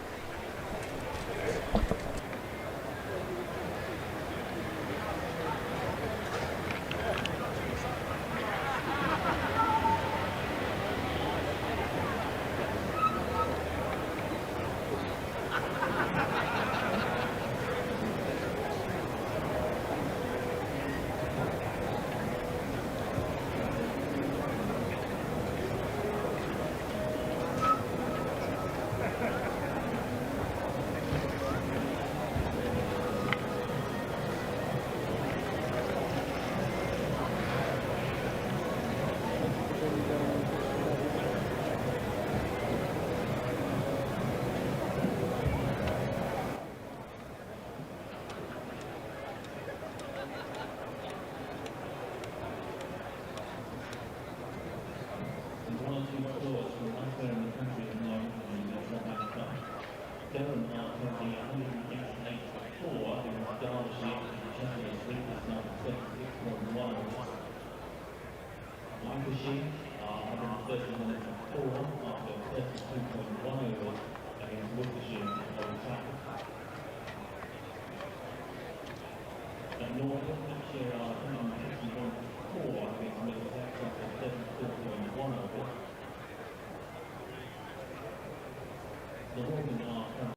But Northamptonshire are 161.4 against Middlesex after 34.1 overs. The Rovers are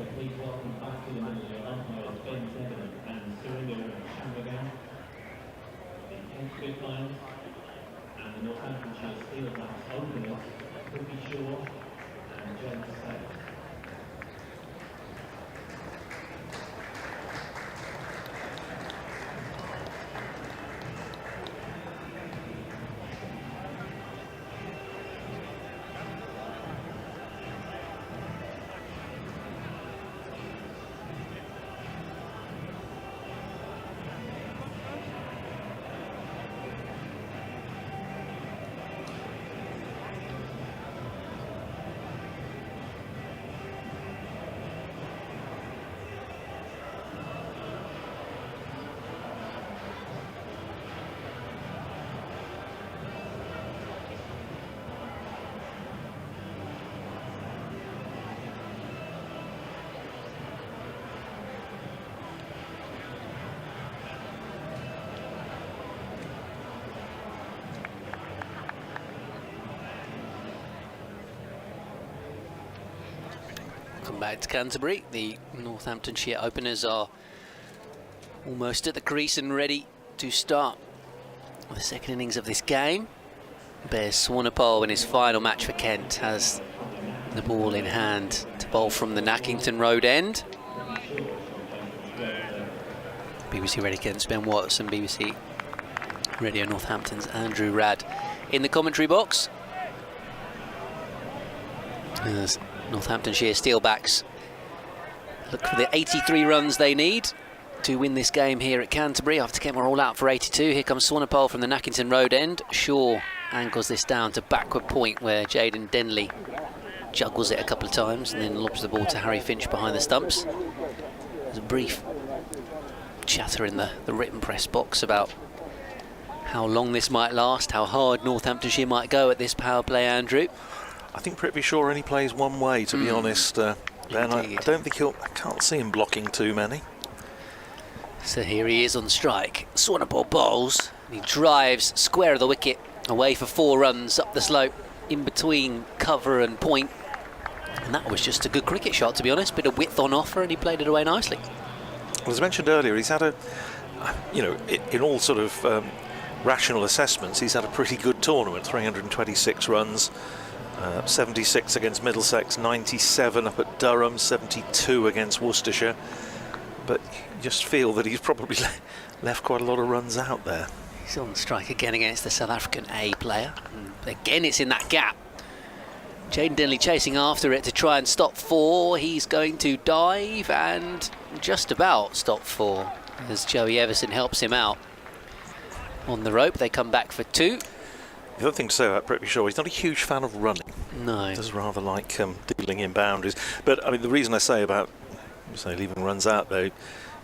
please welcome back to the middle of your umpires Ben Tebben and Surrey the Kent Spitfires and the Northamptonshire Steelbacks openers, Cookie Shaw and John State. Welcome back to Canterbury. The Northamptonshire openers are almost at the crease and ready to start the second innings of this game. Bear Swanepoel in his final match for Kent has the ball in hand to bowl from the Nackington Road end. BBC Radio Kent's Ben Watts and BBC Radio Northampton's Andrew Radd in the commentary box. As Northamptonshire Steelbacks look for the 83 runs they need to win this game here at Canterbury after Kent were all out for 82. Here comes Swanepoel from the Nackington Road end. Shaw angles this down to backward point where Jaden Denley juggles it a couple of times and then lobs the ball to Harry Finch behind the stumps. There's a brief chatter in the written press box about how long this might last, how hard Northamptonshire might go at this power play, Andrew. I think Prithvi Shaw only plays one way, to be honest. Ben, I don't think I can't see him blocking too many. So here he is on strike. Swanepoel bowls. He drives square of the wicket away for 4 runs up the slope in between cover and point. And that was just a good cricket shot, to be honest. Bit of width on offer, and he played it away nicely. Well, as mentioned earlier, he's had in all sort of rational assessments, he's had a pretty good tournament. 326 runs. 76 against Middlesex, 97 up at Durham, 72 against Worcestershire. But you just feel that he's probably left quite a lot of runs out there. He's on strike again against the South African A player. And again, it's in that gap. Jaden Denley chasing after it to try and stop 4. He's going to dive and just about stop 4 as Joey Everson helps him out on the rope. They come back for 2. The other thing to say about Prithvi Shaw, he's not a huge fan of running. No. He does rather like dealing in boundaries. But I mean, the reason I say about leaving runs out, though,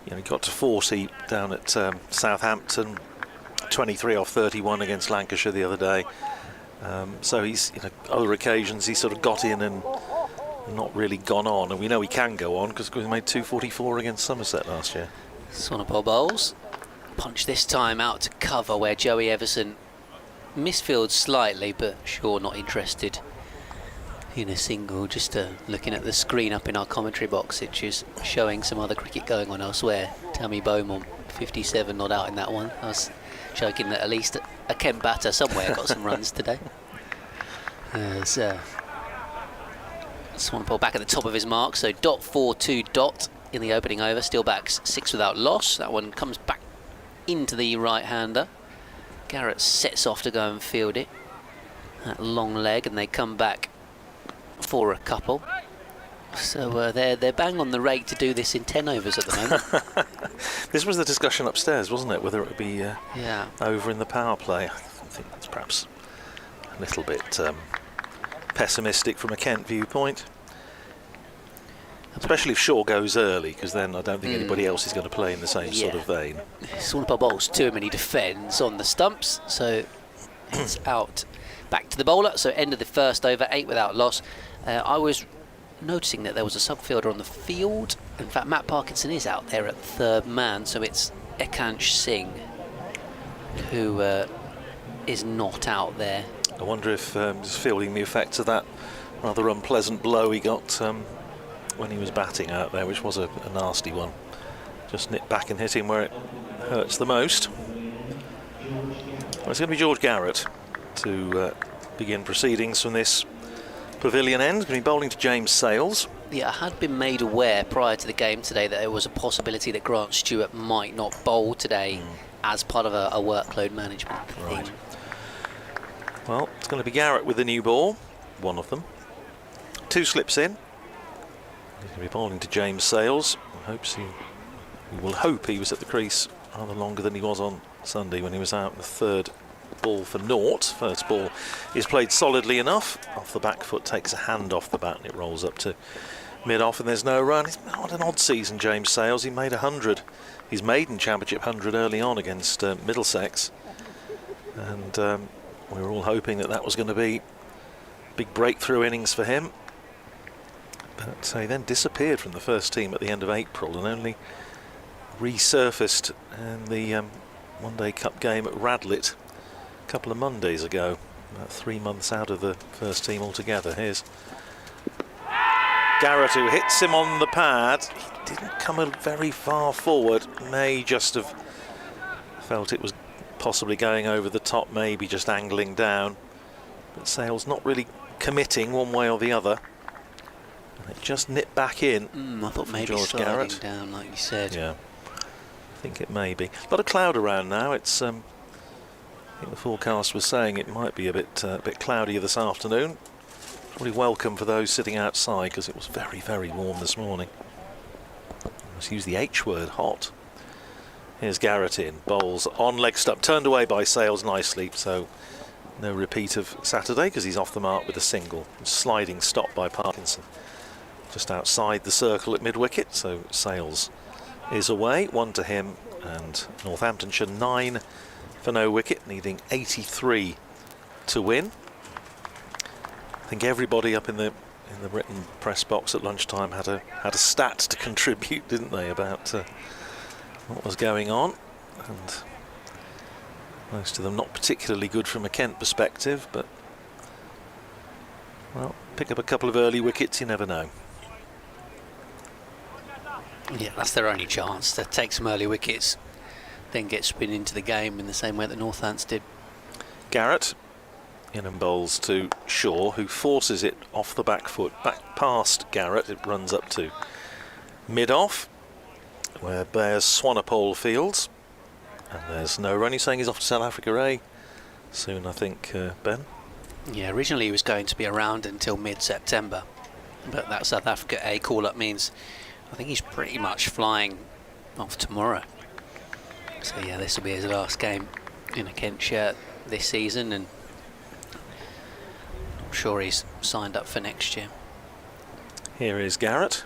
he got to 40 down at Southampton, 23 off 31 against Lancashire the other day. So he's, other occasions he's sort of got in and not really gone on. And we know he can go on because he made 244 against Somerset last year. Swanepoel bowls. Punch this time out to cover where Joey Everson misfields slightly, but Shaw not interested in a single. Just looking at the screen up in our commentary box, which is showing some other cricket going on elsewhere. Tammy Beaumont, 57, not out in that one. I was joking that at least a Kent batter somewhere got some runs today. As Swanepoel back at the top of his mark, so .42 in the opening over. Steelbacks 6 without loss. That one comes back into the right-hander. Garrett sets off to go and field it. That long leg, and they come back for a couple. So they're bang on the rate to do this in 10 overs at the moment. This was the discussion upstairs, wasn't it? Whether it would be over in the power play. I think that's perhaps a little bit pessimistic from a Kent viewpoint. Especially if Shaw goes early, because then I don't think anybody else is going to play in the same sort of vein. Swanepoel bowls 2 and he defends on the stumps, so it's out back to the bowler. So end of the first over, 8 without loss. I was noticing that there was a sub-fielder on the field. In fact, Matt Parkinson is out there at third man, so it's Ekansh Singh who is not out there. I wonder if he's feeling the effects of that rather unpleasant blow he got when he was batting out there, which was a nasty one. Just nipped back and hit him where it hurts the most. Well, it's going to be George Garrett to begin proceedings from this pavilion end. Going to be bowling to James Sales. Yeah, I had been made aware prior to the game today that there was a possibility that Grant Stewart might not bowl today as part of a workload management thing. Right. Well, it's going to be Garrett with the new ball, one of them. 2 slips in. He's going to be bowling to James Sales. We will hope he was at the crease rather longer than he was on Sunday when he was out in the 3rd ball for naught. First ball is played solidly enough. Off the back foot, takes a hand off the bat and it rolls up to mid-off and there's no run. It's not an odd season, James Sales. He made 100. His maiden championship 100 early on against Middlesex. And we were all hoping that was going to be a big breakthrough innings for him. But he then disappeared from the first team at the end of April and only resurfaced in the One Day Cup game at Radlett a couple of Mondays ago, about 3 months out of the first team altogether. Here's Garrett, who hits him on the pad. He didn't come very far forward, may just have felt it was possibly going over the top, maybe just angling down, but Sales not really committing one way or the other. And it just nipped back in. I thought maybe George sliding Garrett down, like you said. Yeah, I think it may be. A lot of cloud around now. It's I think the forecast was saying it might be a bit cloudier this afternoon. Probably welcome for those sitting outside because it was very, very warm this morning. Let's use the H word, hot. Here's Garrett in, bowls on leg stump, turned away by Sales nicely, so no repeat of Saturday because he's off the mark with a single. Sliding stop by Parkinson. Just outside the circle at mid-wicket, so Sales is away, 1 to him, and Northamptonshire 9 for no wicket, needing 83 to win. I think everybody up in the written press box at lunchtime had a stat to contribute, didn't they, about what was going on, and most of them not particularly good from a Kent perspective, but well, pick up a couple of early wickets, you never know. Yeah, that's their only chance, to take some early wickets, then get spin into the game in the same way that Northants did. Garrett in and bowls to Shaw, who forces it off the back foot, back past Garrett. It runs up to mid-off, where Bears Swanepoel fields. And there's no run. He's saying he's off to South Africa A soon, I think, Ben. Yeah, originally he was going to be around until mid-September, but that South Africa A call-up means I think he's pretty much flying off tomorrow. So yeah, this will be his last game in a Kent shirt this season, and I'm sure he's signed up for next year. Here is Garrett,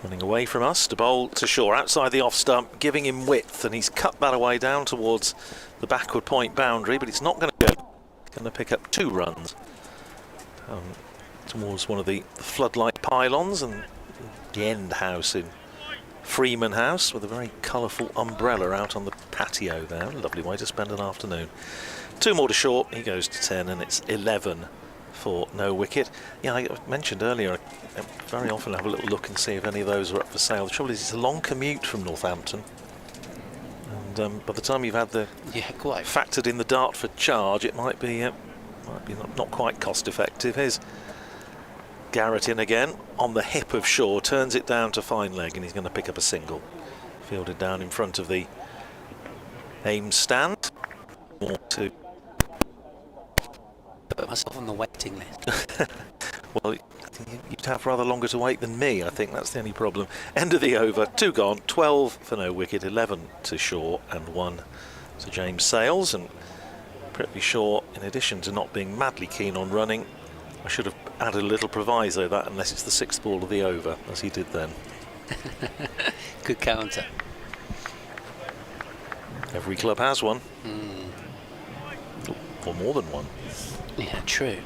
running away from us to bowl to Shaw outside the off stump, giving him width, and he's cut that away down towards the backward point boundary, but it's not going to go. It's going to pick up 2 runs towards one of the floodlight pylons and the end house in Freeman House, with a very colourful umbrella out on the patio there. Lovely way to spend an afternoon. 2 more to Shaw, he goes to 10, and it's 11 for no wicket. Yeah, I mentioned earlier, I very often have a little look and see if any of those are up for sale. The trouble is, it's a long commute from Northampton, and by the time you've had the factored in the Dartford charge, it might be not quite cost effective. Here's Garrett in again on the hip of Shaw, turns it down to fine leg, and he's going to pick up a single. Fielded down in front of the Ames stand. More to Put myself on the waiting list. Well, you'd have rather longer to wait than me, I think that's the only problem. End of the over, 2 gone, 12 for no wicket, 11 to Shaw and 1 to James Sales. And pretty sure, in addition to not being madly keen on running, I should have added a little proviso that unless it's the 6th ball of the over, as he did then. Good counter. Every club has one. Or more than one. Yeah, true.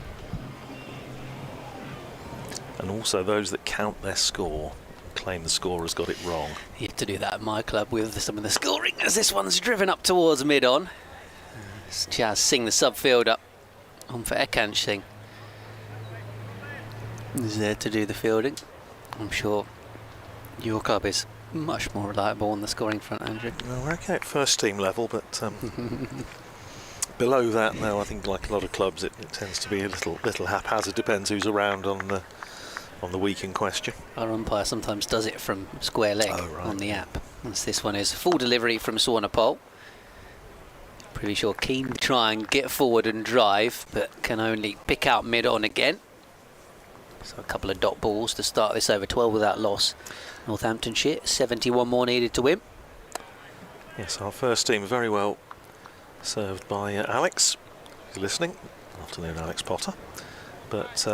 And also those that count their score, claim the scorer's got it wrong. You have to do that at my club with some of the scoring, as this one's driven up towards mid-on. Chaz Singh, the subfielder, on for Ekant Singh. is there to do the fielding. I'm sure your club is much more reliable on the scoring front, Andrew. Well, we're okay at first team level, but below that now, I think like a lot of clubs, it tends to be a little haphazard. Depends who's around on the week in question. Our umpire sometimes does it from square leg on the app. As this one is full delivery from Swanepoel. Pretty sure keen to try and get forward and drive, but can only pick out mid-on again. So a couple of dot balls to start this over 12 without loss. Northamptonshire, 71 more needed to win. Yes, our first team very well served by Alex, who's listening. Afternoon, Alex Potter. But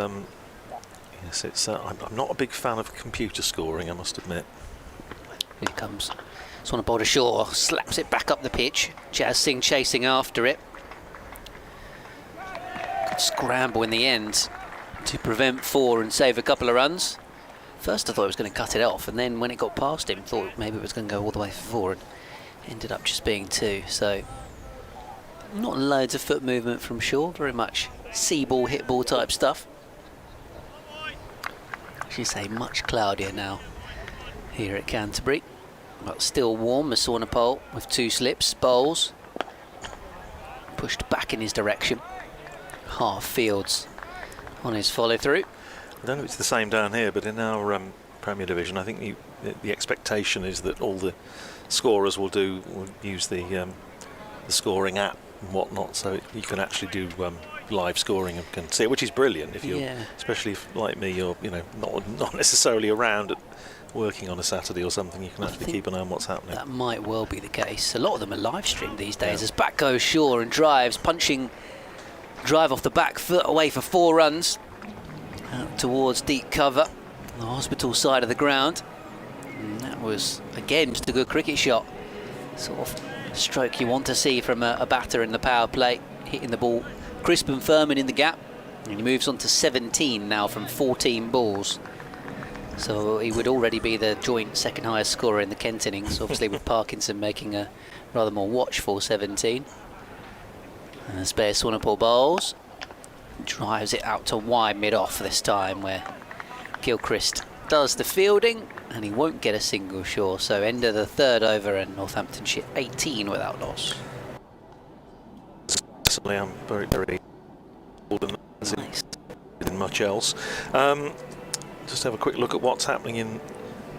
yes, it's I'm not a big fan of computer scoring, I must admit. Here comes Swanepoel to shore, slaps it back up the pitch. Jazz Singh chasing after it. Good scramble in the end to prevent 4 and save a couple of runs. First I thought he was going to cut it off, and then when it got past him, thought maybe it was going to go all the way for 4, and ended up just being 2. So not loads of foot movement from Shaw, very much see ball, hit ball type stuff. I should say much cloudier now here at Canterbury, but still warm as Swanepoel with 2 slips. Bowls pushed back in his direction. Half fields on his follow through. I don't know if it's the same down here, but in our Premier Division, I think the expectation is that all the scorers will use the scoring app and whatnot, so you can actually do live scoring and can see it, which is brilliant if you're, especially if, like me, you're not necessarily around working on a Saturday or something. You can actually keep an eye on what's happening. That might well be the case. A lot of them are live streamed these days. As back goes Shaw and drives, punching drive off the back foot away for 4 runs out towards deep cover on the Hospital side of the ground. And that was again just a good cricket shot, sort of stroke you want to see from a batter in the power play, hitting the ball crisp and firm and in the gap. And he moves on to 17 now from 14 balls. So he would already be the joint second highest scorer in the Kent innings, obviously with Parkinson making a rather more watchful 17. And the spare Swanepoel bowls, drives it out to wide mid-off this time, where Gilchrist does the fielding, and he won't get a single Shaw. So end of the 3rd over, and Northamptonshire 18 without loss. Certainly, I'm very nice. In much else. Just have a quick look at what's happening in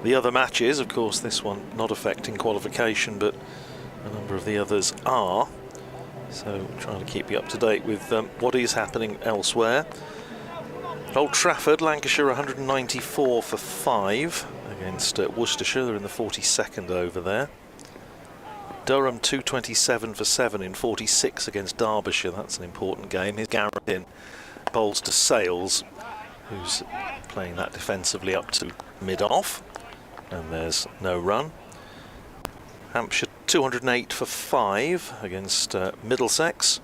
the other matches. Of course, this one not affecting qualification, but a number of the others are. So trying to keep you up to date with what is happening elsewhere. At Old Trafford, Lancashire 194 for 5 against Worcestershire. They're in the 42nd over there. Durham 227 for 7 in 46 against Derbyshire. That's an important game. Here's Garrett in, bowls to Sales, who's playing that defensively up to mid-off, and there's no run. Hampshire 208 for 5 against Middlesex,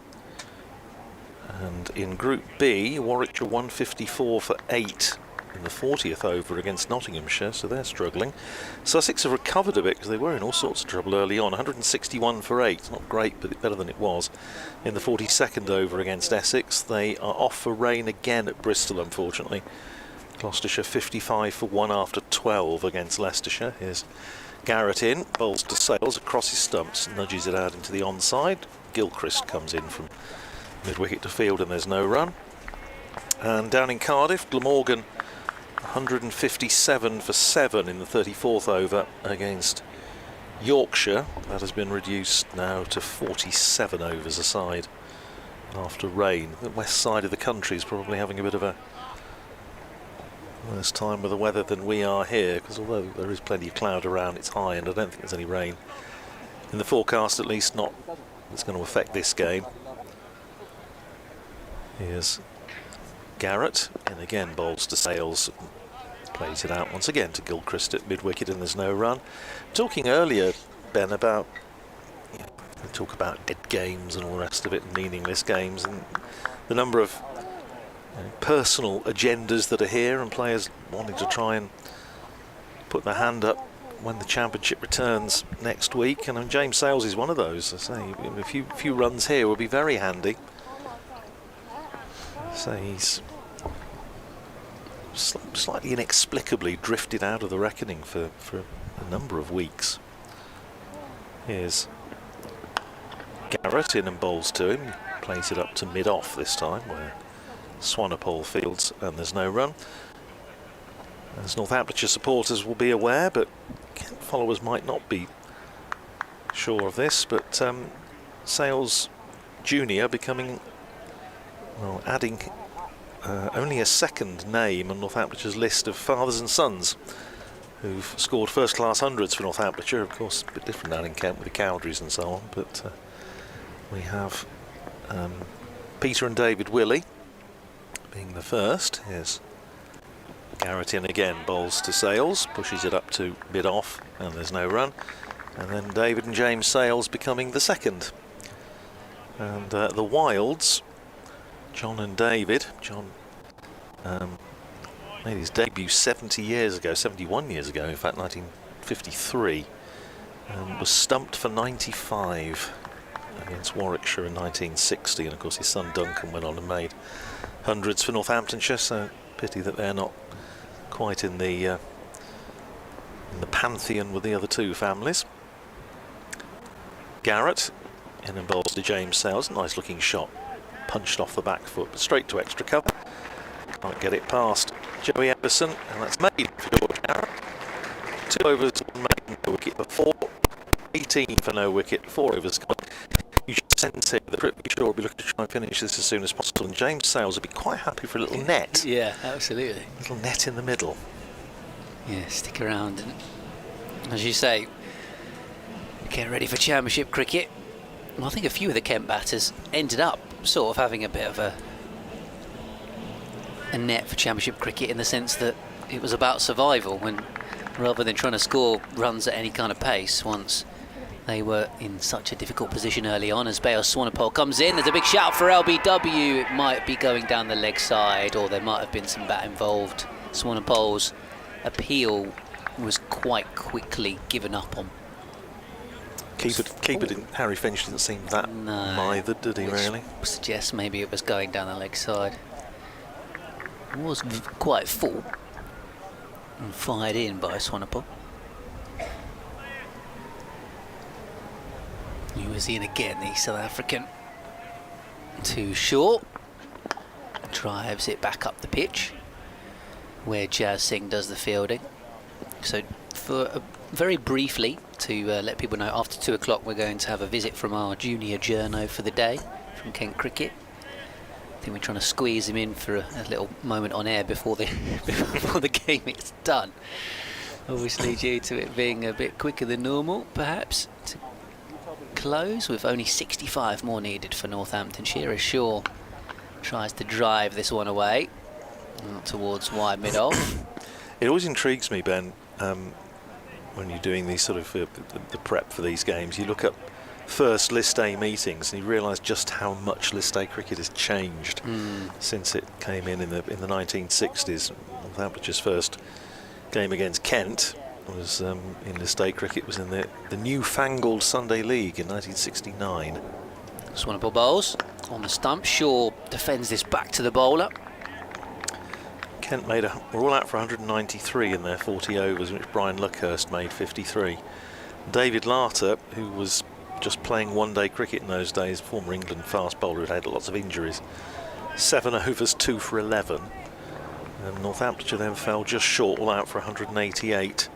and in Group B, Warwickshire 154 for 8 in the 40th over against Nottinghamshire, so they're struggling. Sussex have recovered a bit because they were in all sorts of trouble early on. 161 for 8, not great, but better than it was. In the 42nd over against Essex, they are off for rain again at Bristol, unfortunately. Gloucestershire 55 for 1 after 12 against Leicestershire. Here's Garrett in, bowls to Sales across his stumps, nudges it out into the onside. Gilchrist comes in from mid-wicket to field, and there's no run. And down in Cardiff, Glamorgan 157 for 7 in the 34th over against Yorkshire. That has been reduced now to 47 overs a side after rain. The west side of the country is probably having a bit of a worse time with the weather than we are here, because although there is plenty of cloud around, it's high, and I don't think there's any rain in the forecast, at least not that's going to affect this game. Here's Garrett, and again bowls to Sales, plays it out once again to Gilchrist at mid-wicket, and there's no run. Talking earlier, Ben, about we talk about dead games and all the rest of it, and meaningless games, and the number of personal agendas that are here, and players wanting to try and put their hand up when the championship returns next week. And James Sales is one of those. I say a few runs here will be very handy. So he's slightly inexplicably drifted out of the reckoning for a number of weeks. Here's Garrett in and bowls to him, plays it up to mid-off this time, where Swanepoel fields and there's no run. As Northamptonshire supporters will be aware, but Kent followers might not be sure of this, but Sales Jr. becoming, well, adding only a second name on Northamptonshire's list of fathers and sons who've scored first-class hundreds for Northamptonshire. Of course, a bit different down in Kent with the Cowdreys and so on, but we have Peter and David Willey being the first. Here's Garrett in again, bowls to Sales, pushes it up to mid-off, and there's no run. And then David and James Sales becoming the second. And the Wilds, John and David. John made his debut 71 years ago, in fact 1953. Was stumped for 95 against Warwickshire in 1960, and of course his son Duncan went on and made hundreds for Northamptonshire, so pity that they're not quite in the pantheon with the other two families. Garrett in and bowls to James Sales, nice looking shot, punched off the back foot, but straight to extra cover. Can't get it past Joey Everson, and that's made for George Garrett. 2 overs, 1 made, no wicket for 4, 18 for no wicket, 4 overs gone. You just sense here that Pretty Sure will be looking to try and finish this as soon as possible, and James Sales would be quite happy for a little net. Yeah, absolutely. A little net in the middle. Yeah, stick around and, as you say, get ready for Championship cricket. Well, I think a few of the Kent batters ended up sort of having a bit of a net for Championship cricket, in the sense that it was about survival, when rather than trying to score runs at any kind of pace, once they were in such a difficult position early on. As Bayo Swanepoel comes in, there's a big shout for LBW. It might be going down the leg side, or there might have been some bat involved. Swanepoel's appeal was quite quickly given up on. Keeper didn't. Harry Finch didn't seem that either, did he? Really? Suggests maybe it was going down the leg side. It was quite full and fired in by Swanepoel. He was in again, the South African. Too short. Drives it back up the pitch, where Jazz Singh does the fielding. So, for very briefly, to let people know, after 2 o'clock we're going to have a visit from our junior journo for the day from Kent Cricket. I think we're trying to squeeze him in for a little moment on air before the before the game is done. Obviously, due to it being a bit quicker than normal, perhaps, to close, with only 65 more needed for Northamptonshire. As Shaw tries to drive this one away towards wide mid-off. It always intrigues me, Ben, when you're doing these sort of the prep for these games. You look up first List A meetings and you realise just how much List A cricket has changed since it came in the 1960s. Northamptonshire's first game against Kent was in List A cricket, was in the newfangled Sunday League in 1969. Swanepoel bowls on the stump. Shaw defends this back to the bowler. Kent were all out for 193 in their 40 overs, in which Brian Luckhurst made 53. David Larter, who was just playing one-day cricket in those days, former England fast bowler who had lots of injuries, 7 overs, 2 for 11. And Northamptonshire then fell just short, all out for 188,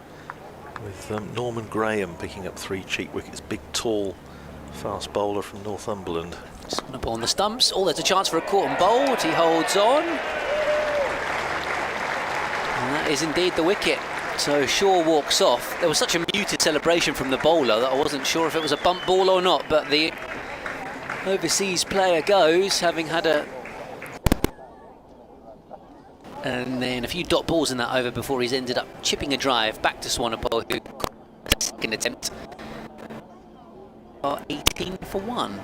with Norman Graham picking up 3 cheap wickets. Big, tall, fast bowler from Northumberland. Swanepoel on the stumps. Oh, there's a chance for a caught and bowled. He holds on. And that is indeed the wicket. So Shaw walks off. There was such a muted celebration from the bowler that I wasn't sure if it was a bump ball or not, but the overseas player goes, having had and then a few dot balls in that over before he's ended up chipping a drive back to Swanepoel, who second attempt are 18 for 1.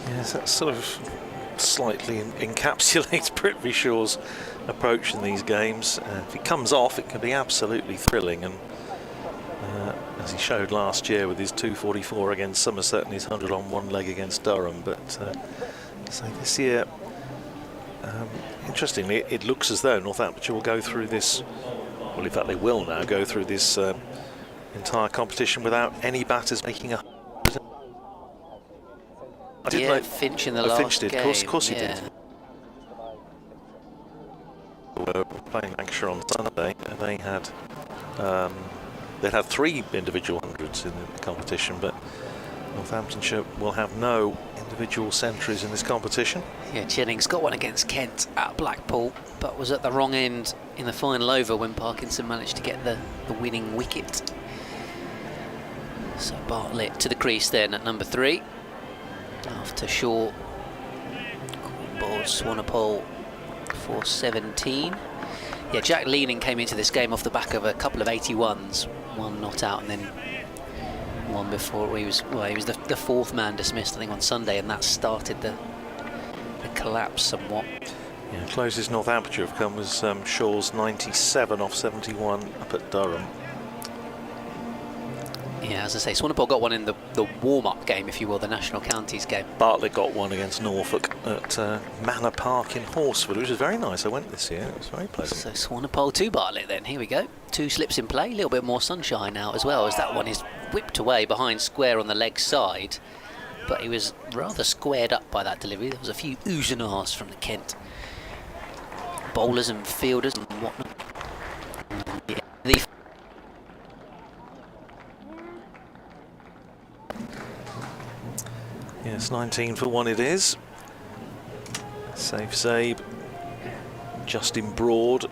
Yes, that sort of slightly encapsulates Prithvi Shaw's approach in these games. If it comes off, it can be absolutely thrilling, and as he showed last year with his 244 against Somerset and his 100 on one leg against Durham. But so this year, Interestingly, it looks as though Northamptonshire will go through this, well, in fact they will now go through this entire competition without any batters making a... I didn't know Finch in the last Finch did. game. Of course he did. We were playing Lancashire on Sunday, and they had 3 individual hundreds in the competition, but Northamptonshire will have no individual centuries in this competition. Yeah, Jennings got one against Kent at Blackpool, but was at the wrong end in the final over when Parkinson managed to get the winning wicket. So Bartlett to the crease then at number 3. After Shaw, ball Swanepoel for 17. Yeah, Jack Leaning came into this game off the back of a couple of 81s, one not out and then one before. He was the 4th man dismissed, I think, on Sunday, and that started the collapse somewhat. Yeah, closest Northamptonshire have come was Shaw's 97 off 71 up at Durham. Yeah, as I say, Swanepoel got one in the warm-up game, if you will, the National Counties game. Bartlett got one against Norfolk at Manor Park in Horsford, which was very nice. I went this year, it was very pleasant. So Swanepoel to Bartlett then, here we go. 2 slips in play, a little bit more sunshine now as well, as that one is whipped away behind square on the leg side. But he was rather squared up by that delivery. There was a few oohs and ahs from the Kent bowlers and fielders and whatnot. Yes, 19 for 1 it is. Safe Zabe, Justin Broad,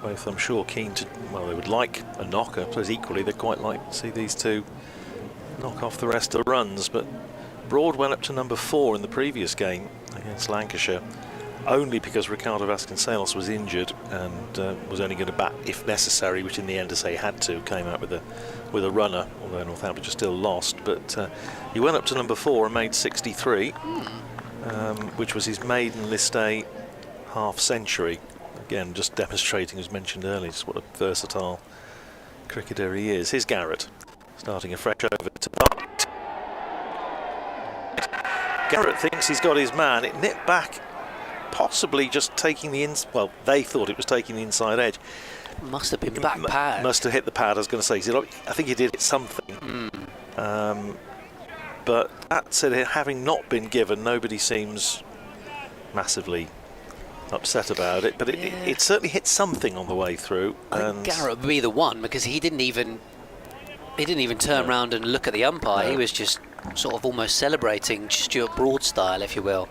both I'm sure keen to, well, they would like a knocker, but equally they'd quite like to see these two knock off the rest of the runs. But Broad went up to number 4 in the previous game against Lancashire, only because Ricardo Vasconcelos was injured and was only going to bat if necessary, which in the end, to say had to, came out with a runner, although Northamptonshire still lost. But he went up to number 4 and made 63, which was his maiden list A half century. Again, just demonstrating, as mentioned earlier, just what a versatile cricketer he is. Here's Garrett, starting a fresh over to Butt. Garrett thinks he's got his man. It nipped back, possibly just taking the well, they thought it was taking the inside edge. Must have been back pad. Must have hit the pad, I was going to say. I think he did hit something. But that said, having not been given, nobody seems massively upset about it. But it certainly hit something on the way through. And Garrett would be the one, because he didn't even turn round and look at the umpire. No. He was just sort of almost celebrating Stuart Broad style, if you will.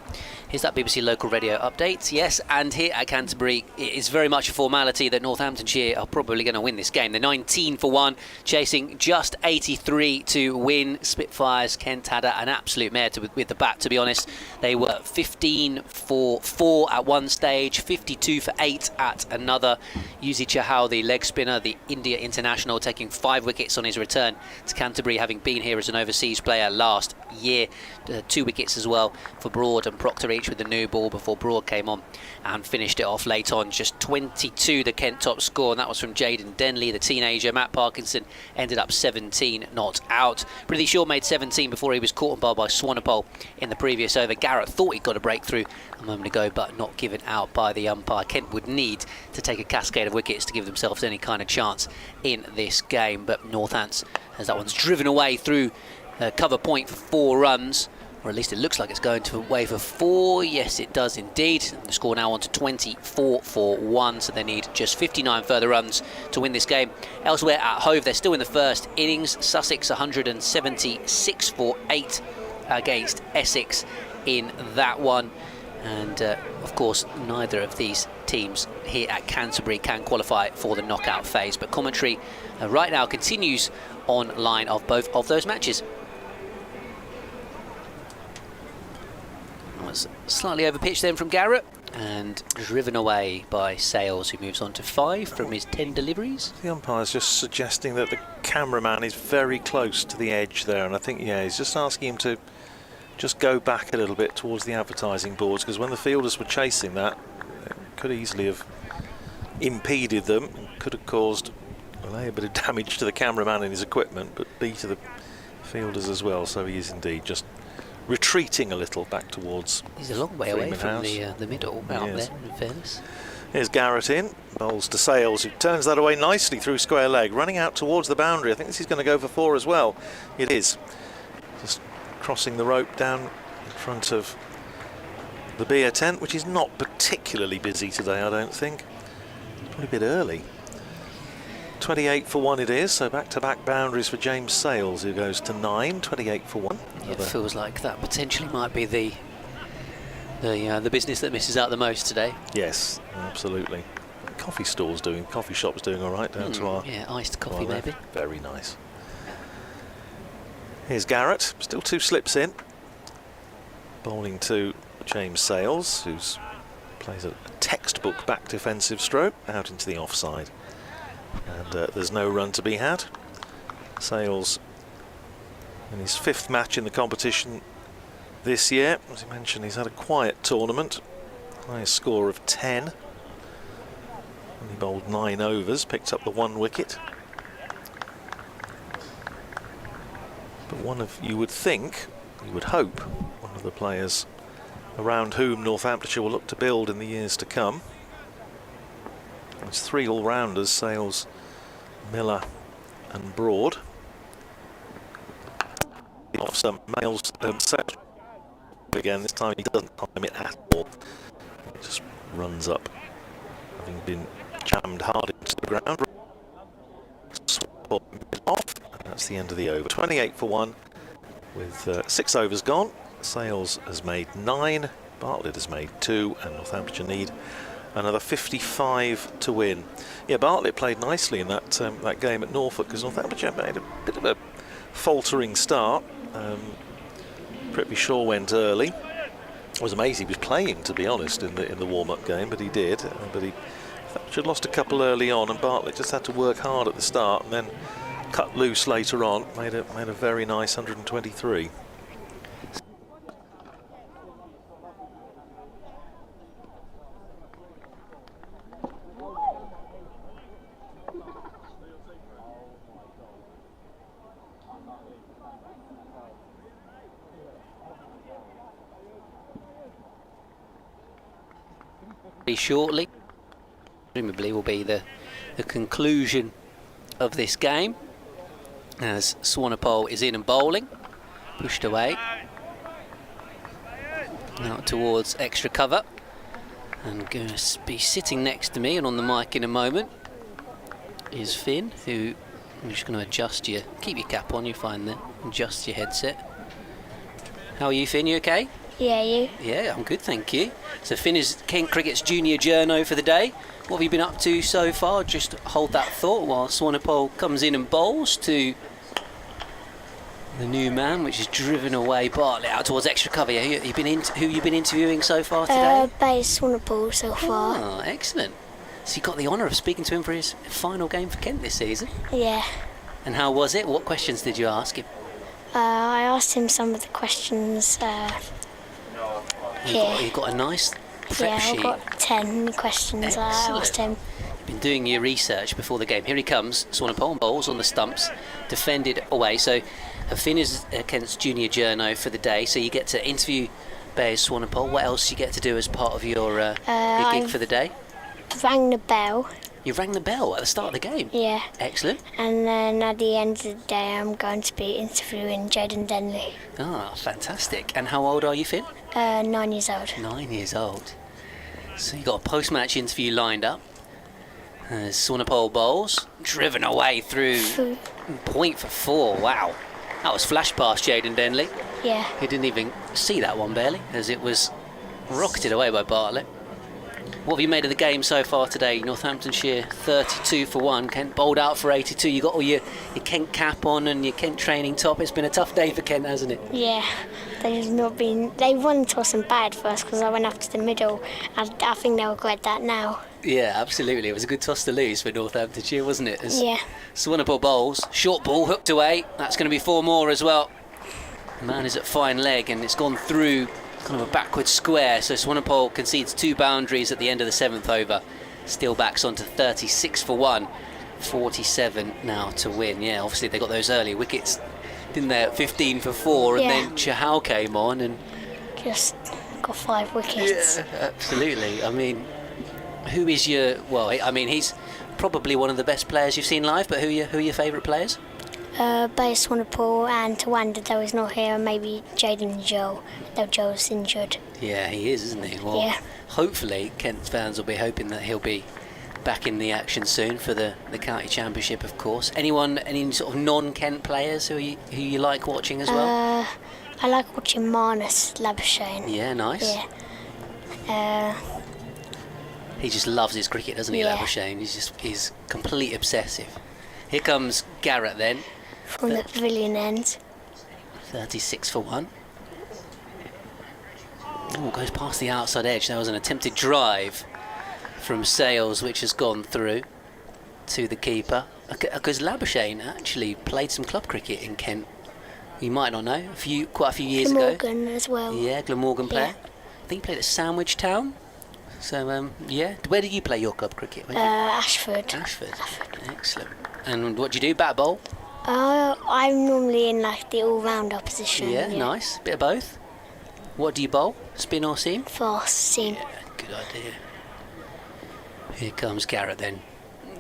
Here's that BBC Local Radio update. Yes, and here at Canterbury, it is very much a formality that Northamptonshire are probably going to win this game. They're 19 for 1, chasing just 83 to win. Spitfires, Kent had an absolute mare with the bat, to be honest. They were 15 for 4 at one stage, 52 for 8 at another. Yuzi Chahal, the leg spinner, the India international, taking 5 wickets on his return to Canterbury, having been here as an overseas player last year. 2 wickets as well for Broad and Proctor each with the new ball before Broad came on and finished it off late on. Just 22 the Kent top score, and that was from Jaden Denley, the teenager. Matt Parkinson ended up 17 not out. Prithee Shaw made 17 before he was caught on bar by Swanepoel in the previous over. Garrett thought he got a breakthrough a moment ago, but not given out by the umpire. Kent would need to take a cascade of wickets to give themselves any kind of chance in this game, but Northants, as that one's driven away through cover point for 4 runs, or at least it looks like it's going to away for 4. Yes, it does indeed. And the score now on to 24 for 1, so they need just 59 further runs to win this game. Elsewhere at Hove, they're still in the first innings. Sussex 176 for 8 against Essex in that one. And of course, neither of these teams here at Canterbury can qualify for the knockout phase. But commentary right now continues online of both of those matches. Was slightly overpitched then from Garrett and driven away by Sales, who moves on to 5 from his 10 deliveries. the umpire's just suggesting that the cameraman is very close to the edge there, and I think, yeah, he's just asking him to just go back a little bit towards the advertising boards, because when the fielders were chasing that, it could easily have impeded them, could have caused, well, A, bit of damage to the cameraman and his equipment, but B, to the fielders as well. So he is indeed just retreating a little back towards. He's a long way away Freeman from House. the middle out Yes. there, in fairness. Here's Garrett in, bowls to Sales, who turns that away nicely through square leg, running out towards the boundary. I think this is going to go for 4 as well. It is. Just crossing the rope down in front of the beer tent, which is not particularly busy today, I don't think. Probably a bit early. 28 for 1 it is, so back-to-back boundaries for James Sales, who goes to 9, 28 for 1. Yeah, it feels like that potentially might be the business that misses out the most today. Yes, absolutely. Coffee shops doing all right down to our... Yeah, iced coffee maybe. Very nice. Here's Garrett, still 2 slips in. Bowling to James Sales, who plays a textbook back defensive stroke out into the offside. And there's no run to be had. Sales in his 5th match in the competition this year. As I mentioned, he's had a quiet tournament. Highest score of 10. And he bowled 9 overs, picked up the 1 wicket. But you would hope, one of the players around whom Northamptonshire will look to build in the years to come. It's 3 all-rounders, Sales, Miller and Broad. Off some males, Sales again, this time he doesn't time it at all. It just runs up, having been jammed hard into the ground. Off, and that's the end of the over. 28 for 1 with 6 overs gone. Sales has made 9, Bartlett has made 2, and Northamptonshire need another 55 to win. Yeah, Bartlett played nicely in that game at Norfolk, because Northamptonshire made a bit of a faltering start. Prithvi Shaw went early. It was amazing he was playing, to be honest, in the warm-up game, but he did. But he should have lost a couple early on, and Bartlett just had to work hard at the start and then cut loose later on. Made a very nice 123. Shortly, presumably, will be the conclusion of this game, as Swanepoel is in and bowling, pushed away now towards extra cover, and going to be sitting next to me and on the mic in a moment is Finn, who I'm just going to adjust keep your cap on, you find that, adjust your headset. How are you, Finn? You okay? Yeah, you? Yeah, I'm good, thank you. So Finn is Kent Cricket's junior journo for the day. What have you been up to so far? Just hold that thought while Swanepoel comes in and bowls to the new man, which is driven away Bartlett out towards extra cover. Yeah, who you been interviewing so far today? Base Swanepoel so far. Oh, excellent. So you got the honour of speaking to him for his final game for Kent this season. Yeah. And how was it? What questions did you ask him? I asked him some of the questions here. You got a nice prep sheet. I've got 10 questions I asked him. You've been doing your research before the game. Here he comes. Swanepoel bowls on the stumps, defended away. So Finn is Kent's junior journo for the day. So you get to interview Bayes Swanepoel. What else do you get to do as part of your gig for the day? Rang the bell. You rang the bell at the start of the game? Yeah. Excellent. And then at the end of the day, I'm going to be interviewing Jaden Denley. Ah, fantastic. And how old are you, Finn? 9 years old. 9 years old. So you got a post-match interview lined up. Swanepoel bowls, driven away through point for 4. Wow. That was flash past Jaden Denley. Yeah. He didn't even see that one barely, as it was rocketed away by Bartlett. What have you made of the game so far today? Northamptonshire 32 for 1. Kent bowled out for 82. You got all your Kent cap on and your Kent training top. It's been a tough day for Kent, hasn't it? Yeah. They won toss and batted first because I went up to the middle. I think they'll regret that now. Yeah, absolutely. It was a good toss to lose for Northamptonshire, wasn't it? Yeah. Swanepoel bowls. Short ball hooked away. That's going to be 4 more as well. The man is at fine leg and it's gone through kind of a backward square, so Swanepoel concedes 2 boundaries at the end of the 7th over. Steelbacks on to 36 for 1, 47 now to win. Yeah, obviously they got those early wickets didn't they, at 15 for 4, and Yeah. then Chahal came on and... Just got 5 wickets. Yeah, absolutely. I mean, who is your... Well, I mean, he's probably one of the best players you've seen live, but who are your favourite players? Base Swanepoel and Tawanda, though he's not here, and maybe Jaden Joe, though Joe's injured. Yeah, he is, isn't he? Well, Yeah. hopefully Kent fans will be hoping that he'll be back in the action soon for the county championship, of course. Any sort of non-Kent players who you like watching as well? I like watching Marnus Labuschagne. Yeah, nice. Yeah. He just loves his cricket, doesn't he, Yeah. Labuschagne? He's completely obsessive. Here comes Garrett then. From the pavilion end. 36 for 1. Oh, goes past the outside edge. That was an attempted drive from Sales, which has gone through to the keeper. Because Labuschagne actually played some club cricket in Kent. You might not know, quite a few years ago. Glamorgan as well. Yeah, Glamorgan player. Yeah. I think he played at Sandwich Town. So, yeah. Where did you play your club cricket? Ashford. Ashford. Excellent. And what do you do? Bat bowl? I'm normally in like the all-rounder position. Yeah, nice. Bit of both. What do you bowl? Spin or seam? Fast seam. Yeah, good idea. Here comes Garrett then,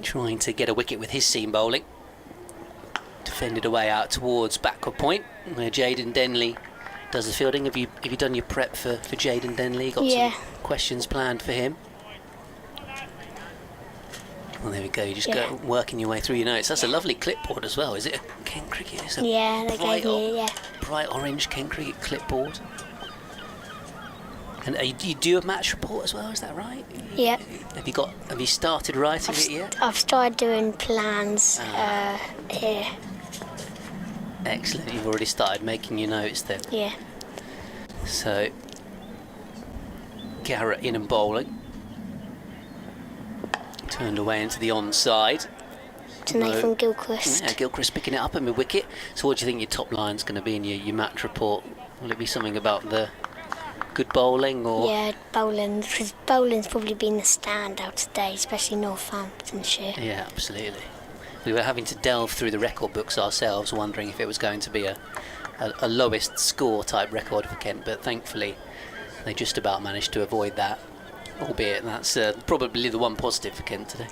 trying to get a wicket with his seam bowling. Defended away out towards backward point, where Jaden Denley does the fielding. Have you done your prep for Jaden Denley? Got some questions planned for him? Well, there we go. You just go working your way through your notes. That's a lovely clipboard as well. Is it a Kent Cricket? It's a They gave me, bright orange Kent Cricket clipboard. And you do a match report as well, is that right? Yeah. Have you started writing it yet? I've started doing plans here. Excellent. You've already started making your notes then. Yeah. So, Garrett in and bowling. Turned away into the onside. To Nathan Gilchrist. Yeah, Gilchrist picking it up at mid-wicket. So what do you think your top line's going to be in your match report? Will it be something about the good bowling or...? Yeah, bowling, because bowling's probably been the standout today, especially Northamptonshire. Yeah, absolutely. We were having to delve through the record books ourselves, wondering if it was going to be a lowest score type record for Kent, but thankfully they just about managed to avoid that, albeit that's probably the one positive for Kent today.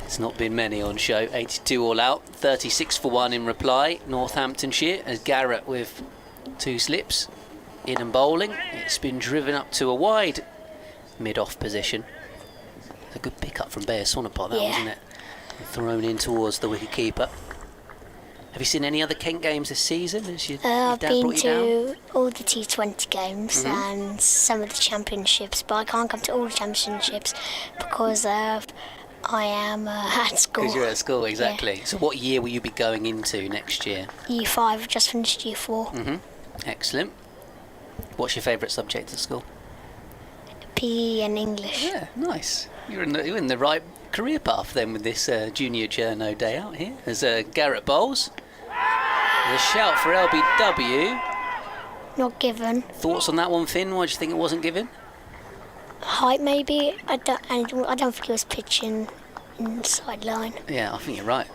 There's not been many on show. 82 all out, 36 for 1 in reply. Northamptonshire as Garrett with 2 slips in and bowling. It's been driven up to a wide mid-off position. It's a good pick-up from Bear Sonapot, that wasn't it? Thrown in towards the wicket keeper. Have you seen any other Kent games this season? Has your I've dad been brought you down? to all the T20 games and some of the championships, but I can't come to all the championships because I am at school. Because you're at school, exactly. So what year will you be going into next year? Year 5, just finished Year 4. Excellent. What's your favourite subject at school? PE and English. Yeah, nice. You're in the right career path then with this junior journo day out here. As Garrett bowls. The shout for LBW. Not given. Thoughts on that one, Finn? Why do you think it wasn't given? Height maybe. I don't think he was pitching inside line. Yeah, I think you're right.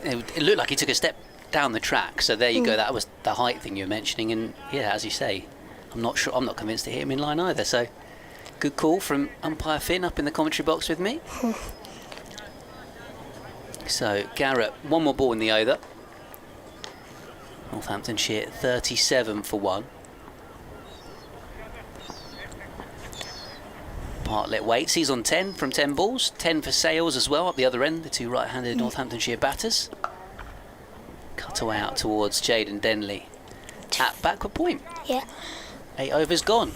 It looked like he took a step down the track, so there you go. That was the height thing you were mentioning, and yeah, as you say, I'm not convinced to hit him in line either, so good call from umpire Finn up in the commentary box with me. So Garrett, one more ball in the over. Northamptonshire 37 for 1. Bartlett waits, he's on 10 from 10 balls. 10 for Sales as well up the other end, the 2 right-handed Northamptonshire batters. Cut away out towards Jaden Denley at backward point. Yeah. 8 overs gone.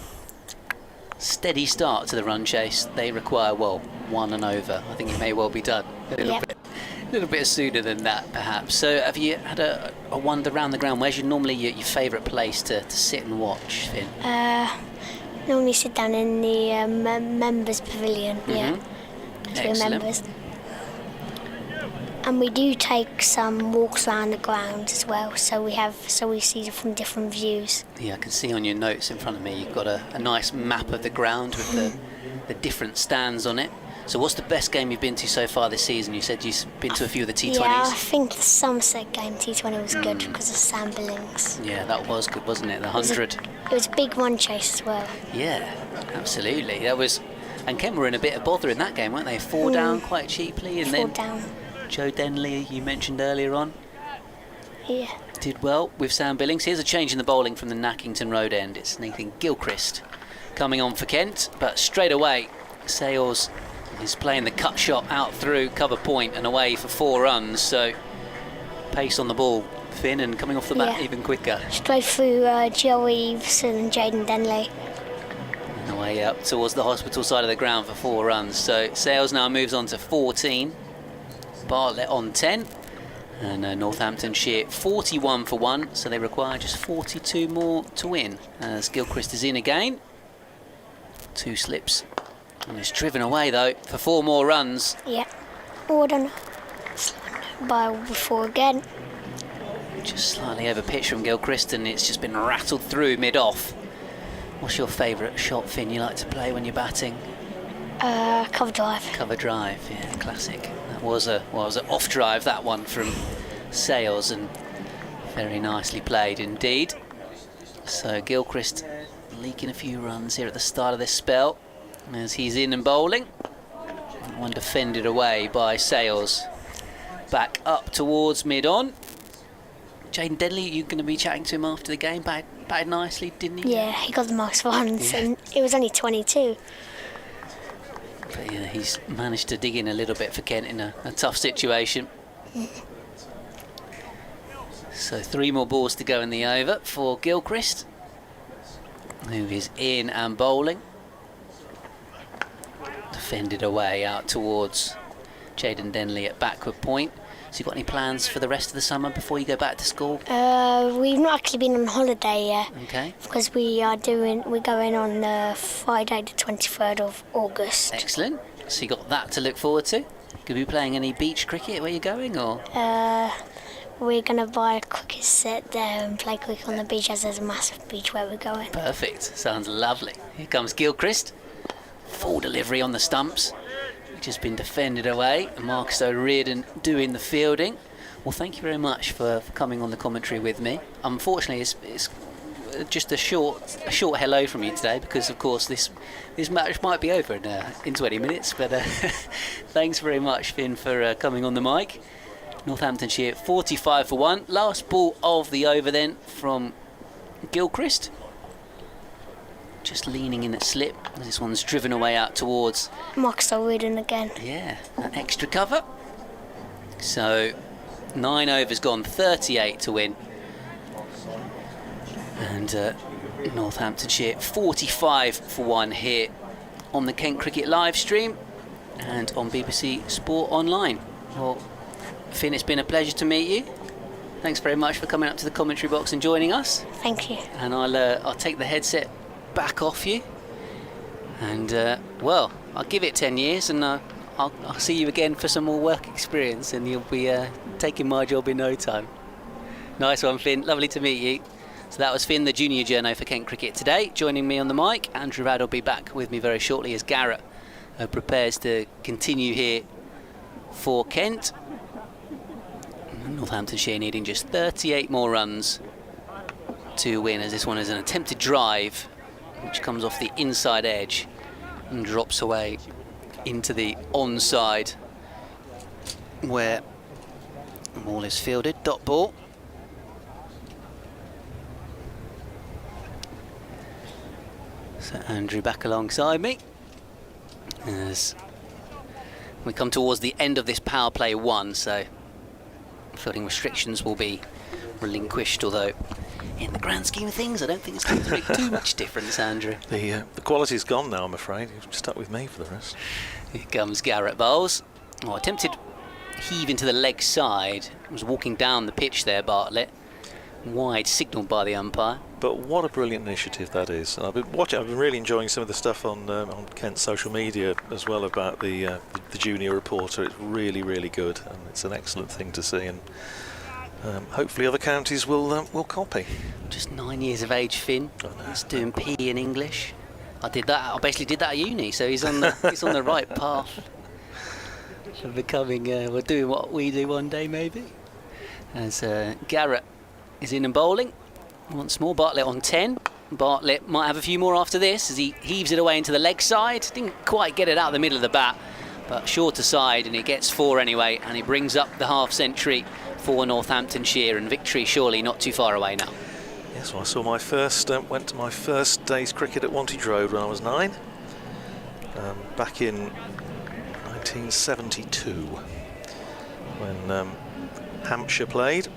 Steady start to the run chase. They require, well, 1 and over. I think it may well be done. A little bit sooner than that, perhaps. So have you had a wander around the ground? Where's normally your favourite place to sit and watch, Finn? Normally sit down in the members' pavilion. Yeah. To Excellent. members. And we do take some walks around the ground as well, so we see from different views. Yeah, I can see on your notes in front of me you've got a nice map of the ground with the different stands on it. So what's the best game you've been to so far this season? You said you've been to a few of the T20s. Yeah, I think the Somerset game, T20, was good because of Sam Billings. Yeah, that was good, wasn't it? The 100. It was a big one chase as well. Yeah, absolutely. That was, and Kent were in a bit of bother in that game, weren't they? 4 down quite cheaply, and 4 then down. Joe Denley, you mentioned earlier on, Yeah. did well with Sam Billings. Here's a change in the bowling from the Nackington Road end. It's Nathan Gilchrist coming on for Kent, but straight away, Sales is playing the cut shot out through cover point and away for 4 runs. So pace on the ball, Finn, and coming off the bat even quicker. Straight through Joe Eves and Jaden Denley. And away up towards the hospital side of the ground for 4 runs. So Sales now moves on to 14. Bartlett on 10. And Northamptonshire 41 for 1. So they require just 42 more to win. As Gilchrist is in again. 2 slips. And it's driven away though for 4 more runs. Yeah. Oh, I don't know. By before again. Just slightly over pitch from Gilchrist, and it's just been rattled through mid-off. What's your favourite shot, Finn, you like to play when you're batting? Cover drive. Cover drive, yeah, classic. That was an off drive, that one from Sales, and very nicely played indeed. So Gilchrist leaking a few runs here at the start of this spell as he's in and bowling. That one defended away by Sales. Back up towards mid-on. Jaden Denley, you're going to be chatting to him after the game. Batted nicely, didn't he? Yeah, he got the most runs, and it was only 22. But yeah, he's managed to dig in a little bit for Kent in a tough situation. So 3 more balls to go in the over for Gilchrist, who is in and bowling. Defended away out towards Jaden Denley at backward point. So you got any plans for the rest of the summer before you go back to school? We've not actually been on holiday yet. Okay. Because we're going on Friday the 23rd of August. Excellent. So you got that to look forward to. Could be playing any beach cricket where you're going, or? We're going to buy a cricket set there and play cricket on the beach, as there's a massive beach where we're going. Perfect. Sounds lovely. Here comes Gilchrist. Full delivery on the stumps. Just been defended away, and Marcus O'Riordan doing the fielding. Well, thank you very much for coming on the commentary with me. Unfortunately, it's just a short hello from you today, because of course this match might be over in 20 minutes. But thanks very much, Finn, for coming on the mic. Northamptonshire 45 for 1. Last ball of the over then from Gilchrist. Just leaning in at slip. This one's driven away out towards Marcus O'Riordan again. Yeah, that extra cover. So 9 overs gone, 38 to win. And Northamptonshire 45 for 1 here on the Kent Cricket live stream and on BBC Sport Online. Well, Finn, it's been a pleasure to meet you. Thanks very much for coming up to the commentary box and joining us. Thank you. And I'll take the headset back off you, and well, I'll give it 10 years, and I'll see you again for some more work experience, and you'll be taking my job in no time. Nice one, Finn. Lovely to meet you. So that was Finn, the junior journo for Kent Cricket today. Joining me on the mic, Andrew Rad will be back with me very shortly as Garrett prepares to continue here for Kent. Northamptonshire needing just 38 more runs to win, as this one is an attempted drive which comes off the inside edge and drops away into the onside where the ball is fielded. Dot ball. So Andrew back alongside me as we come towards the end of this power play 1, so fielding restrictions will be relinquished, although in the grand scheme of things I don't think it's going to make too much difference, Andrew. The quality's gone now, I'm afraid. You've stuck with me for the rest. Here comes Garrett Bowles. Oh, attempted heave into the leg side. Was walking down the pitch there, Bartlett. Wide, signalled by the umpire. But what a brilliant initiative that is. And I've been really enjoying some of the stuff on Kent's social media as well about the junior reporter. It's really, really good, and it's an excellent thing to see. And hopefully other counties will copy. Just 9 years of age, Finn. Oh, no. He's doing PE in English. I did that. I basically did that at uni, so he's on the right path of becoming. We're doing what we do one day, maybe. As Garrett is in and bowling once more. Bartlett on 10. Bartlett might have a few more after this as he heaves it away into the leg side. Didn't quite get it out of the middle of the bat, but shorter side, and he gets 4 anyway, and he brings up the half century for Northamptonshire, and victory surely not too far away now. Yes, well, I saw my first, went to my first day's cricket at Wantage Road when I was 9, back in 1972, when Hampshire played.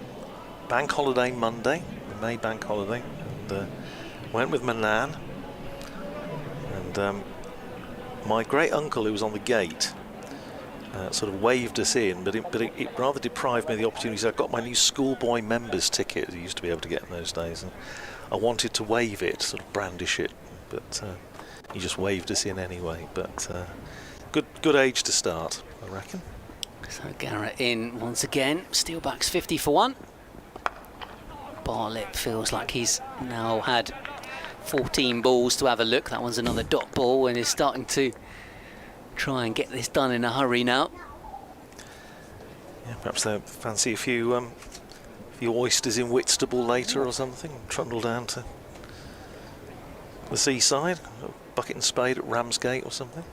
Bank holiday Monday, the May bank holiday, and went with my nan, and my great uncle, who was on the gate, sort of waved us in, but it rather deprived me of the opportunity. So I got my new schoolboy members ticket, you used to be able to get in those days, and I wanted to wave it, sort of brandish it, but he just waved us in anyway. But good age to start, I reckon. So Garrett in once again. Steelbacks 50 for 1. Bartlett feels like he's now had 14 balls to have a look. That one's another dot ball, and is starting to try and get this done in a hurry now. Yeah, perhaps they fancy a few oysters in Whitstable later or something. Trundle down to the seaside, a bucket and spade at Ramsgate or something.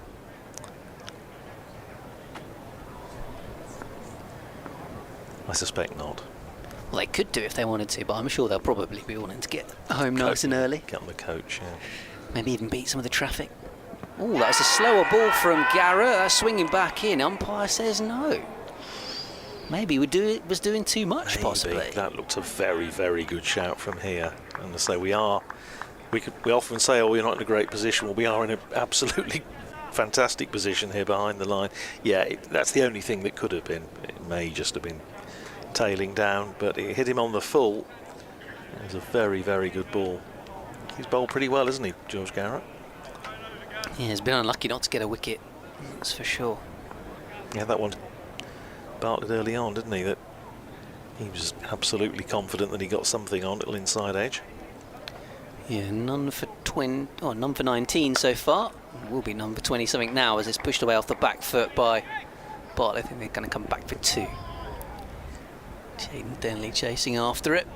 I suspect not. Well, they could do if they wanted to, but I'm sure they'll probably be wanting to get home nice and early. Get on the coach, yeah. Maybe even beat some of the traffic. Oh, that's a slower ball from Garrett. That's swinging back in. Umpire says no. Maybe was doing too much, Maybe. possibly. That looked a very, very good shout from here. And to say we often say, oh, we're not in a great position. Well, we are in an absolutely fantastic position here behind the line. Yeah, that's the only thing that could have been. It may just have been tailing down, but it hit him on the full. It was a very, very good ball. He's bowled pretty well, isn't he, George Garrett? Yeah, he's been unlucky not to get a wicket, that's for sure. Yeah, that one Bartlett early on, didn't he? That he was absolutely confident that he got something on, little inside edge. Yeah, none for 19 so far. Will be none for 20 something now as it's pushed away off the back foot by Bartlett. I think they're going to come back for 2. Jaden Denley chasing after it.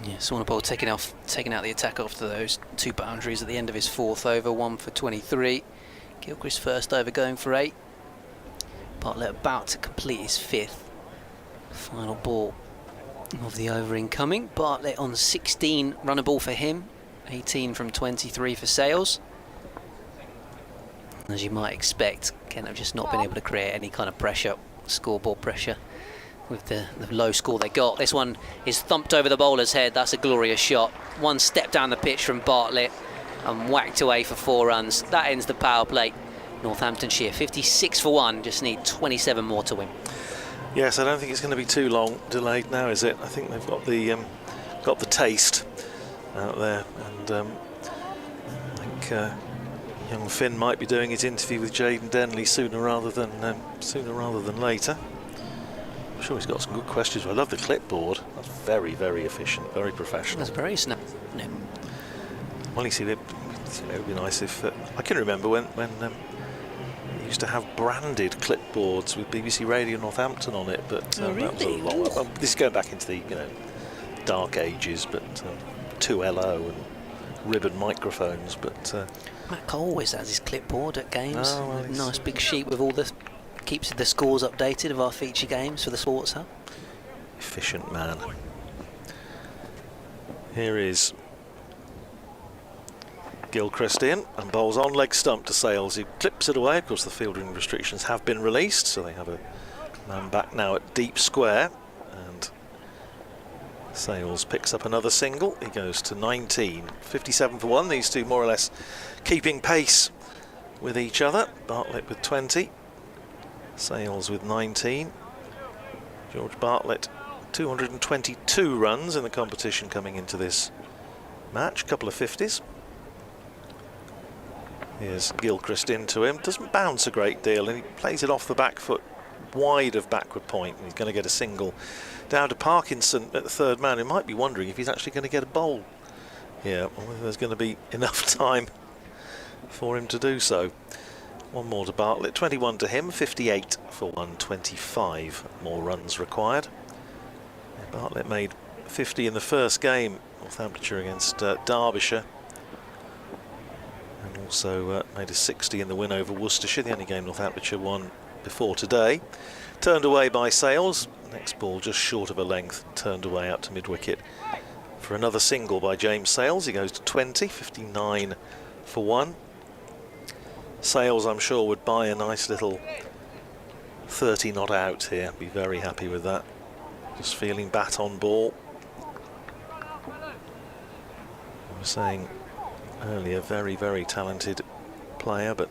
Yeah, Swanepoel taking out the attack after those 2 boundaries at the end of his 4th over, 1 for 23. Gilchrist first over going for 8. Bartlett about to complete his 5th. Final ball of the over incoming. Bartlett on 16 runner ball for him, 18 from 23 for Sales. As you might expect, Kent have just not been able to create any kind of pressure, scoreboard pressure, with the low score they got. This one is thumped over the bowler's head. That's a glorious shot. One step down the pitch from Bartlett and whacked away for 4 runs. That ends the power play. Northamptonshire 56 for 1, just need 27 more to win. Yes, I don't think it's going to be too long delayed now, is it? I think they've got the taste out there, and I think young Finn might be doing his interview with Jaden Denley sooner rather than later. I'm sure he's got some good questions. I love the clipboard. That's very, very efficient, very professional. That's very snap. No. Well, you see, it would be nice if I can remember when they used to have branded clipboards with BBC Radio Northampton on it, but that was a long. Well, this is going back into the dark ages, but 2LO and ribbon microphones. But Matt Cole always has his clipboard at games. Oh, well, nice big sheet with all the. Keeps the scores updated of our feature games for the Sports Hub. Efficient man. Here is Gilchrist in and bowls on leg stump to Sales. He clips it away. Of course, the fielding restrictions have been released, so they have a man back now at deep square. And Sales picks up another single. He goes to 19. 57 for 1. These two more or less keeping pace with each other. Bartlett with 20. Sales with 19. George Bartlett 222 runs in the competition coming into this match. Couple of 50s. Here's Gilchrist into him. Doesn't bounce a great deal, and he plays it off the back foot wide of backward point, and he's going to get a single down to Parkinson at the 3rd man, who might be wondering if he's actually going to get a bowl Yeah, well, there's going to be enough time for him to do so. One more to Bartlett, 21 to him, 58 for 125 more runs required. Bartlett made 50 in the first game, Northamptonshire against Derbyshire, and also made a 60 in the win over Worcestershire, the only game Northamptonshire won before today. Turned away by Sales, next ball just short of a length, turned away out to mid-wicket for another single by James Sales. He goes to 20, 59 for 1. Sales, I'm sure, would buy a nice little 30 not out here, be very happy with that. Just feeling bat on ball. I was saying earlier, very, very talented player, but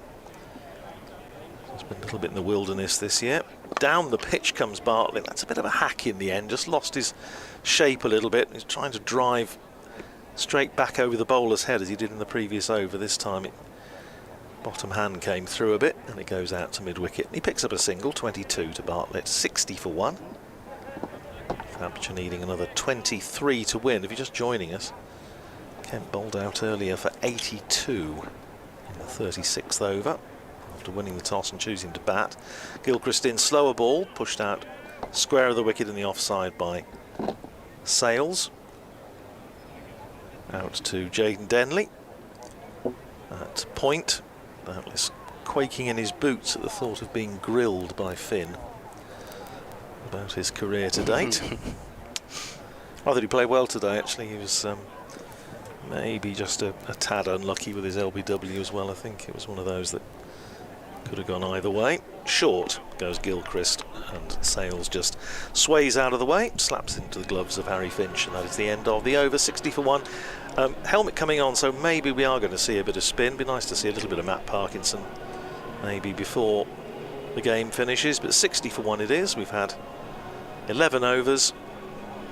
he's been a little bit in the wilderness this year. Down the pitch comes Bartlett. That's a bit of a hack in the end, just lost his shape a little bit. He's trying to drive straight back over the bowler's head as he did in the previous over. This time bottom hand came through a bit and it goes out to mid-wicket. He picks up a single, 22 to Bartlett, 60 for 1. Hampshire needing another 23 to win. If you're just joining us, Kent bowled out earlier for 82 in the 36th over after winning the toss and choosing to bat. Gilchrist in, slower ball, pushed out square of the wicket in the offside by Sales. Out to Jayden Denley at point. Doubtless quaking in his boots at the thought of being grilled by Finn about his career to date. I thought he played well today, actually. He was maybe just a tad unlucky with his LBW as well. I think it was one of those that could have gone either way. Short goes Gilchrist, and Sales just sways out of the way, slaps into the gloves of Harry Finch, and that is the end of the over. 60 for 1. Helmet coming on, so maybe we are going to see a bit of spin. Be nice to see a little bit of Matt Parkinson maybe before the game finishes, but 60 for 1 it is. We've had 11 overs.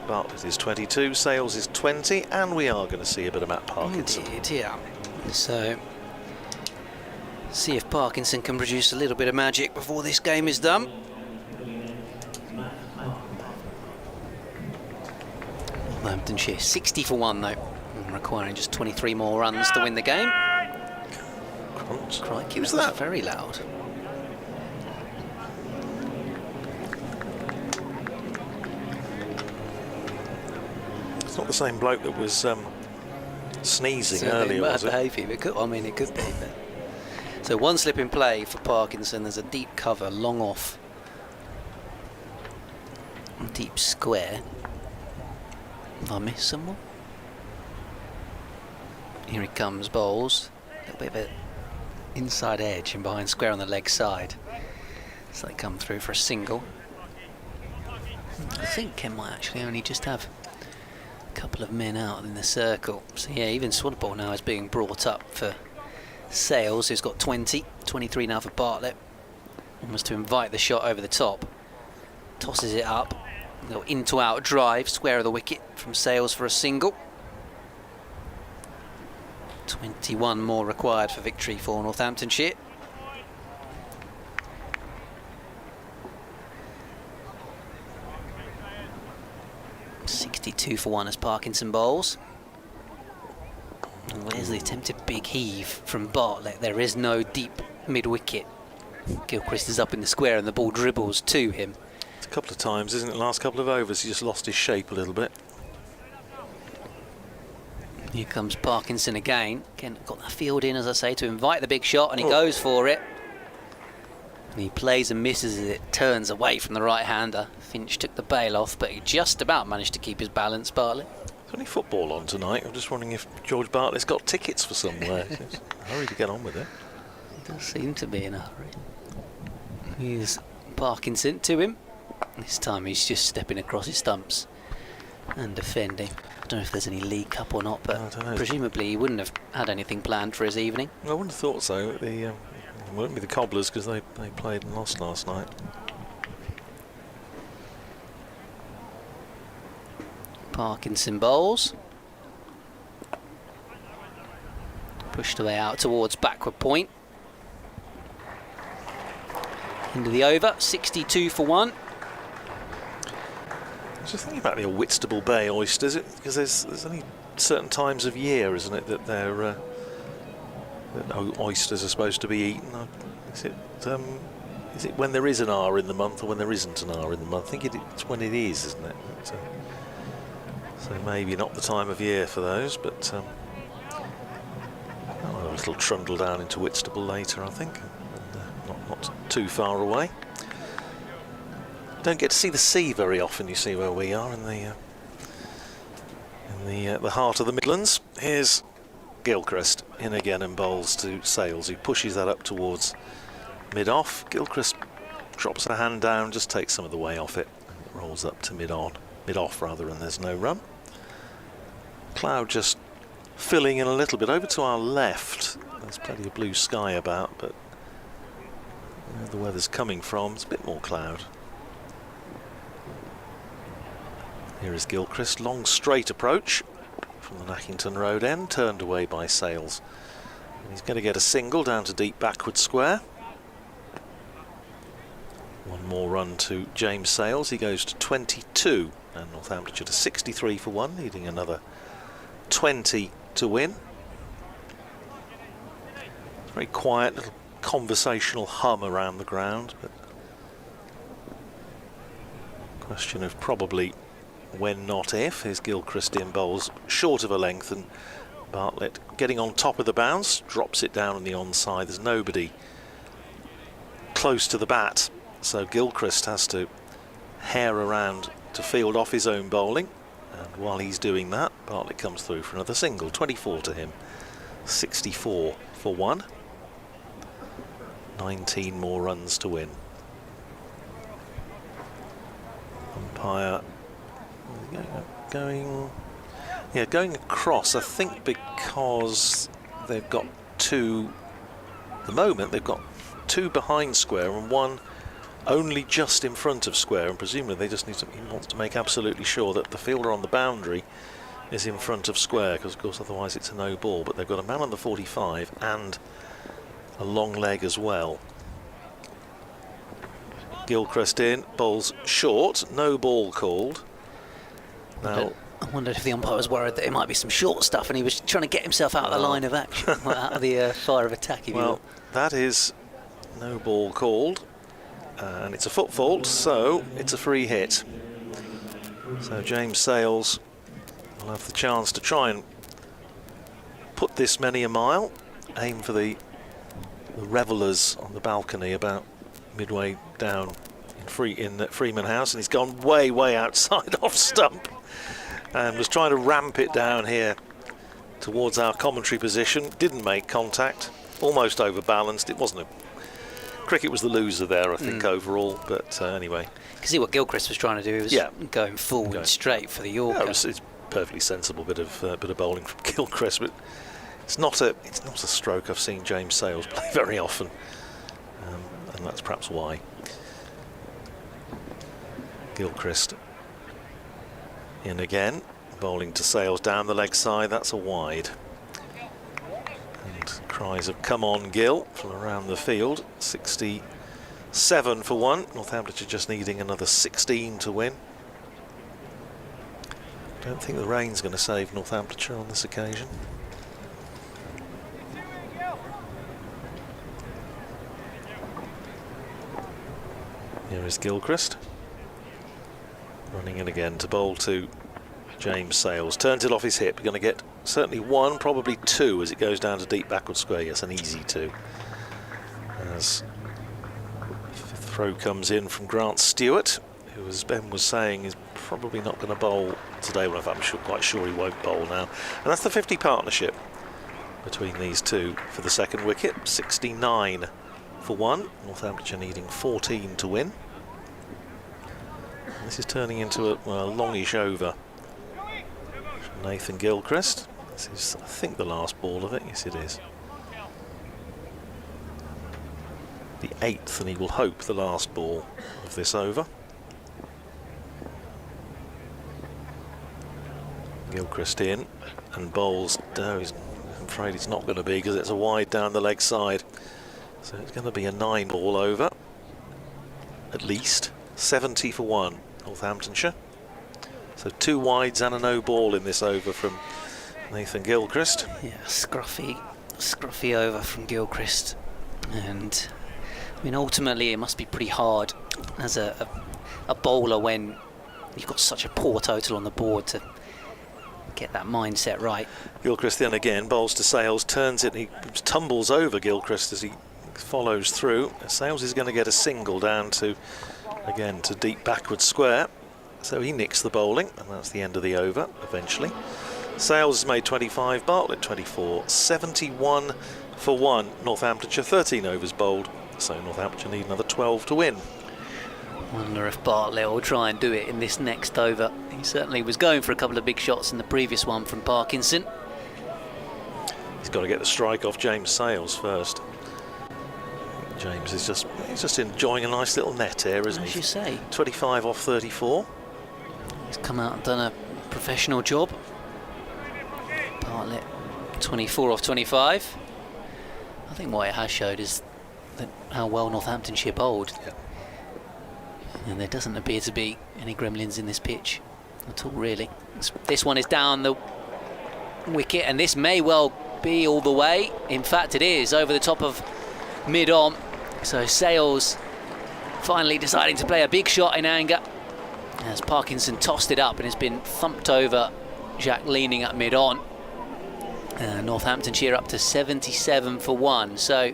Bartlett is 22, Sales is 20, and we are going to see a bit of Matt Parkinson. Indeed, yeah. So, see if Parkinson can produce a little bit of magic before this game is done. Northamptonshire 60 for 1 though, requiring just 23 more runs to win the game. Crikey, Who's that was that? very loud. It's not the same bloke that was sneezing Certainly earlier, bad was it? behaviour, it could, I mean, it could be. But. So one slip in play for Parkinson. There's a deep cover, long off, deep square. Have I missed someone? Here he comes, bowls. A little bit of an inside edge and behind square on the leg side. So they come through for a single. I think Ken might actually only just have a couple of men out in the circle. So yeah, even Swadball now is being brought up for Sales, who's got 20, 23 now for Bartlett. Almost to invite the shot over the top. Tosses it up. Little into out drive, square of the wicket from Sales for a single. 21 more required for victory for Northamptonshire. .62 for 1 as Parkinson bowls. And where's the attempted big heave from Bartlett? There is no deep mid-wicket. Gilchrist is up in the square and the ball dribbles to him. It's a couple of times, isn't it? Last couple of overs, he just lost his shape a little bit. Here comes Parkinson again. Again, got the field in, as I say, to invite the big shot, and he goes for it. And he plays and misses as it turns away from the right-hander. Finch took the bail off, but he just about managed to keep his balance, Bartlett. There's only football on tonight. I'm just wondering if George Bartlett's got tickets for somewhere. Hurry to get on with it. He does seem to be in a hurry. Here's Parkinson to him. This time he's just stepping across his stumps and defending. I don't know if there's any League Cup or not, but presumably he wouldn't have had anything planned for his evening. I wouldn't have thought so. It wouldn't be the Cobblers because they played and lost last night. Parkinson bowls. Pushed away out towards backward point. Into the over, 62 for 1. I was just thinking about the old Whitstable Bay oysters, because there's only certain times of year, isn't it, that they're that oysters are supposed to be eaten? Is it when there is an R in the month or when there isn't an R in the month? I think it's when it is, isn't it? So maybe not the time of year for those, but I'll have a little trundle down into Whitstable later, I think. Not too far away. Don't get to see the sea very often, you see, where we are in the heart of the Midlands. Here's Gilchrist in again and bowls to Sales, who pushes that up towards mid-off. Gilchrist drops a hand down, just takes some of the way off it, and it rolls up to mid-off rather, and there's no run. Cloud just filling in a little bit over to our left. There's plenty of blue sky about, but where the weather's coming from, it's a bit more cloud. Here is Gilchrist, long straight approach from the Nackington Road end, turned away by Sales. And he's going to get a single down to deep backward square. One more run to James Sales, he goes to 22, and Northamptonshire to 63 for 1, needing another 20 to win. Very quiet little conversational hum around the ground, but question of probably when, not if. Here's Gilchrist in bowls short of a length, and Bartlett getting on top of the bounce, drops it down on the onside. There's nobody close to the bat, so Gilchrist has to hare around to field off his own bowling, and while he's doing that, Bartlett comes through for another single. 24 to him, 64 for 1. 19 more runs to win. Umpire going across, I think, because they've got two, at the moment they've got two behind square and one only just in front of square, and presumably they just need to, he wants to make absolutely sure that the fielder on the boundary is in front of square, because of course otherwise it's a no ball. But they've got a man on the 45 and a long leg as well. Gilchrist in, bowls short, no ball called. Now, I wondered if the umpire was worried that it might be some short stuff and he was trying to get himself out of the line of action, out of the fire of attack, if you will. That is no ball called, and it's a foot fault, so it's a free hit. So James Sales will have the chance to try and put this many a mile, aim for the revellers on the balcony about midway down in Freeman House, and he's gone way outside off stump and was trying to ramp it down here towards our commentary position. Didn't make contact, almost overbalanced. It wasn't a cricket, was the loser there, I think, overall, but anyway. You can see what Gilchrist was trying to do. He was going forward straight for the Yorker. Yeah, it's a perfectly sensible bit of bowling from Gilchrist, but it's not a stroke I've seen James Sales play very often, and that's perhaps why. Gilchrist in again, bowling to Sales down the leg side. That's a wide, and cries of "come on, Gil" from around the field. 67 for 1. Northamptonshire just needing another 16 to win. Don't think the rain's going to save Northamptonshire on this occasion. Here is Gilchrist running in again to bowl to James Sales. Turns it off his hip. Going to get certainly one, probably two, as it goes down to deep backward square. Yes, an easy two. As the throw comes in from Grant Stewart, who, as Ben was saying, is probably not going to bowl today. Well, I'm quite sure he won't bowl now. And that's the 50 partnership between these two for the second wicket. 69 for 1. Northamptonshire needing 14 to win. This is turning into a longish over from Nathan Gilchrist. This is, I think, the last ball of it. Yes, it is. The 8th, and he will hope the last ball of this over. Gilchrist in and bowls. No, I'm afraid it's not going to be, because it's a wide down the leg side. So it's going to be a 9 ball over, at least. 70 for 1. Northamptonshire. So 2 wides and a no ball in this over from Nathan Gilchrist. Yeah, scruffy over from Gilchrist. And I mean, ultimately it must be pretty hard as a bowler when you've got such a poor total on the board to get that mindset right. Gilchrist then again bowls to Sales, turns it, he tumbles over Gilchrist as he follows through. Sales is going to get a single down to, again, to deep backward square. So he nicks the bowling, and that's the end of the over eventually. Sales has made 25, Bartlett 24, 71 for 1. Northamptonshire 13 overs bowled, so Northamptonshire need another 12 to win. Wonder if Bartlett will try and do it in this next over. He certainly was going for a couple of big shots in the previous one from Parkinson. He's got to get the strike off James Sales first. James is just enjoying a nice little net here, isn't he? As you say. 25 off 34. He's come out and done a professional job. Bartlett 24 off 25. I think what it has showed is that how well Northamptonshire bowled. Yeah. And there doesn't appear to be any gremlins in this pitch at all, really. This one is down the wicket, and this may well be all the way. In fact, it is over the top of mid-on. So Sales finally deciding to play a big shot in anger as Parkinson tossed it up and has been thumped over Jack leaning at mid-on. Northamptonshire up to 77 for 1. So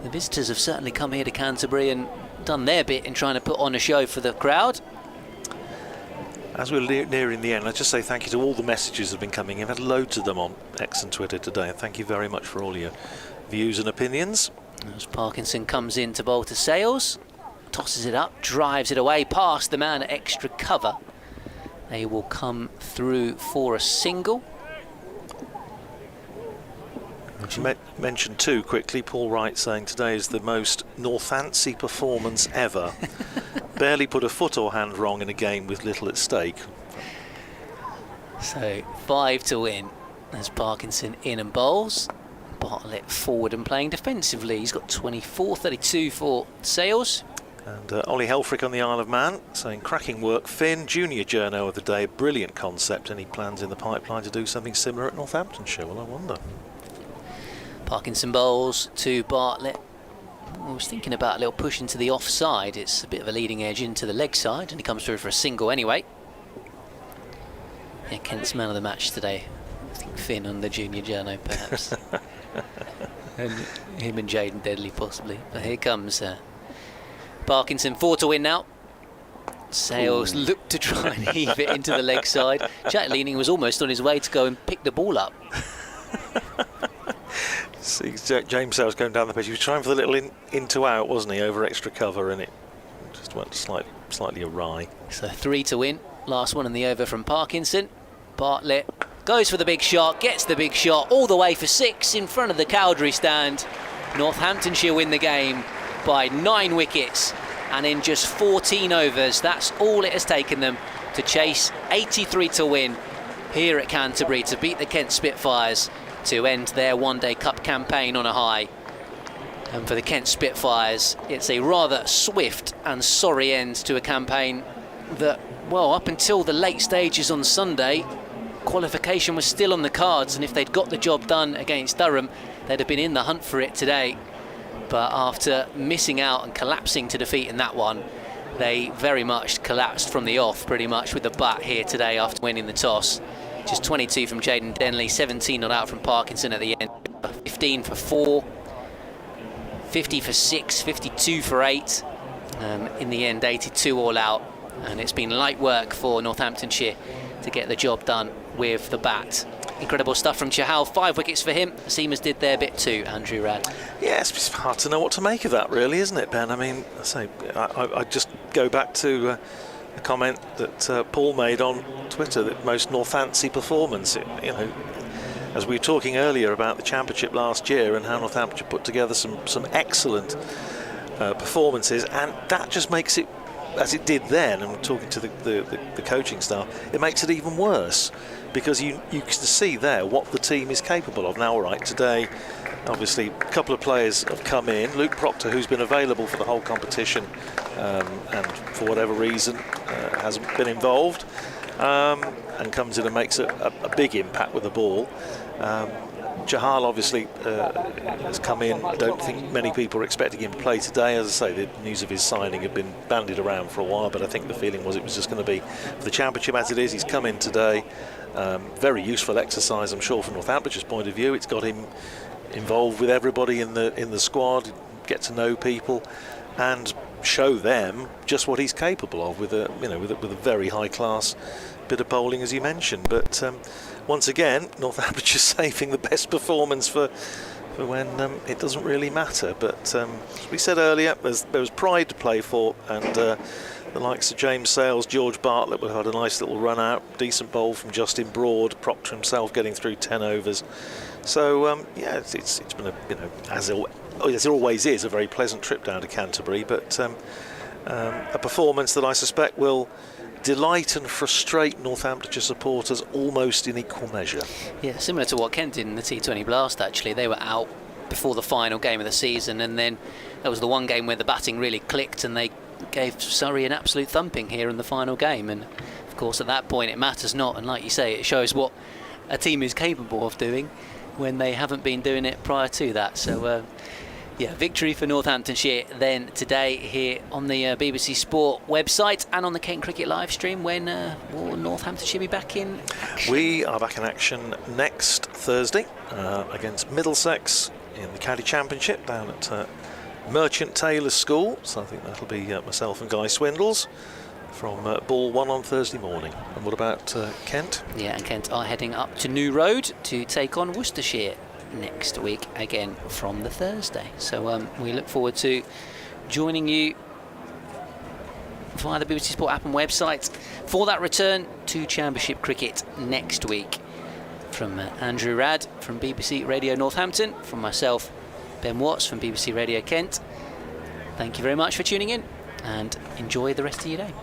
the visitors have certainly come here to Canterbury and done their bit in trying to put on a show for the crowd. As we're nearing the end, I'd just say thank you to all the messages that have been coming in. I've had loads of them on X and Twitter today, and thank you very much for all your views and opinions. As Parkinson comes in to bowl to Sales, tosses it up, drives it away past the man at extra cover. They will come through for a single. Mention two quickly. Paul Wright saying today is the most Northancy performance ever. Barely put a foot or hand wrong in a game with little at stake. So 5 to win as Parkinson in and bowls. Bartlett forward and playing defensively. He's got 24-32 for Sales. And Ollie Helfrich on the Isle of Man saying cracking work. Finn, junior journo of the day, brilliant concept, and he plans in the pipeline to do something similar at Northamptonshire. Well, I wonder. Parkinson bowls to Bartlett. I was thinking about a little push into the offside. It's a bit of a leading edge into the leg side, and he comes through for a single anyway. Yeah, Kent's man of the match today. I think Finn on the junior journo, perhaps. And him and Jaden Deadly possibly. But here comes Parkinson, 4 to win now. Sales looked to try and heave it into the leg side. Jack Leaning was almost on his way to go and pick the ball up. See James Sales going down the pitch. He was trying for the little in to out, wasn't he, over extra cover, and it just went slightly awry. So 3 to win. Last one in the over from Parkinson. Bartlett goes for the big shot, gets the big shot all the way for 6 in front of the Cowdrey stand. Northamptonshire win the game by 9 wickets, and in just 14 overs, that's all it has taken them to chase 83 to win here at Canterbury to beat the Kent Spitfires to end their one-day cup campaign on a high. And for the Kent Spitfires, it's a rather swift and sorry end to a campaign that, well, up until the late stages on Sunday, qualification was still on the cards, and if they'd got the job done against Durham, they'd have been in the hunt for it today. But after missing out and collapsing to defeat in that one, they very much collapsed from the off, pretty much, with the bat here today after winning the toss. Just 22 from Jaden Denley, 17 not out from Parkinson at the end, 15 for 4, 50 for 6, 52 for 8. In the end, 82 all out, and it's been light work for Northamptonshire to get the job done with the bat. Incredible stuff from Chahal, 5 wickets for him. The Seamers did their bit too, Andrew Rad. Yeah, it's hard to know what to make of that, really, isn't it, Ben? I mean, I just go back to a comment that Paul made on Twitter, that most Northancy performance. As we were talking earlier about the championship last year and how Northamptonshire put together some excellent performances, and that just makes it, as it did then, and talking to the coaching staff, it makes it even worse, because you can see there what the team is capable of. Now, all right, today obviously a couple of players have come in. Luke Proctor, who's been available for the whole competition and for whatever reason hasn't been involved, and comes in and makes a big impact with the ball. Chahal obviously has come in. I don't think many people are expecting him to play today. As I say, the news of his signing had been bandied around for a while, but I think the feeling was it was just going to be for the championship as it is. He's come in today. Very useful exercise, I'm sure, from Northamptonshire's point of view. It's got him involved with everybody in the squad, get to know people, and show them just what he's capable of with a very high class bit of bowling, as you mentioned. But once again, Northamptonshire saving the best performance for when it doesn't really matter. But as we said earlier, there was pride to play for, and the likes of James Sales, George Bartlett would have had a nice little run out, decent bowl from Justin Broad, Proctor himself getting through 10 overs. So yeah, it's been as it always is, a very pleasant trip down to Canterbury, but a performance that I suspect will delight and frustrate Northamptonshire supporters almost in equal measure. Yeah, similar to what Kent did in the T20 Blast, actually. They were out before the final game of the season, and then that was the one game where the batting really clicked and they gave Surrey an absolute thumping here in the final game. And of course at that point it matters not, and like you say, it shows what a team is capable of doing when they haven't been doing it prior to that. So yeah, victory for Northamptonshire then today here on the BBC Sport website and on the Kent Cricket live stream. When will Northamptonshire be back in action? We are back in action next Thursday against Middlesex in the County Championship down at Merchant Taylor's School. So I think that'll be myself and Guy Swindles from Ball 1 on Thursday morning. And what about Kent? Yeah, and Kent are heading up to New Road to take on Worcestershire next week, again from the Thursday. So we look forward to joining you via the BBC Sport app and website for that return to Championship cricket next week. From Andrew Radd from BBC Radio Northampton, from myself, Ben Watts from BBC Radio Kent, thank you very much for tuning in and enjoy the rest of your day.